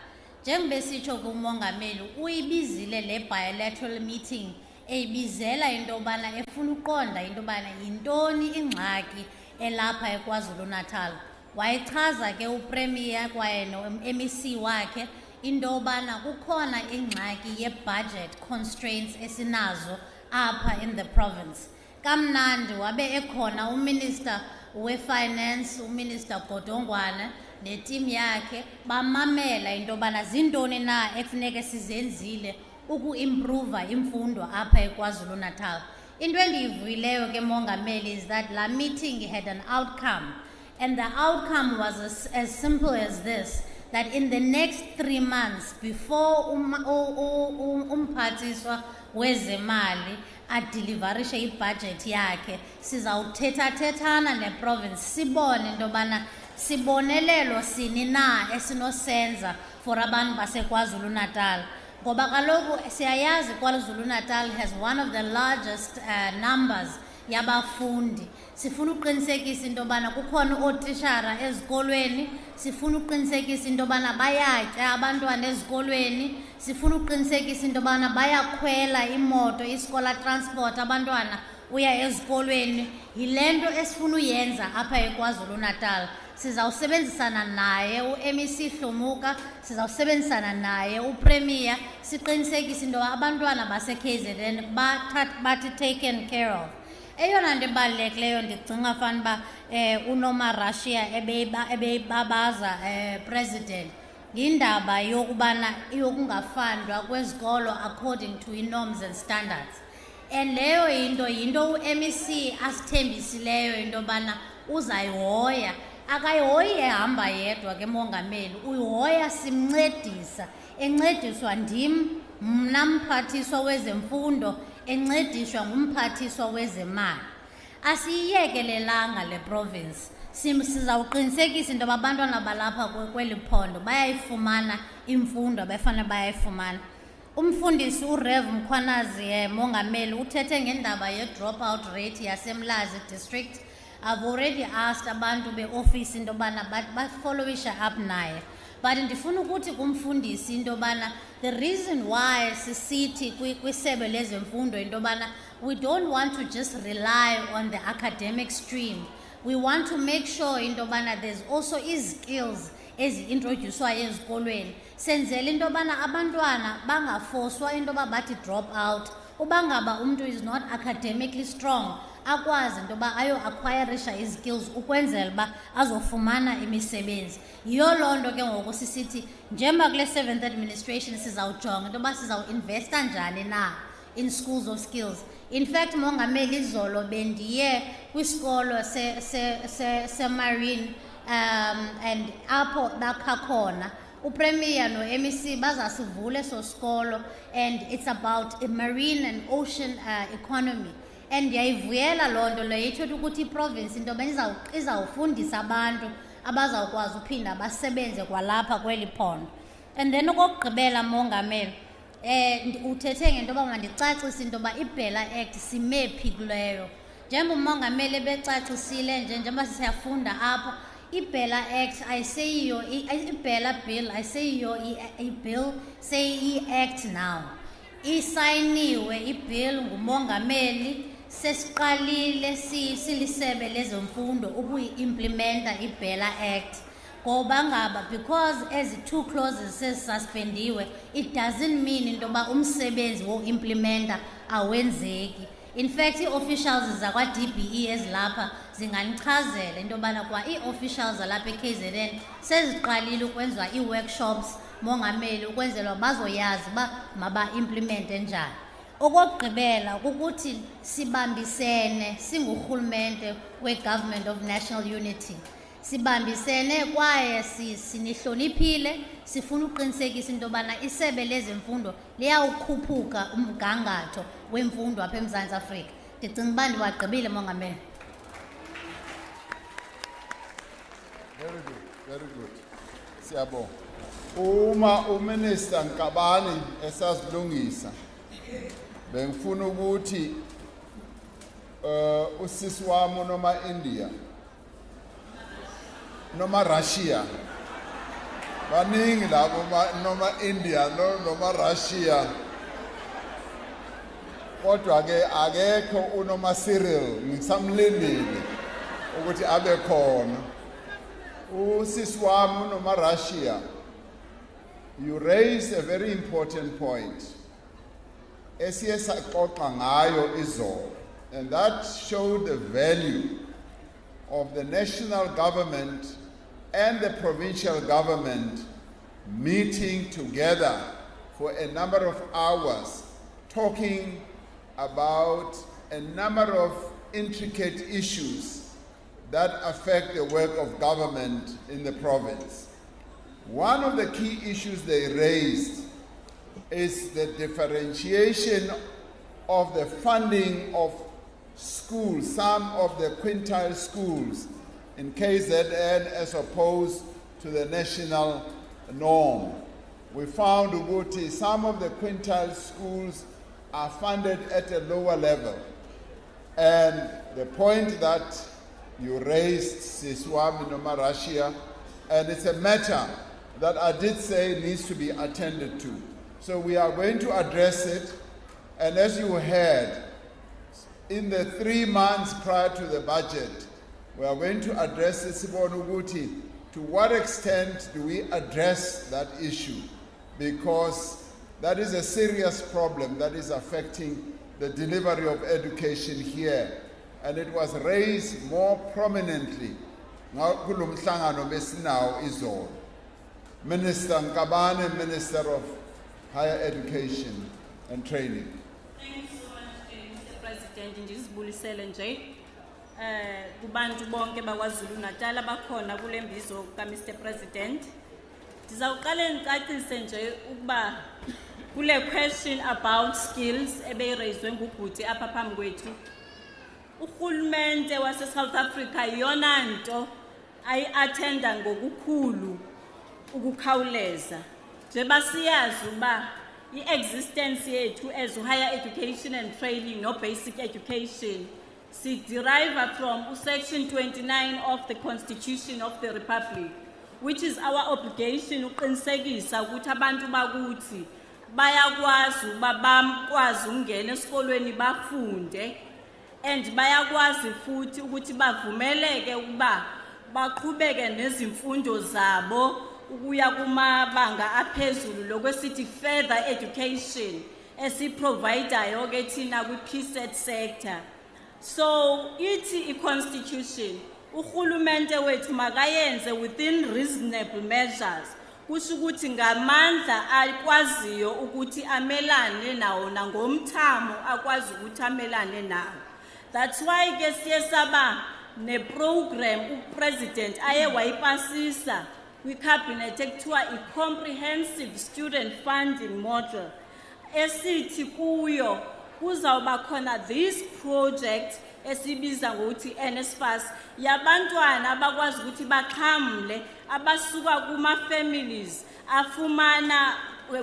njengoba sitsho kumongameli uyibizile le bilateral meeting eyibizela into yobana efuna uqonda into yobana yintoni ingxaki elapha eKwaZulu-Natal. Wayichaza ke upremier kwaye no-MEC wakhe into yobana kukhona ingxaki ye-budget constraints esinazo apha in the province. Kamnandi wabe ekhona uminister we-finance, uminister Godongwana neteam yakhe bamamela into yobana zintoni na ekufuneke sizenzile uku-improva imfundo apha eKwaZulu-Natal. Into endiyivuyileyo ke mongameli is that la meeting had an outcome, and the outcome was as simple as this, that in the next 3 months before umphathiswa wezemali adeliverishe ibudget yakhe sizawuthetha-thethana neprovince sibone into yobana sibonelelo sini na esinosenza for abantu baseKwaZulu-Natal. Ngoba kaloku siyayazi KwaZulu-Natal has one of the largest numbers yabafundi. Sifuna uqinisekisa into yobana kukhona ootishara ezikolweni, sifuna uqinisekisa into yobana bayatya abantwana ezikolweni, sifuna uqinisekisa into yobana bayakhwela imoto iskola transport abantwana uya ezikolweni. Yile nto esifuna uyenza apha eKwaZulu-Natal. Sizawusebenzisana naye uMEC Hlomuka, sizawusebenzisana naye upremier siqinisekise into abantwana base-KZN bathi taken care of. Eyona nto ebalulekileyo ndicinga fanuba unoma Russia ebeyibabaza president yindaba yokubana yokungafundwa kwezikolo according to norms and standards. And leyo yinto uMEC asithembisileyo into yobana uzayihoya. Akayihoyi ehamba yedwa ke mongameli, uyihoya simncedisa, encediswa ndim, mna mphathiswa wezemfundo, encediswa ngumphathiswa wezemali. Asiyiyekelelanga le province. Sizawuqinisekisa into abantwana balapha kweli phondo bayayifumana imfundo abafana bayayifumana. Umfundisi uRev Mkhwanazi mongameli uthethe ngendaba ye-dropout rate yaseMlazi district. I've already asked abantu be-office into yobana bafollowisha up naye. But ndifuna ukuthi kumfundisi into yobana the reason why sisithi kwisebe lezemfundo into yobana we don't want to just rely on the academic stream. We want to make sure into yobana there's also skills ezi-introducwayo ezikolweni. Senzele into yobana abantwana bangafoswa into yoba bathi drop out. Ubangaba umntu is not academically strong, akwazi into yoba ayo-acquirisha izikills ukwenzela uba azofumana imisebenzi. Yiyo loo nto ke ngoku sisithi njengoba kule 7th administration sizawujonga into yoba sizawuinvesta njani na in schools of skills. In fact mongameli izolo bendiye kwisikolo se-marine and apho bakha khona upremier no-MEC bazasivule so skolo, and it's about a marine and ocean economy. And ndiyayivuyela loo nto leyo ithetha ukuthi iprovince into yoba izawufundisa abantu abazawukwazi uphinda basebenze kwalapha kweli phondo. And then okokugqibela mongameli uthethe ngento yoba mandicacise into yoba iBella Act simephi kuleyo. Njengoba umongameli ebecacisile njengoba siyafunda apha, iBella Act ayiseyiyo iBella Bill ayiseyiyo i-bill seyi-act now. Isayiniwe iBill ngumongameli, sesiqalile silisebe lezemfundo ukuyi-implementa iBella Act. Ngoba ngaba because ezi 2 clauses sezisuspendiwe, it doesn't mean into yoba umsebenzi wo-implementa awenzeki. In fact ii-officials zakwa-DBE ezilapha zinganichazela into yobana kwa ii-officials zalapha eKZN seziqalile ukwenziwa ii-workshops mongameli ukwenzela bazoyazi uba maba-implemente njani. Okokugqibela kukuthi sibambisene singurhulumente we-Government of National Unity. Sibambisene kwaye sinihloniphile, sifuna uqinisekisa into yobana isebe lezemfundo liyawukhuphuka umgangatho wemfundo apha eMzantsi Afrika. Ndicinga uba ndiwagqibile mongameli. Very good, very good. Siyabonga. Uma uMinister Nkabani esazilungisa bengifuna ukuthi usisi wami noma India noma Russia baningi labo noma India noma Russia kodwa ke akekho unoma Cyril ngisamlindile ukuthi abe khona usisi wami noma Russia. You raised a very important point esiye saxoxa ngayo izolo, and that showed the value of the national government and the provincial government meeting together for a number of hours, talking about a number of intricate issues that affect the work of government in the province. One of the key issues they raised is the differentiation of the funding of schools, some of the quintile schools in KZN as opposed to the national norm. We found that some of the quintile schools are funded at a lower level. And the point that you raised, Siswami Noma Russia, and it's a matter that I did say needs to be attended to. So we are going to address it, and as you heard, in the 3 months prior to the budget, we are going to address it. To what extent do we address that issue? Because that is a serious problem that is affecting the delivery of education here. And it was raised more prominently. Minister Umgababa, Minister of Higher Education and Training. Thank you so much, Mr. President. Ndizibulisele nje. Kubantu bonke bakwaZulu-Natal abakhona kule Imbizo Mr. President. Ndizawuqala ngicacise nje ukuba kule question about skills ebeyiraiswe ngubhuti apha phambi kwethu. Uhulumende wase South Africa yona nto ayi-attenda ngokukhulu ukukhawuleza. Njengoba siyazi uba i-existence yethu as higher education and training no basic education si derive from section 29 of the Constitution of the Republic, which is our obligation uqinisekisa ukuthi abantu bakuthi bayakwazi uba bakwazi ungena esikolweni bafunde, and bayakwazi futhi ukuthi bavumeleke ukuba baqhubeke nezimfundo zabo ukuya kumabanga aphezulu lokwesithi further education esiprovidayo ke thina kwi-PSET sector. So ithi i-constitution uhulumende wethu makayenze within reasonable measures, kusho ukuthi ngamandla akwaziyo ukuthi amelane nawo nangomthamo akwazi ukuthi amelane nawo. That's why ke siye saba ne program upresident aye wayipasisa kwi-cabinet ekuthiwa i-comprehensive student funding model esithi kuyo kuzawuba khona this project esibiza ngokuthi NSFAS yabantwana abakwazi ukuthi baxhamle abasuka kuma-families afumana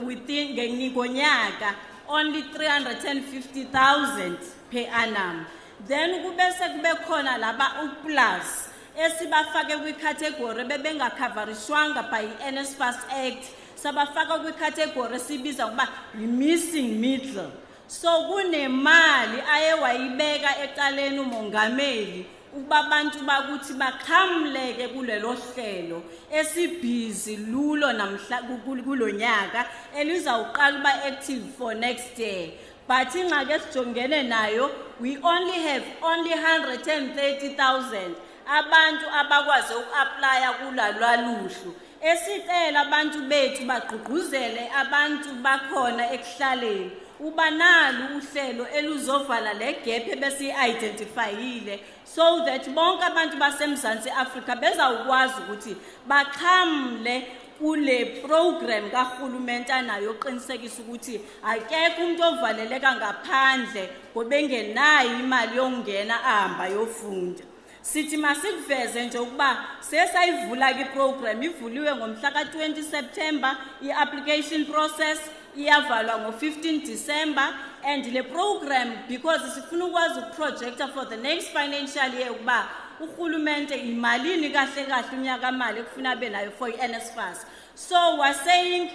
within ngonyaka only 350,000 per annum. Then kubese kube khona laba uplus esibafake kwi-category bebengakhavarishwanga by NSFAS Act, sabafaka kwi-category esibiza ukuba yi-missing middle. So kunemali aye wayibeka ecaleni umongameli ukuba abantu bakuthi baxhamleke kulelo hlelo esibhizi lulo namhla kulonyaka elizawuqala uba active for next year. But ingxaki esijongene nayo, we only have 130,000 abantu abakwazi uku-applya kulalwaluhlu. Esicela abantu bethu bagqugquzele abantu bakhona ekuhlaleni uba nalo uhlelo eluzovala le gap ebesi-identifyile, so that bonke abantu baseMzantsi Afrika bezawukwazi ukuthi baxhamle kule program kahulumende anayo oqinisekisa ukuthi akekho umuntu ovaleleka ngaphandle ngoba engenayo imali yokungena ahamba yofunda. Sithi masikuveze nje ukuba sesayivula ke program ivuliwe ngomhla ka-20 September, i-application process iyavalwa ngo-15 December, and le program because sifuna ukwazi ukuprojecta for the next financial year ukuba uhulumente imalini kahle kahle unyaka mali ekufuna benayo for NSFAS. So we're saying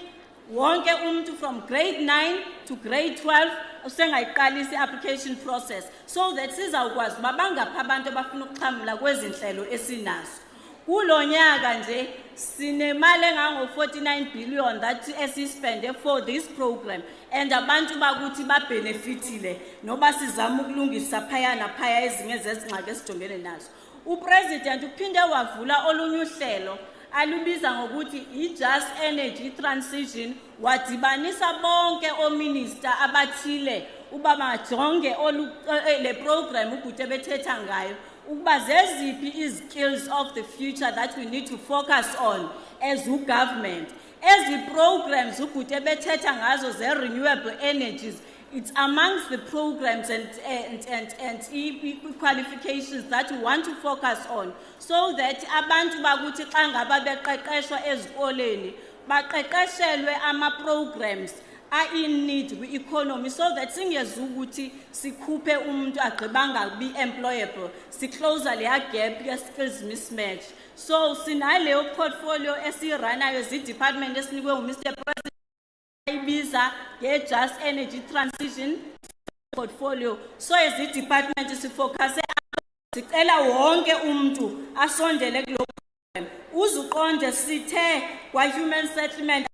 wonke umuntu from grade 9 to grade 12 usengayiqalisa i-application process so that sizawukwazi babangapha abantu abafuna ukuxhamla kwezinhlelo esinazo. Kulonyaka nje sinemali engango-49 billion that esispende for this program and abantu bakuthi babenefitile noba sizama ukulungisa phaya naphaya ezinye zezingxaki esijongene nazo. Upresident uphinde wavula olunye uhlelo alubiza ngokuthi i-Just Energy Transition wadibanisa bonke ominister abathile uba majonge le program ukuthi bethetha ngayo ukuba zeziphi skills of the future that we need to focus on as a government. As the programs ukuthi bethetha ngazo ze-renewable energies, it's amongst the programs and qualifications that we want to focus on so that abantu bakuthi xa ngaba beqeqeshwa ezikoleni baqeqeshelwe ama-programs are in need kwi-economy so that singezukuthi sikhuphe umuntu agqibanga be-employable, sicloser leya gap ye-skills mismatch. So sinaleyo portfolio esiranayo zi-department esinikwe uMr President ibiza nge-Just Energy Transition portfolio. So as i-department sifocuse sicela wonke umuntu asondele kulo program. Uzuqonde sithe kwa-human settlement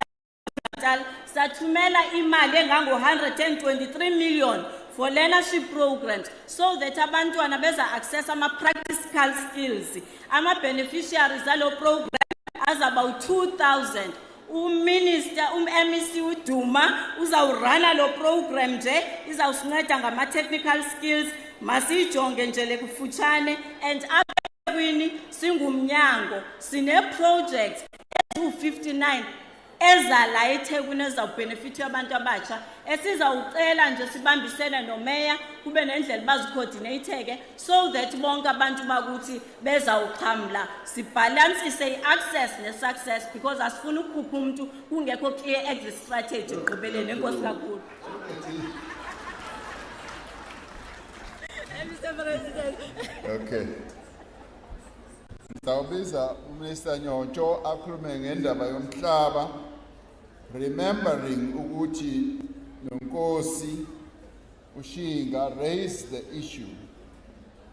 sathumela imali engango-123 million for learnership programs so that abantwana beza access ama-practical skills. Ama-beneficiaries alo program as about 2,000. Uminister, MEC uDuma uzawurana lo program nje izawusinceda ngama-technical skills masijonge nje lekufutshane and abekwini singumnyango sine-projects eziwu-59 ezala eThekwini ezawubenefit abantu abatsha esizawucela nje sibambisene nomeya kube nendlela bazicoordinate so that bonke abantu bakuthi bezawuqhamla sibalansise i-access ne-success because asifuna ukukhupha umuntu kungekho clear exit strategy ugqibeleni. Enkosi kakhulu. Mr. President. Okay. Sawubiza uMinister Nyotsho akhulume ngendaba yomhlaba, remembering ukuthi noNkosi uShinga raised the issue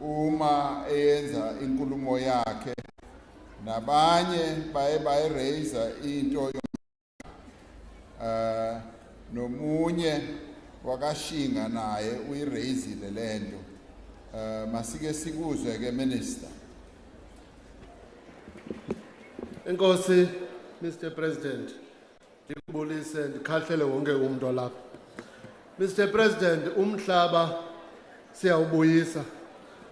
uma eyenza inkulumo yakhe nabanye baye raise into nomunye wakashinga naye uyiraisile lento. Masike sikuzwe ke Minister. Enkosi, Mr. President, ngikubulise ndikhahlele wonke umuntu lapha. Mr. President, umhlaba siyawubuyisa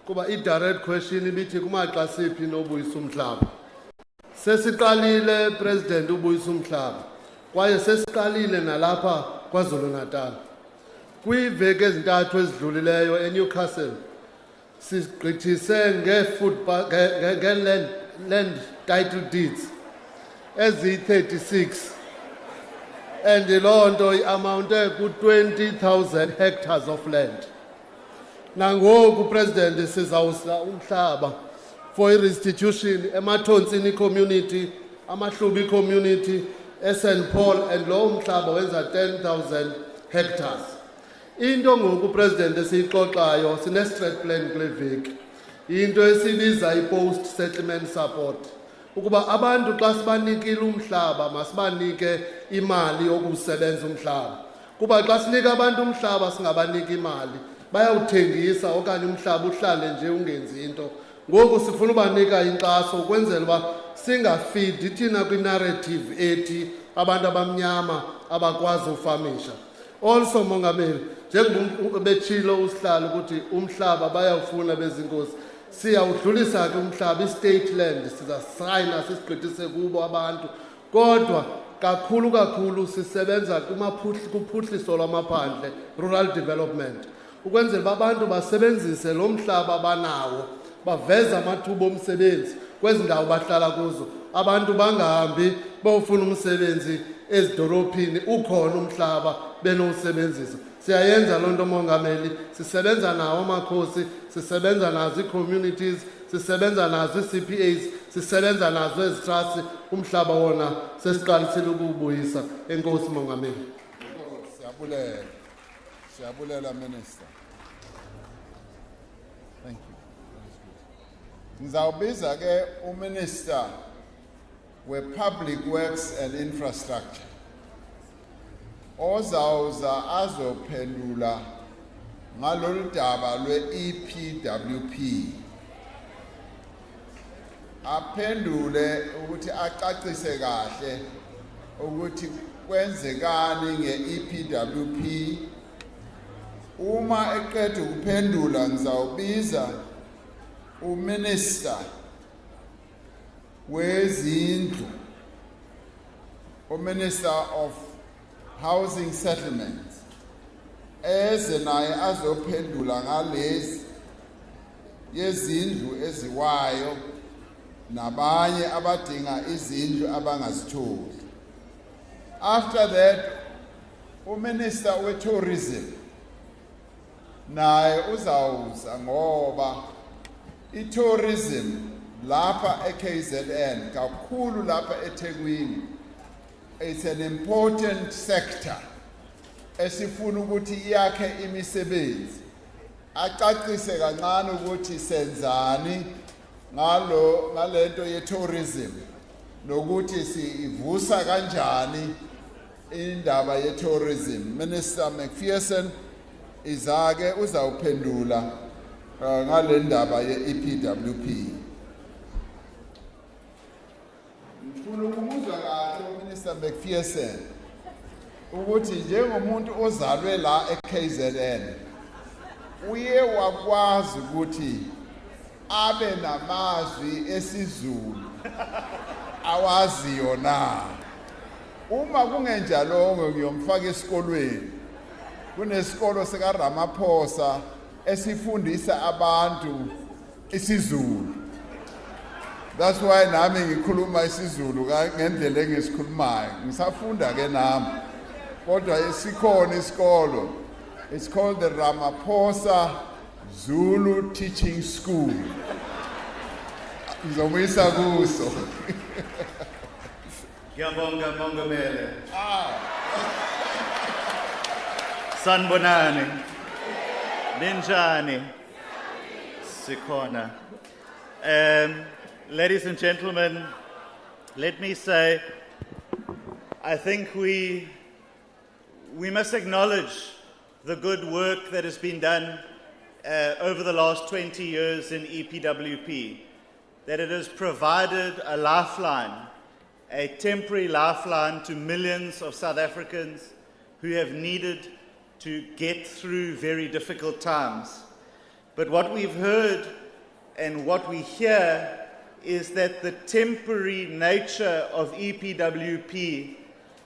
kuba i-direct question ibithi kumaxa siphi nobuyisa umhlaba. Sesiqalile President ubuyisa umhlaba kwaye sesiqalile nalapha KwaZulu-Natal. Kwiiveki ezintathu ezidlulileyo eNewcastle sigqithise land title deeds ezi-36 and loo nto iamounte ku-20,000 hectares of land. Nangoku President sizawusa umhlaba for i-restitution emathontsini community, amahlubi community, St. Paul and loo mhlaba wenza 10,000 hectares. Into ngoku President esiyixoxayo sine-strat plan kule veki into esibiza i-post settlement support ukuba abantu xa sibanikile umhlaba masibanike imali yokusebenza umhlaba kuba xa sinika abantu umhlaba singabaniki imali bayawuthengisa okanye umhlaba uhlale nje ungenzi into. Ngoku sifuna ubanika inkxaso ukwenzela uba singafidi thina kwi-narrative ethi abantu abamnyama abakwazi ufamisha. Also Mongameli, njengoba betshilo usihlalo ukuthi umhlaba bayawufuna bezinkosi siyawudlulisa ke umhlaba i-state land sizasayina sisigqithise kubo abantu kodwa kakhulu sisebenza kuphuhliso lwamaphandle, rural development, ukwenzela abantu basebenzise lo mhlaba banawo baveza amathuba omsebenzi kwezi ndawo bahlala kuzo. Abantu bangahambi bawufuna umsebenzi ezidolophini ukhona umhlaba benowusebenzisa. Siyayenza loo nto Mongameli, sisebenza nawo amakhosi, sisebenza nazo ii-communities, sisebenza nazo i-CPAs, sisebenza nazo ezi-trusts, umhlaba wona sesiqalisile ukuwubuyisa. Enkosi Mongameli. Siyabulela. Siyabulela Minister. Thank you. Ngizawubiza ke uMinister we-Public Works and Infrastructure. Ozawuza azophendula ngalolu daba lwe-EPWP. Aphendule ukuthi acacise kahle ukuthi kwenzekani nge-EPWP. Uma eqeda ukuphendula ngizawubiza uMinister wezindlu, uMinister of Housing Settlements, eze naye azophendula ngalezi yezindlu eziwayo nabanye abadinga izindlu abangazitholi. After that, uMinister we-Tourism naye uzawuza ngoba i-tourism lapha e-KZN kakhulu lapha eThekwini, it's an important sector esifuna ukuthi iyakhe imisebenzi. Acacise kancane ukuthi senzani ngalento ye-tourism nokuthi sivusa kanjani indaba ye-tourism. Minister McPherson izake uzawuphendula ngale ndaba ye-EPWP. Ngifuna ukumuzwa kahle uMinister McPherson ukuthi njengomuntu ozalwe la e-KZN uye wakwazi ukuthi abe namazwi esiZulu awaziyo na. Uma kungenjalongo ngiyomfaka esikolweni. Kunesikolo sikaRamaphosa esifundisa abantu isiZulu. That's why nami ngikhuluma isiZulu ngendlela engisikhulumayo. Ngisafunda ke nami. Kodwa sikhona isikolo. It's called the Ramaphosa Zulu Teaching School. Ngizomisa kuso. Ngiyabonga Mongameli. Sanibonani. Ninjani. Sikhona. Ladies and gentlemen, let me say, I think we must acknowledge the good work that has been done over the last 20 years in EPWP, that it has provided a lifeline, a temporary lifeline to millions of South Africans who have needed to get through very difficult times. But what we've heard and what we hear is that the temporary nature of EPWP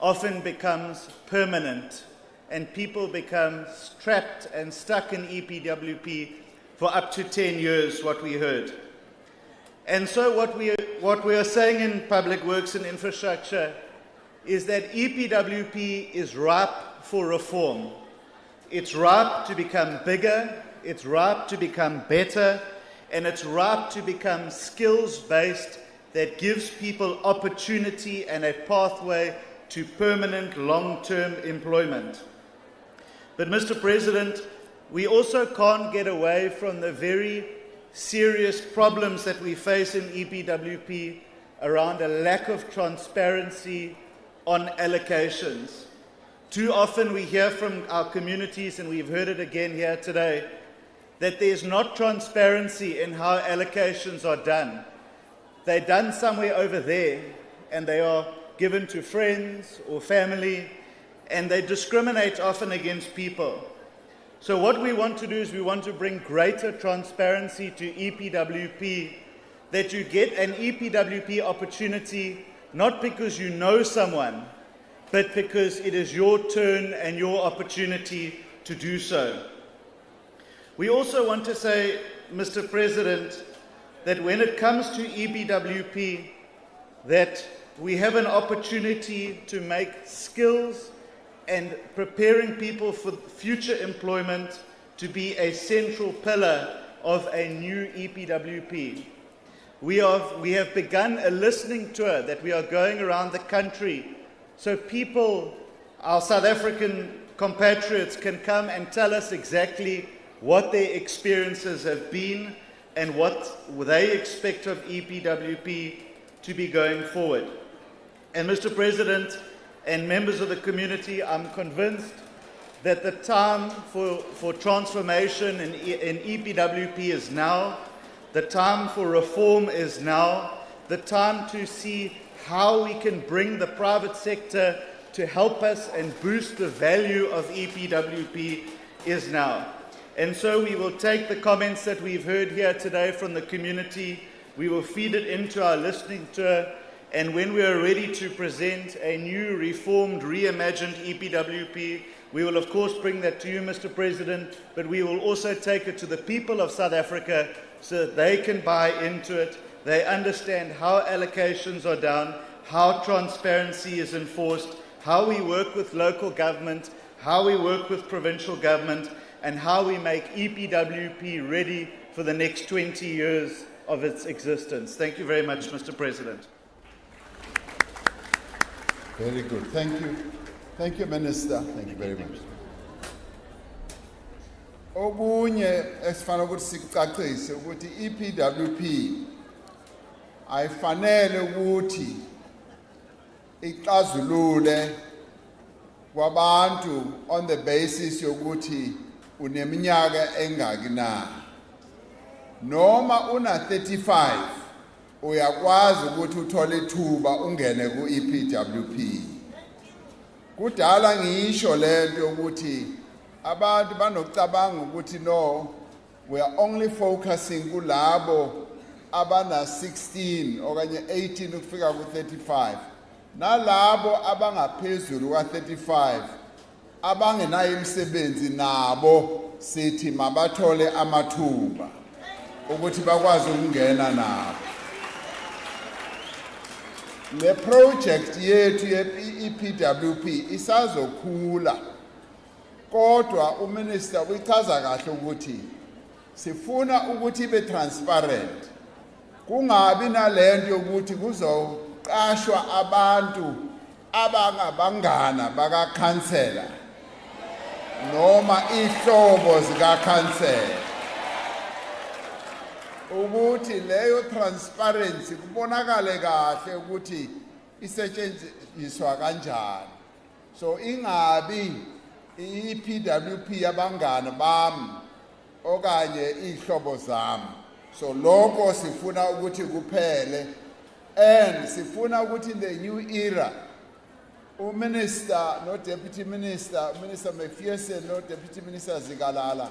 often becomes permanent, and people become trapped and stuck in EPWP for up to 10 years, what we heard. And so what we are saying in Public Works and Infrastructure is that EPWP is ripe for reform. It's ripe to become bigger, it's ripe to become better, and it's ripe to become skills-based that gives people opportunity and a pathway to permanent long-term employment. But Mr. President, we also can't get away from the very serious problems that we face in EPWP around a lack of transparency on allocations. Too often we hear from our communities, and we've heard it again here today, that there's not transparency in how allocations are done. They're done somewhere over there, and they are given to friends or family, and they discriminate often against people. So what we want to do is we want to bring greater transparency to EPWP, that you get an EPWP opportunity not because you know someone, but because it is your turn and your opportunity to do so. We also want to say, Mr. President, that when it comes to EPWP, that we have an opportunity to make skills and preparing people for future employment to be a central pillar of a new EPWP. We have begun a listening tour that we are going around the country so people, our South African compatriots, can come and tell us exactly what their experiences have been and what they expect of EPWP to be going forward. And Mr. President and members of the community, I'm convinced that the time for transformation in EPWP is now. The time for reform is now. The time to see how we can bring the private sector to help us and boost the value of EPWP is now. And so we will take the comments that we've heard here today from the community, we will feed it into our listening tour, and when we are ready to present a new, reformed, reimagined EPWP, we will of course bring that to you, Mr. President, but we will also take it to the people of South Africa so that they can buy into it, they understand how allocations are done, how transparency is enforced, how we work with local government, how we work with provincial government, and how we make EPWP ready for the next 20 years of its existence. Thank you very much, Mr. President. Very good. Thank you. Thank you, Minister. Thank you very much. Okunye esifanele ukuthi sikucacise ukuthi EPWP ayifanele ukuthi ixazulule kwabantu on the basis yokuthi uneminyaka engaki na. Noma una 35 uyakwazi ukuthi uthole ithuba ungene ku EPWP. Kudala ngisho lento ukuthi abantu banocabanga ukuthi no, we are only focusing kulabo abana 16 okanye 18 ukufika ku 35. Nalabo abangaphezulu kwa 35 abangenayo imisebenzi nabo sithi mabathole amathuba ukuthi bakwazi ukungena nabo. Le project yethu ye-EPWP isazokhula, kodwa uminister uyichaza kahle ukuthi sifuna ukuthi ibe transparent, kungabi nalento yokuthi kuzoqashwa abantu abangabangana bakakhansela noma ihlobo zikakhansela, ukuthi leyo transparency kubonakale kahle ukuthi isetshenziswa kanjani. So ingabi iPWP yabangana bami okanye ihlobo zami. So lokho sifuna ukuthi kuphele, and sifuna ukuthi in the new era uminister no deputy minister, Minister McPherson no deputy minister Zikalala,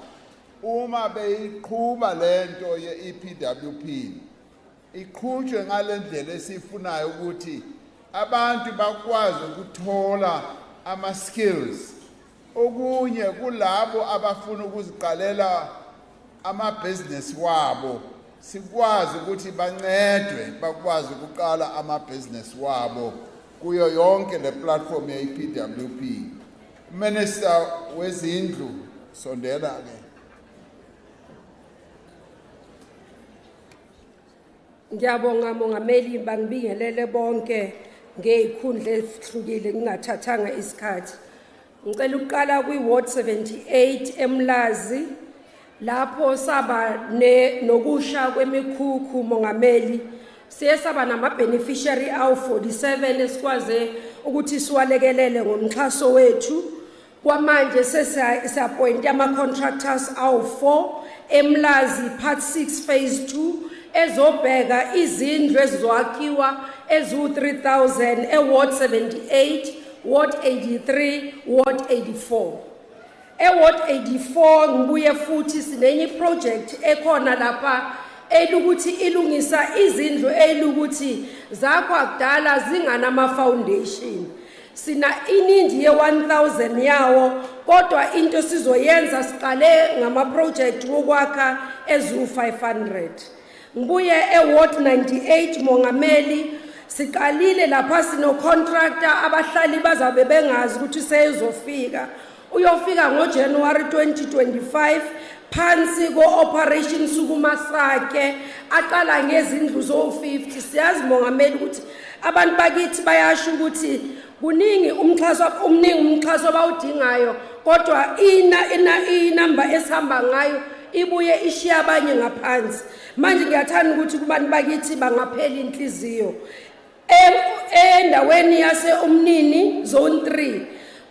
uma beyiqhuba lento ye-EPWP iqhutshwe ngalendlela esifunayo ukuthi abantu bakwazi ukuthola ama-skills. Okunye kulabo abafuna ukuziqalela ama-business wabo, sikwazi ukuthi bancedwe bakwazi ukuqala ama-business wabo kuyo yonke le platform ye-EPWP. Minister wezindlu, sondela ke. Ngiyabonga mongameli, bangibingelele bonke ngezikhundla ezihlukile ngingathathanga isikhathi. Ngicela ukuqala kwi-Ward 78 eMlazi lapho saba nokusha kwemikhukhu mongameli. Siye saba nama-beneficiary awu-47 esikwaze ukuthi siwalekelele ngomxhaso wethu. Kwamanje sesiappointe ama-contractors awu-4 eMlazi Part 6 Phase 2 ezobheka izindlu ezizoakhiwa eziwu-3,000 eWard 78, Ward 83, Ward 84. eWard 84 ngibuye futhi sinenye project ekhona lapha elukuthi ilungisa izindlu elukuthi zakho akudala zinganama-foundation. Sina inindi ye-1,000 yawo, kodwa into sizoyenza siqale ngama-project wokwakha eziwu-500. Ngibuye eWard 98 mongameli, siqalile lapha sino-contractor abahlali bazabe bengazi ukuthi seyizofika. Uyofika ngoJanuary 2025 phansi ko-operation Sukuma sakhe aqala ngezindlu zo-50. Siyazi Mongameli ukuthi abantu bakithi bayasho ukuthi kuningi umxhaso abawudingayo kodwa inamba esihamba ngayo ibuye ishiya abanye ngaphansi. Manje ngiyathanda ukuthi kubantu bakithi bangaphela inhliziyo endaweni yase Umnini zone 3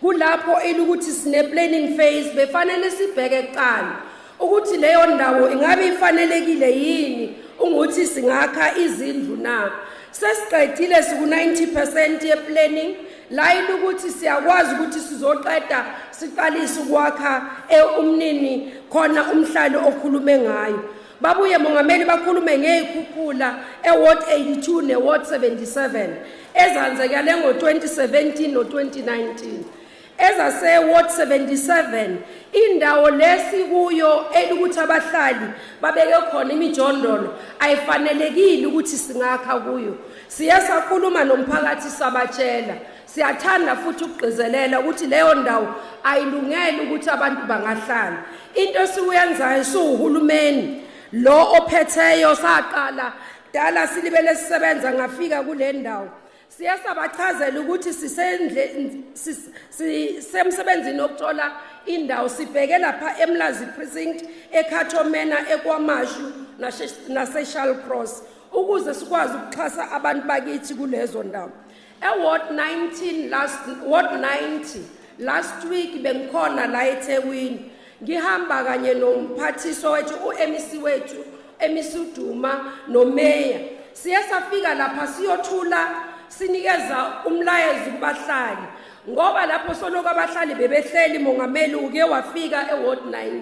kulapho elukuthi sine planning phase befanele sibheke kuqala ukuthi leyo ndawo ingabe ifanelekile yini ukuthi singakha izindlu na. Sesiqedile siku 90% ye planning la ilukuthi siyakwazi ukuthi sizoqeda siqalise ukwakha eUmnini khona umhlalo okhulume ngayo. Babuye Mongameli bakhulume ngezikhuphula eWard 82 neWard 77 ezanzekele ngo2017 no2019. Ezase Ward 77 indawo lesi kuyo elukuthi abahlali babeke khona imijondolo ayifanelekile ukuthi singakha kuyo. Siyasakhuluma nomphakathi sabatshela siyathanda futhi ukugqizelela ukuthi leyo ndawo ayilungele ukuthi abantu bangahlala. Into esiyenzayo suhulumeni lo ophetheyo saqala dala silibele sisebenza ngafika kule ndawo. Siyasabachazela ukuthi sisemsebenzini okuthola indawo sibheke lapha eMlazi precinct eKhathomena ekwaMashu naseShall Cross ukuze sikwazi ukuxhasa abantu bakithi kulezo ndawo. Ward 90 last week bengikhona la eThekwini ngihamba kanye nomphathiso wethu uMC wethu emisuduma nomeya. Siyasafika lapha siyothula sinikeza umlayezo kubahlali ngoba lapho soloko abahlali bebehleli Mongameli uke wafika eWard 90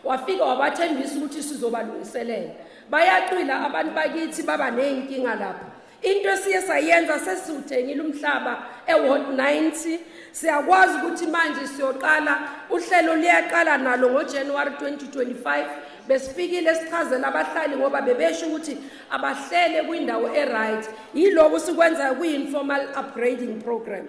wafika wabathembisa ukuthi sizobalungiselela. Bayaqila abantu bakithi baba nenkinga lapha. Into siyesayenza sesithengile umhlaba eWard 90 siyakwazi ukuthi manje siyoqala uhlelo liyaqala nalo ngoJanuary 2025 besifikile sichazela abahlali ngoba bebesho ukuthi abahlele kwindawo eright yiloko sikwenza kuinformal upgrading program.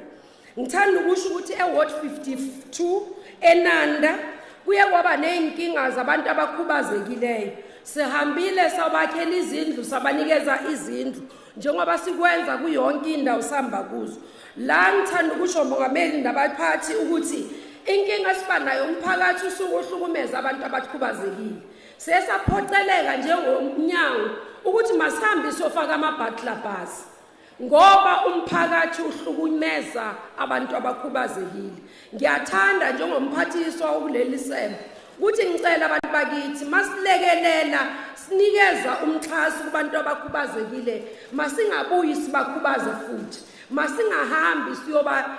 Ngithanda ukusho ukuthi eWard 52 eNanda kuye kwaba nenkinga zabantu abakhubazekileyo. Sihambile sabakhela izindlu sabanikeza izindlu njengoba sikwenza kuyonke indawo sihamba kuzo. La ngithanda ukusho Mongameli nabaphathi ukuthi inkinga sibanayo umphakathi usukuhlukumeza abantu abakhubazekile. Sesaphoceleka njengomnyango ukuthi masihambe sofaka ama-butler bus ngoba umphakathi uhlukumeza abantu abakhubazekile. Ngiyathanda njengomphathiswa kuleli sebe ukuthi ngicela abantu bakithi masilekelela sinikeza umxhaso kubantu abakhubazekile masingabuyi sibakhubaze futhi masingahambi siyoba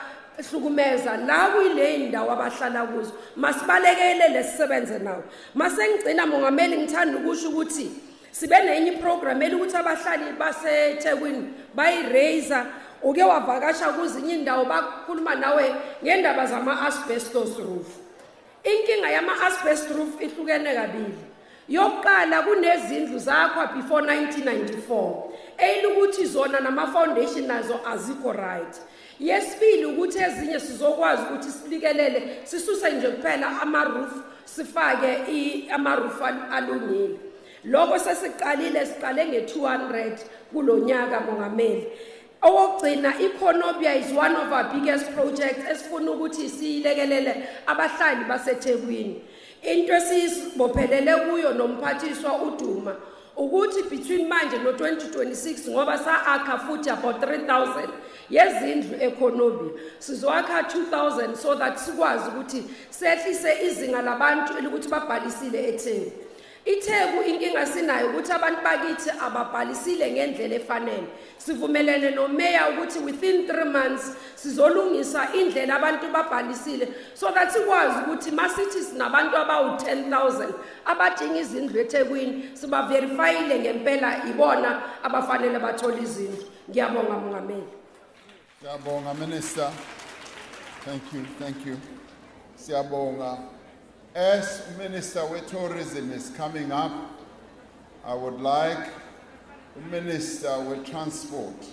hlukumeza la kuyile ndawo abahlala kuzo masibalekelele sisebenze nawo. Masengicina Mongameli ngithanda ukusho ukuthi sibe nenye iprogram elukuthi abahlali baseThekwini bayiraiser uke wavakasha kuzinye indawo bakhuluma nawe ngendaba zama-asbestos roof. Inkinga yama-asbestos roof ihlukene kabili. Yokuqala kunezindlu zakho before 1994 eyilukuthi zona nama-foundation nazo azikho right. Yesibili ukuthi ezinye sizokwazi ukuthi sibikelele sisuse nje kuphela ama-roof sifake ama-roof alungile. Lokho sesiqalile siqale nge-200 kulonyaka Mongameli. Okugcina iConobia is one of our biggest projects esifuna ukuthi siyilekelele abahlali baseThekwini. Into esibophelele kuyo nomphathiswa uDuma ukuthi between manje no2026 ngoba saakha futhi about 3000 yezindlu eConobia sizoakha 2000 so that sikwazi ukuthi sehlise izinga labantu elikuthi babhalisile eThekwini. Itheku inkinga sinayo ukuthi abantu bakithi ababhalisile ngendlela efanele. Sivumelene nomeya ukuthi within 3 months sizolungisa indlela abantu babhalisile so that sikwazi ukuthi masithi sinabantu abawu 10000 abadinga izindlu eThekwini siba verifyile ngempela ibona abafanele bathola izindlu. Ngiyabonga Mongameli. Siyabonga Minister. Thank you. Siyabonga. As Minister with Tourism is coming up, I would like the Minister with Transport,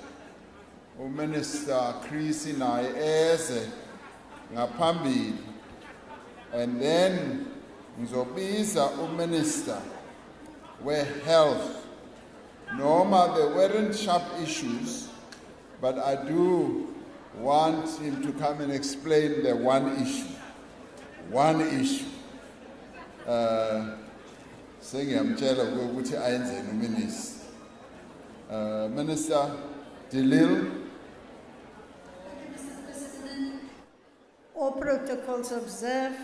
Minister Chris Naye eze ngaphambili, and then ngizobiza uMinister we-Health. Noma there weren't sharp issues, but I do want him to come and explain the one issue. One issue. Sengiyamtshela ukuthi ayenzeni uMinister. Minister Delil. All protocols observed.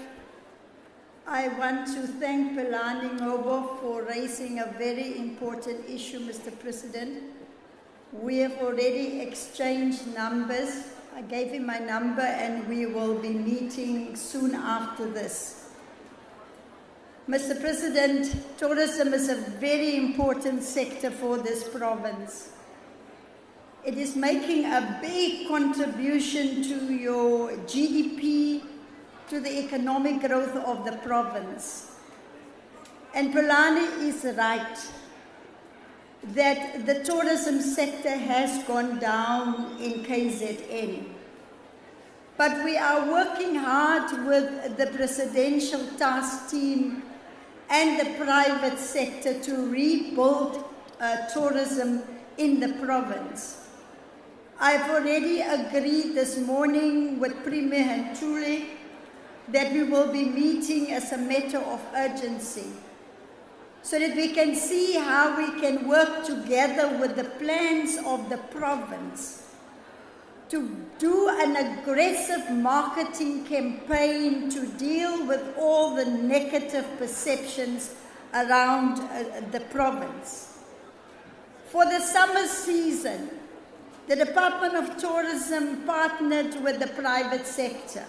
I want to thank Pelani Ngobo for raising a very important issue, Mr. President. We have already exchanged numbers. I gave him my number and we will be meeting soon after this. Mr. President, tourism is a very important sector for this province. It is making a big contribution to your GDP, to the economic growth of the province. And Pelani is right that the tourism sector has gone down in KZN. But we are working hard with the presidential task team and the private sector to rebuild tourism in the province. I've already agreed this morning with Premier Hantule that we will be meeting as a matter of urgency so that we can see how we can work together with the plans of the province to do an aggressive marketing campaign to deal with all the negative perceptions around the province. For the summer season, the Department of Tourism partnered with the private sector.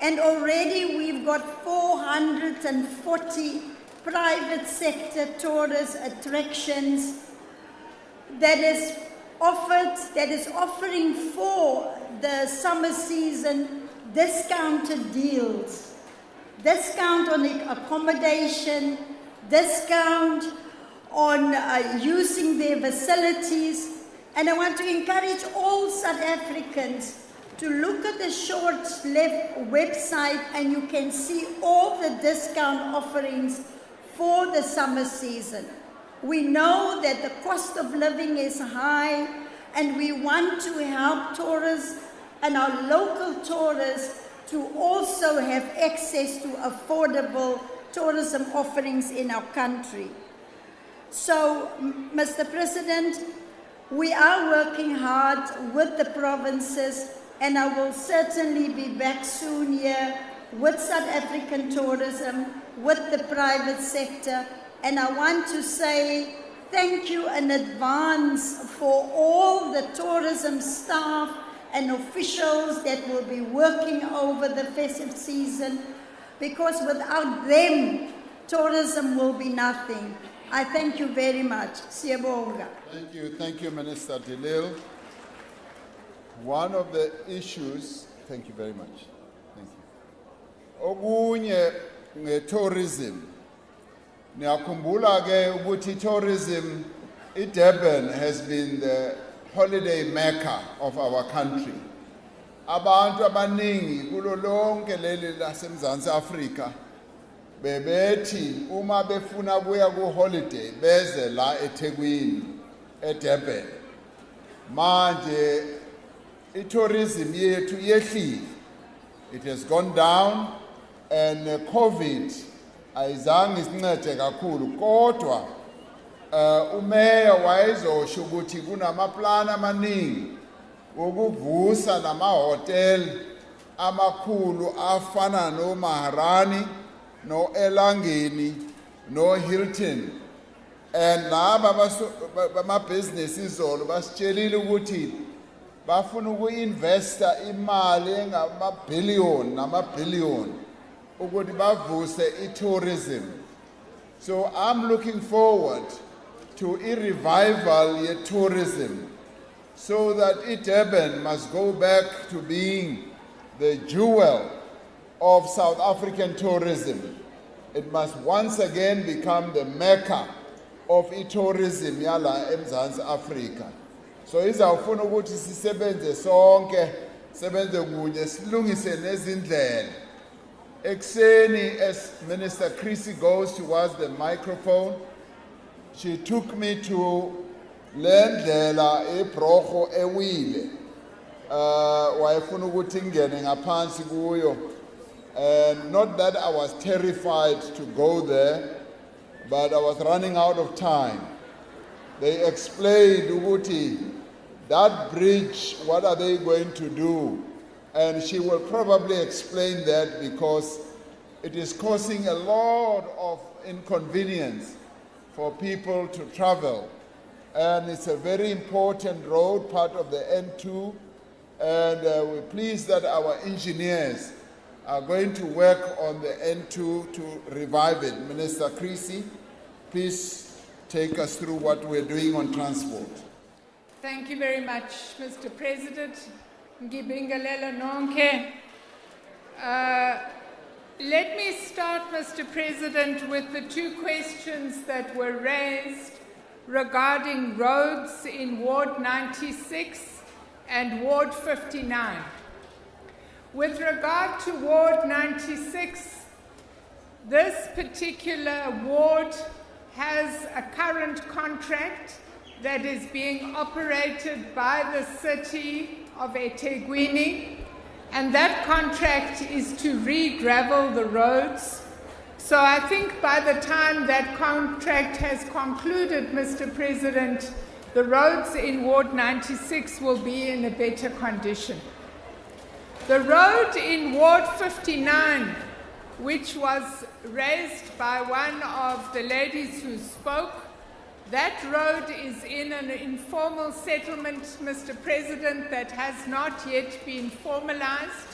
And already we've got 440 private sector tourist attractions that is offering for the summer season discounted deals. Discount on accommodation, discount on using their facilities. And I want to encourage all South Africans to look at the Short Left website and you can see all the discount offerings for the summer season. We know that the cost of living is high and we want to help tourists and our local tourists to also have access to affordable tourism offerings in our country. So, Mr. President, we are working hard with the provinces and I will certainly be back soon here with South African tourism, with the private sector, and I want to say thank you in advance for all the tourism staff and officials that will be working over the festive season, because without them, tourism will be nothing. I thank you very much. Siyabonga. Thank you, Minister Delil. One of the issues, thank you very much. Thank you. Okunye tourism. Niyakhumbula ke ukuthi tourism, Durban has been the holiday mecca of our country. Abantu abaningi kulo lonke leli laseMzansi Afrika bebethi uma befuna kuya ku holiday beze la eThekwini eDurban. Manje tourism yethu yehlile. It has gone down and COVID ayizange isincede kakhulu kodwa umeya wayezosho ukuthi kunamaplan amaningi wokuvusa namahotel amakhulu afana no Maharani, no Elangeni, no Hilton, and laba bama-business izolo basitshelile ukuthi bafuna uku-investa imali engama-billion nama-billion ukuthi bavuse i-tourism. So I'm looking forward to a revival of tourism so that Durban must go back to being the jewel of South African tourism. It must once again become the mecca of tourism yala eMzansi Afrika. So izawufuna ukuthi sisebenze sonke, sebenze kunye silungise nezindlela Ekseni, as Minister Chrissy goes towards the microphone, she took me to Lendlela eBrogo ewile. Wayefuna ukuthi ngene ngaphansi kuyo. And not that I was terrified to go there, but I was running out of time. They explained ukuthi that bridge, what are they going to do? And she will probably explain that because it is causing a lot of inconvenience for people to travel. And it's a very important road, part of the N2. And we're pleased that our engineers are going to work on the N2 to revive it. Minister Chrissy, please take us through what we're doing on transport. Thank you very much, Mr. President. Ngibingelela nonke. Let me start, Mr. President, with the two questions that were raised regarding roads in Ward 96 and Ward 59. With regard to Ward 96, this particular ward has a current contract that is being operated by the city of eThekwini, and that contract is to re-gravel the roads. So I think by the time that contract has concluded, Mr. President, the roads in Ward 96 will be in a better condition. The road in Ward 59, which was raised by one of the ladies who spoke, that road is in an informal settlement, Mr. President, that has not yet been formalized.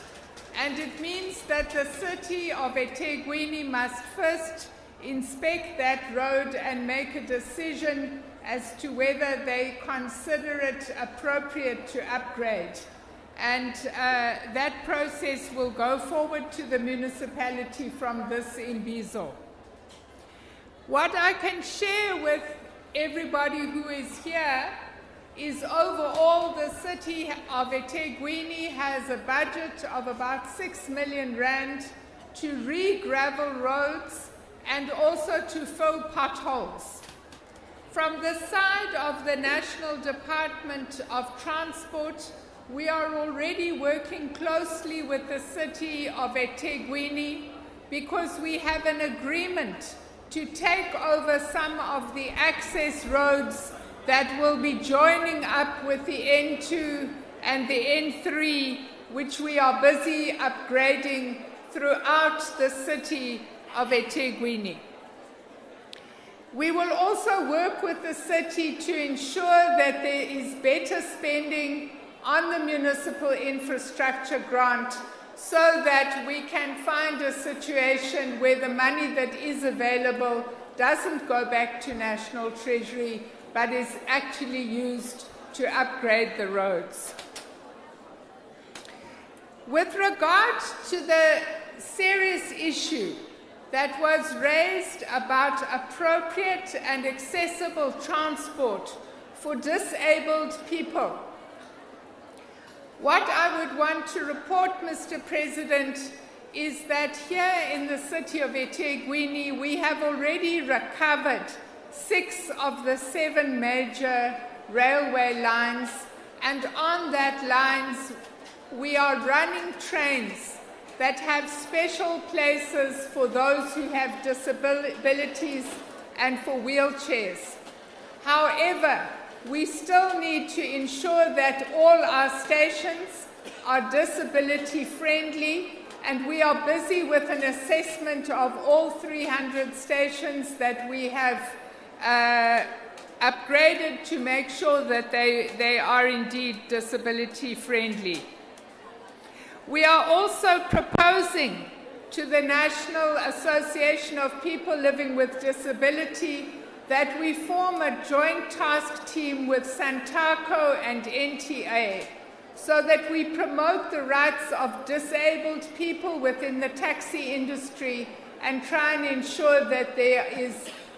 And it means that the city of eThekwini must first inspect that road and make a decision as to whether they consider it appropriate to upgrade. And that process will go forward to the municipality from this Imbizo. What I can share with everybody who is here is overall the city of eThekwini has a budget of about 6 million rand to re-gravel roads and also to fill potholes. From the side of the National Department of Transport, we are already working closely with the city of eThekwini because we have an agreement to take over some of the access roads that will be joining up with the N2 and the N3, which we are busy upgrading throughout the city of eThekwini. We will also work with the city to ensure that there is better spending on the municipal infrastructure grant so that we can find a situation where the money that is available doesn't go back to National Treasury but is actually used to upgrade the roads. With regard to the serious issue that was raised about appropriate and accessible transport for disabled people, what I would want to report, Mr. President, is that here in the city of eThekwini, we have already recovered 6 of the 7 major railway lines, and on that lines we are running trains that have special places for those who have disabilities and for wheelchairs. However, we still need to ensure that all our stations are disability friendly, and we are busy with an assessment of all 300 stations that we have upgraded to make sure that they are indeed disability friendly. We are also proposing to the National Association of People Living with Disability that we form a joint task team with Santaco and NTA so that we promote the rights of disabled people within the taxi industry and try and ensure that there is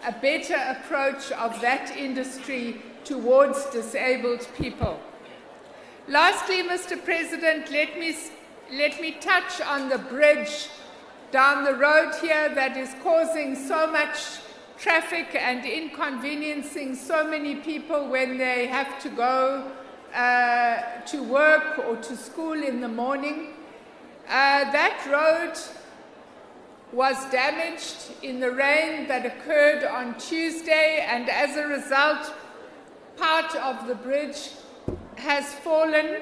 a better approach of that industry towards disabled people. Lastly, Mr. President, let me touch on the bridge down the road here that is causing so much traffic and inconveniencing so many people when they have to go to work or to school in the morning. That road was damaged in the rain that occurred on Tuesday, and as a result, part of the bridge has fallen.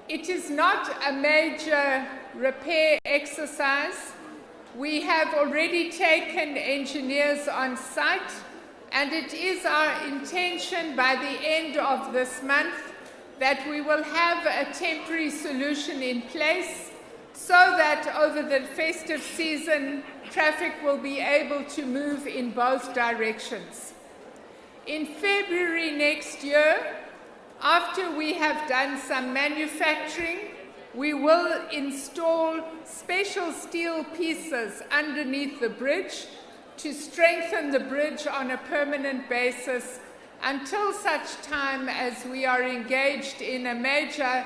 It is not a major repair exercise. We have already taken engineers on site, and it is our intention by the end of this month that we will have a temporary solution in place so that over the festive season, traffic will be able to move in both directions. In February next year, after we have done some manufacturing, we will install special steel pieces underneath the bridge to strengthen the bridge on a permanent basis until such time as we are engaged in a major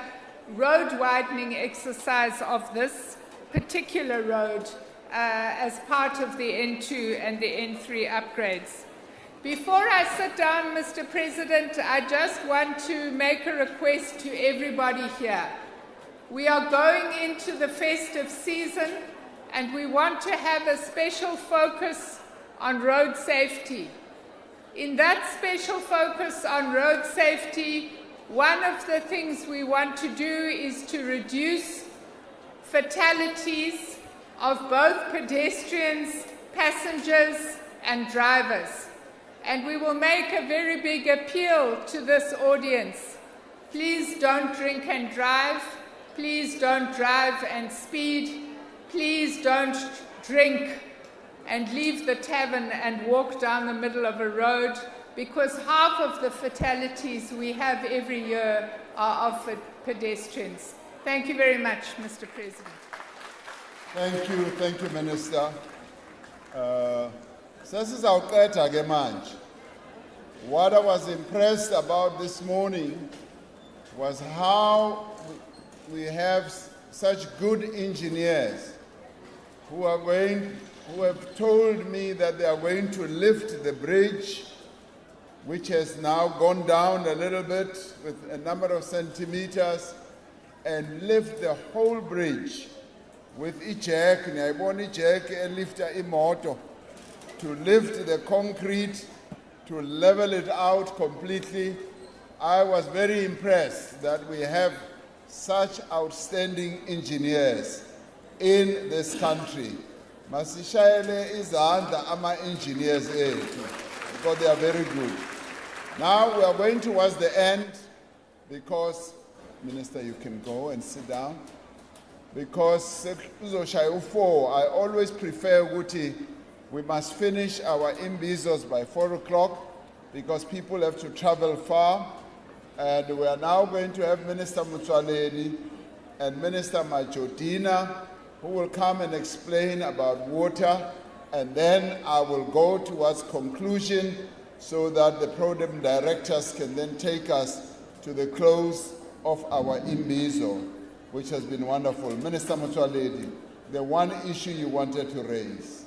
road widening exercise of this particular road as part of the N2 and the N3 upgrades. Before I sit down, Mr. President, I just want to make a request to everybody here. We are going into the festive season and we want to have a special focus on road safety. In that special focus on road safety, one of the things we want to do is to reduce fatalities of both pedestrians, passengers, and drivers. And we will make a very big appeal to this audience. Please don't drink and drive. Please don't drive and speed. Please don't drink and leave the tavern and walk down the middle of a road, because half of the fatalities we have every year are of pedestrians. Thank you very much, Mr. President. Thank you, Minister. Sesizawuqeda ke manje. What I was impressed about this morning was how we have such good engineers who have told me that they are going to lift the bridge, which has now gone down a little bit with a number of centimeters, and lift the whole bridge with a jack, and lift a motor to lift the concrete, to level it out completely. I was very impressed that we have such outstanding engineers in this country. Masishayele izandla ama engineers ethu, because they are very good. Now we are going towards the end, because, Minister, you can go and sit down. Because I always prefer ukuthi we must finish our Imbizos by 4 o'clock, because people have to travel far. And we are now going to have Minister Mutsaleni and Minister Majodina, who will come and explain about water, and then I will go towards conclusion so that the program directors can then take us to the close of our Imbizo, which has been wonderful. Minister Mutsaleni, the one issue you wanted to raise.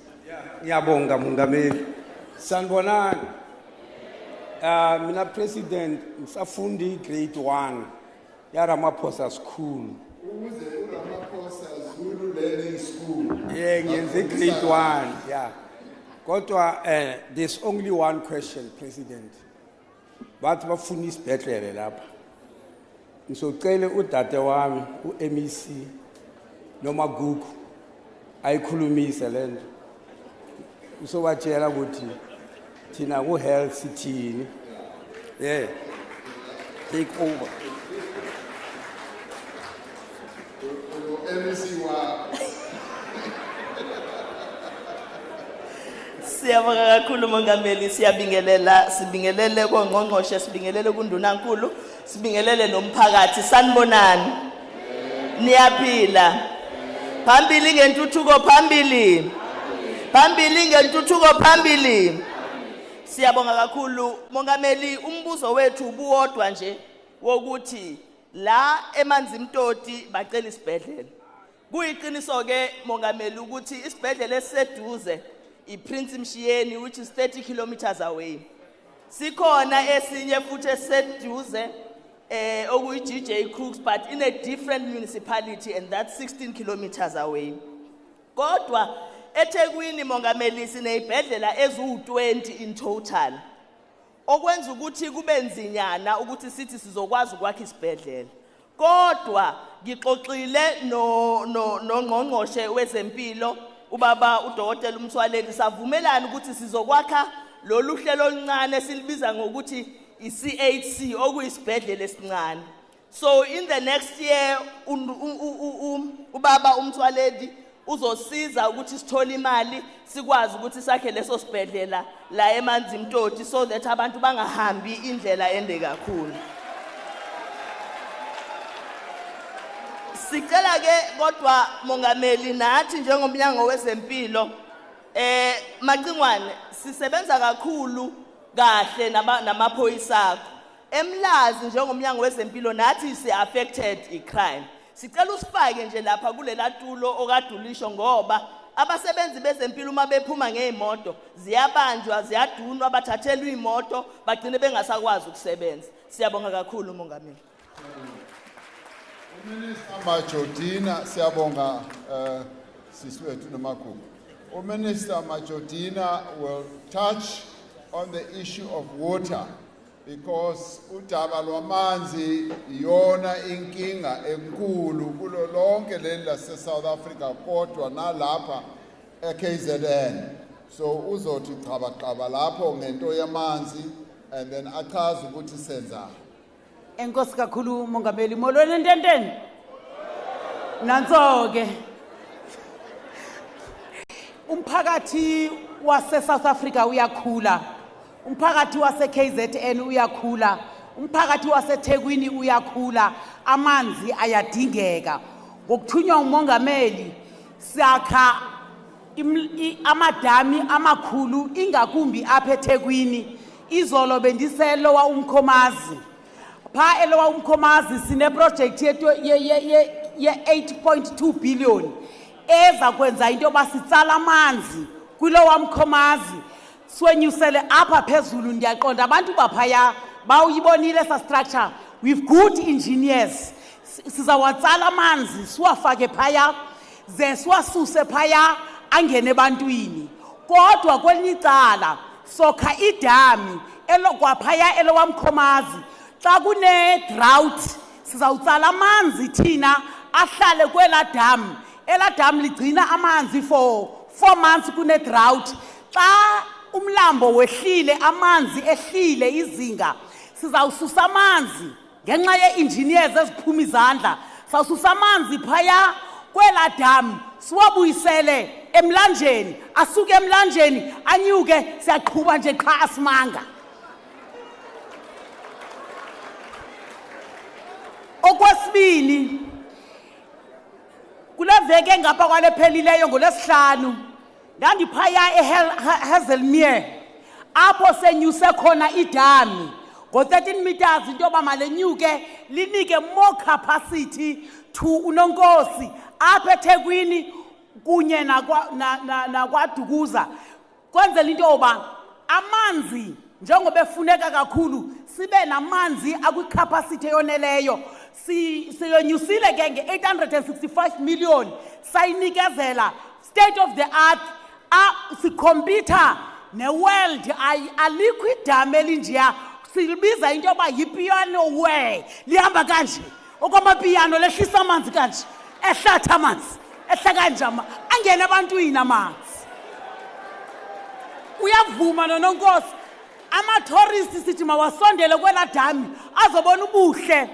Ngiyabonga Mongameli. Sanibonani. Mina President ngisafundi grade 1 ya Ramaphosa School. Ramaphosa Zulu Learning School. Yeah, ngiyenze grade 1. Yeah. Kodwa there's only one question, President. Bathi bafuna isibhedlele lapha. Ngizocela udade wami uMEC noma Gugu ayikhulumise lento. Usobatshela ukuthi thina ku health sithini. Yeah. Take over. MEC wa Siyabonga kakhulu Mongameli, sibingelele kongqongqoshe, sibingelele kundunankulu, sibingelele nomphakathi. Sanibonani. Niyaphila. Phambili ngentuthuko phambili. Phambili ngentuthuko phambili. Siyabonga kakhulu Mongameli, umbuzo wethu ubuwodwa nje wokuthi la eManzimtoti bacela isibhedlela. Kuyiqiniso ke mongameli ukuthi isibhedlela esiseduze iPrince Mshiyeni which is 30 kilometers away. Sikhona esinye futhi esiseduze okuyi GJ Crooks but in a different municipality and that's 16 kilometers away. Kodwa eThekwini mongameli sinezibhedlela eziwu20 in total. Okwenza ukuthi kube nzinyana ukuthi sithi sizokwazi ukwakha isibhedlela. Kodwa ngixoxile nongqongqoshe wezempilo ubaba uDokotela uMthwaleli savumelana ukuthi sizokwakha lolu hlelo oluncane silibiza ngokuthi iCHC okuyisibhedlela esincane. So in the next year ubaba uMthwaleli uzosiza ukuthi sithole imali sikwazi ukuthi sakhe leso sibhedlela la eManzimtoti so that abantu bangahambi indlela ende kakhulu. Sicela ke kodwa mongameli nathi njengomnyango wezempilo Macingwane sisebenza kakhulu kahle namaphoyisa akho. Emlazi njengomnyango wezempilo nathi si affected icrime. Sicela usifake nje lapha kulela tulo okadulisho ngoba abasebenzi bezempilo uma bephuma ngeimoto ziyabanjwa ziyadunwa bathathelwa imoto bagcine bengasakwazi ukusebenza. Siyabonga kakhulu mongameli. Minister Majodina siyabonga siswethu nomakhulu. Minister Majodina will touch on the issue of water because udaba lwamanzi iyona inkinga enkulu kulo lonke leli lase South Africa kodwa nalapha eKZN. So uzothi qhaba lapho ngento yamanzi and then achaze ukuthi senzani. Enkosi kakhulu mongameli molweni ntenteni nanso ke umphakathi wase South Africa uyakhula umphakathi wase KZN uyakhula umphakathi wase Thekwini uyakhula amanzi ayadingeka ngokuthunywa umongameli siyakha amadami amakhulu ingakumbi apha eThekwini izolo bendiselo wa uMkhomazi pha elowa uMkhomazi sine project ye 8.2 billion eza kwenza into basitsala amanzi kulowa uMkhomazi swenyusele apha phezulu ndiyaqonda abantu baphaya bawuyibonile esa structure with good engineers sizawatsala amanzi siwafake phaya ze siwasuse phaya angene ebantwini kodwa kwelinye icala sokha idami elokwaphaya elowa Mkhomazi xa kune drought sizawutsala amanzi thina ahlale kwela dam ela dam ligcina amanzi for 4 months kune drought xa umlambo wehlile amanzi ehlile izinga sizawususa amanzi ngenxa ye-engineers eziphuma izandla sawususa amanzi phaya kwela dam siwabuyisele emlanjeni asuke emlanjeni anyuke siyaqhuba nje qha asimanga. Okwesibini kule veke ngapha kwale phelileyo ngolesihlanu ndandiphaya eHazelmere apho senyuse khona idami ngo-13 meters into yoba malenyuke linike more capacity to uNonkosi apha eThekwini kunye nakwaDukuza kwenzela into yoba amanzi njengoba efuneka kakhulu sibe namanzi akwicapacity eyoneleyo siyonyusile ke nge-865 million sayinikezela state of the art sikhompyutha ne-world alikho idam elinjeya silibiza into yoba yipiano way lihamba kanje okwamapiyano lehlisa amanzi kanje ehlatha amanzi ehla kanje angene ebantwini amanzi uyavuma noNonkosi ama-tourists sithi mawasondele kwela dami azobona ubuhle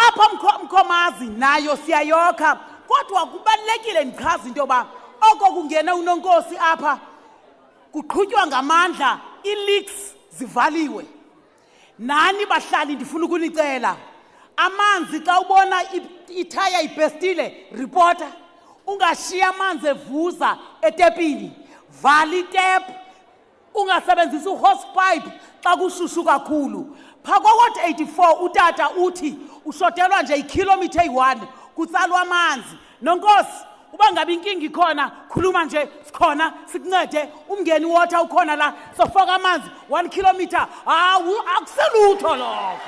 apha Mkhomazi nayo siyayokha kodwa kubalekile ndichaza into yoba oko kungena uNonkosi apha kuqhutywa ngamandla i-leaks zivaliwe nani bahlali ndifuna ukunicela amanzi xa ubona ithaya ibhestile reporter ungashiya amanzi evuza etepini vala itep ungasebenzisa uhosepipe xa kushushu kakhulu phakwa kwat 84 utata uthi ushotelwa nje ikilometer eyi-1 kutsalwa amanzi nonkosi uba ngabe inkinga ikhona khuluma nje sikhona sikuncede umngeni water ukhona la sofaka amanzi 1 kilometer hawu akuselutho lokho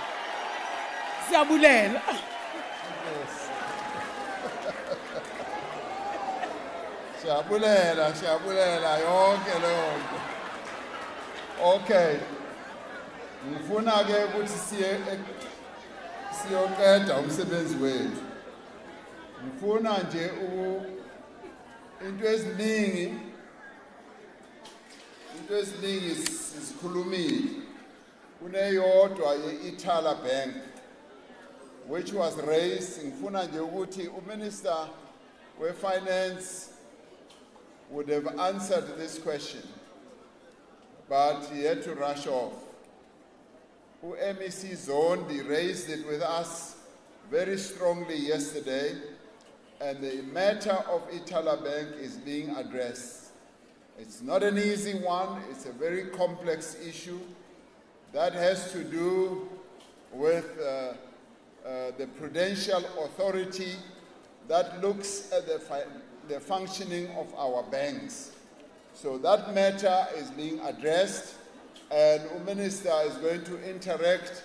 siyabulela Siyabulela yonke leyo nto. Okay. Ngifuna ke ukuthi siyoqeda umsebenzi wethu. Ngifuna nje into eziningi sizikhulumile. Kuneyodwa ye-Itala Bank which was raised. Ngifuna nje ukuthi uMinister we-Finance would have answered this question, but he had to rush off. MEC Zondi raised it with us very strongly yesterday, and the matter of Itala Bank is being addressed. It's not an easy one, it's a very complex issue that has to do with the Prudential Authority that looks at the functioning of our banks. So that matter is being addressed, and the Minister is going to interact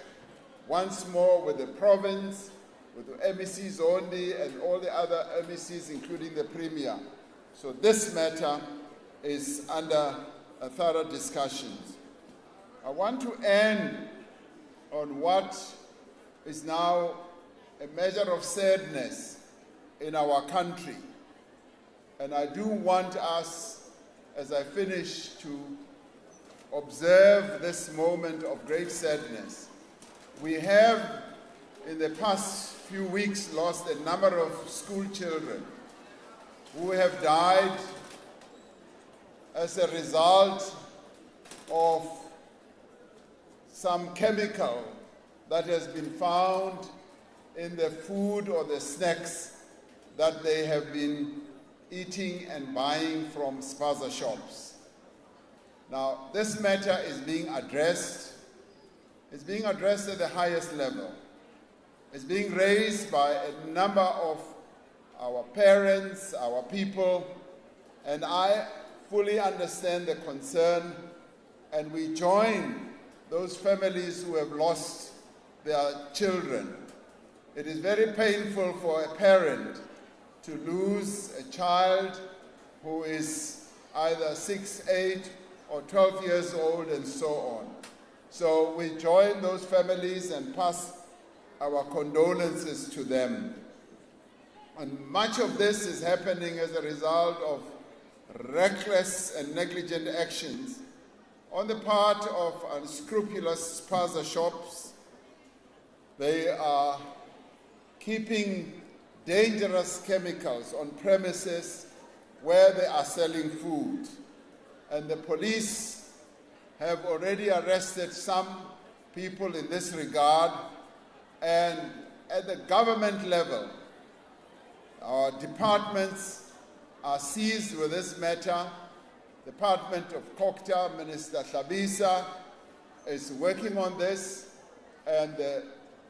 once more with the province, with the MECs only, and all the other MECs, including the Premier. So this matter is under a thorough discussions. I want to end on what is now a measure of sadness in our country. And I do want us, as I finish, to observe this moment of great sadness. We have, in the past few weeks, lost a number of school children who have died as a result of some chemical that has been found in the food or the snacks that they have been eating and buying from spaza shops. Now, this matter is being addressed. It's being addressed at the highest level. It's being raised by a number of our parents, our people, and I fully understand the concern, and we join those families who have lost their children. It is very painful for a parent to lose a child who is either 6, 8, or 12 years old, and so on. So we join those families and pass our condolences to them. And much of this is happening as a result of reckless and negligent actions on the part of unscrupulous spaza shops. They are keeping dangerous chemicals on premises where they are selling food. And the police have already arrested some people in this regard. And at the government level, our departments are seized with this matter. Department of Kokta, Minister Hlabisa is working on this, and the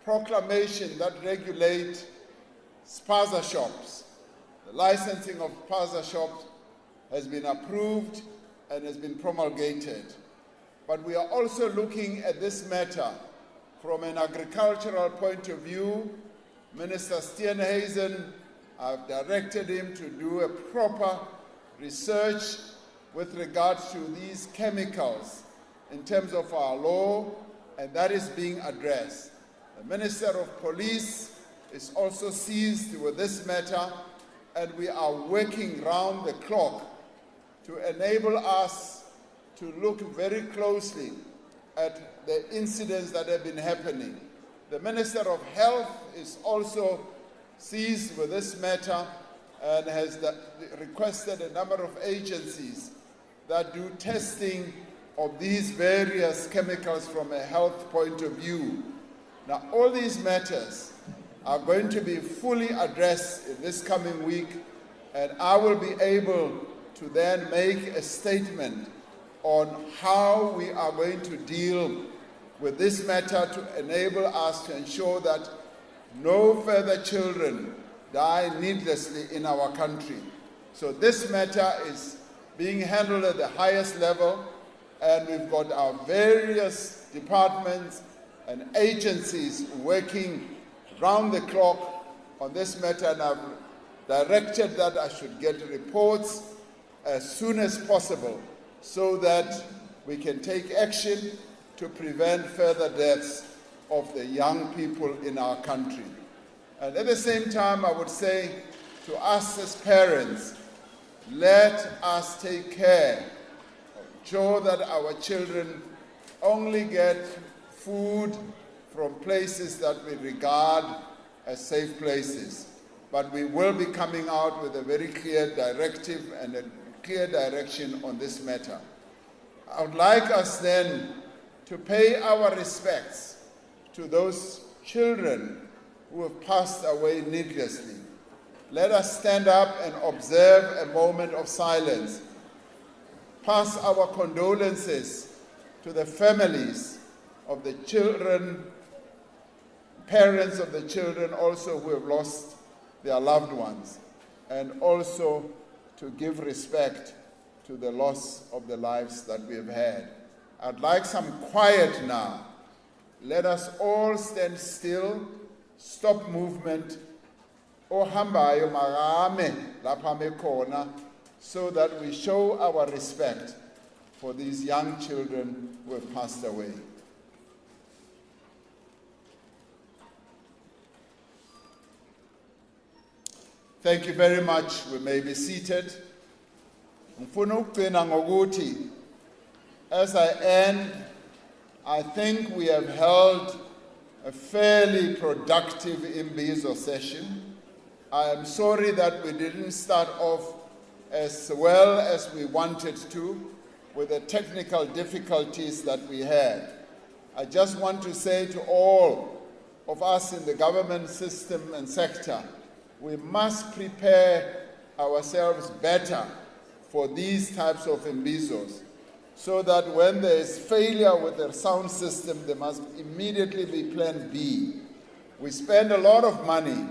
proclamation that regulates spaza shops, the licensing of spaza shops, has been approved and has been promulgated. But we are also looking at this matter from an agricultural point of view. Minister Steenhuisen, I've directed him to do a proper research with regards to these chemicals in terms of our law, and that is being addressed. The Minister of Police is also seized with this matter, and we are working round the clock to enable us to look very closely at the incidents that have been happening. The Minister of Health is also seized with this matter and has requested a number of agencies that do testing of these various chemicals from a health point of view. Now, all these matters are going to be fully addressed in this coming week, and I will be able to then make a statement on how we are going to deal with this matter to enable us to ensure that no further children die needlessly in our country. So this matter is being handled at the highest level, and we've got our various departments and agencies working round the clock on this matter, and I've directed that I should get reports as soon as possible so that we can take action to prevent further deaths of the young people in our country. And at the same time, I would say to us as parents, let us take care, ensure that our children only get food from places that we regard as safe places. But we will be coming out with a very clear directive and a clear direction on this matter. I would like us then to pay our respects to those children who have passed away needlessly. Let us stand up and observe a moment of silence. Pass our condolences to the families of the children, parents of the children also who have lost their loved ones, and also to give respect to the loss of the lives that we have had. I'd like some quiet now. Let us all stand still, stop movement, ohambayo magame lapha mekhona, so that we show our respect for these young children who have passed away. Thank you very much. We may be seated. Ngifuna ukugcina ngokuthi, as I end, I think we have held a fairly productive Imbizo session. I am sorry that we didn't start off as well as we wanted to with the technical difficulties that we had. I just want to say to all of us in the government system and sector, we must prepare ourselves better for these types of Imbizos, so that when there is failure with the sound system, there must immediately be plan B. We spend a lot of money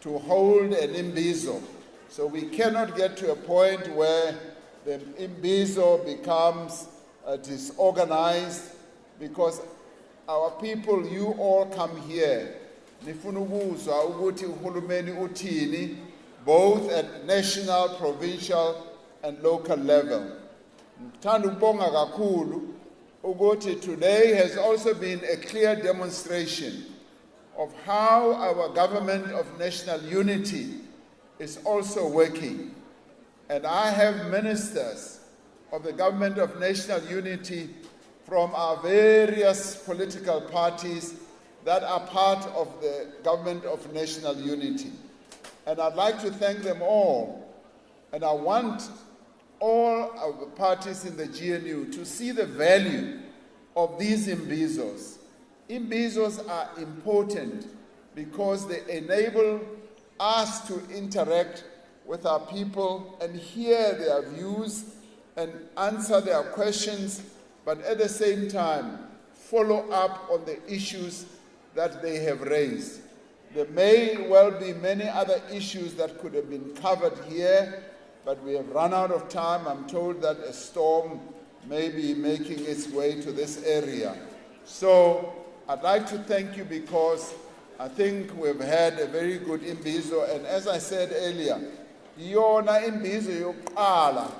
to hold an Imbizo, so we cannot get to a point where the Imbizo becomes disorganized, because our people, you all come here, nifuna ukuzwa ukuthi uhulumeni uthini, both at national, provincial, and local level. Ngithanda ukubonga kakhulu ukuthi today has also been a clear demonstration of how our government of national unity is also working. And I have ministers of the government of national unity from our various political parties that are part of the government of national unity. And I'd like to thank them all. And I want all of the parties in the GNU to see the value of these Imbizos. Imbizos are important because they enable us to interact with our people and hear their views and answer their questions, but at the same time, follow up on the issues that they have raised. There may well be many other issues that could have been covered here, but we have run out of time. I'm told that a storm may be making its way to this area. So I'd like to thank you because I think we've had a very good Imbizo, and as I said earlier, yona Imbizo yokuqala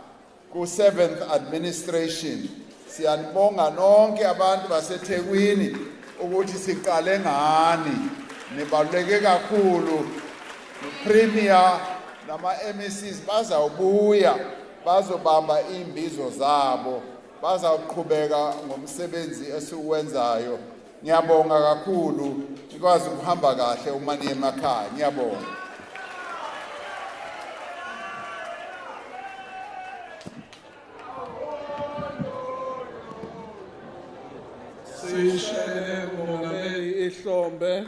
ku-7th administration. Siyanibonga nonke abantu baseThekwini ukuthi siqale ngani. Nibaluleke kakhulu. Premier nama MECs bazawubuya bazobamba imbizo zabo, bazawuqhubeka ngomsebenzi esiwenzayo. Ngiyabonga kakhulu, ikwazi ukuhamba kahle uma niye emakhaya. Ngiyabonga. Sishele Mongameli ihlombe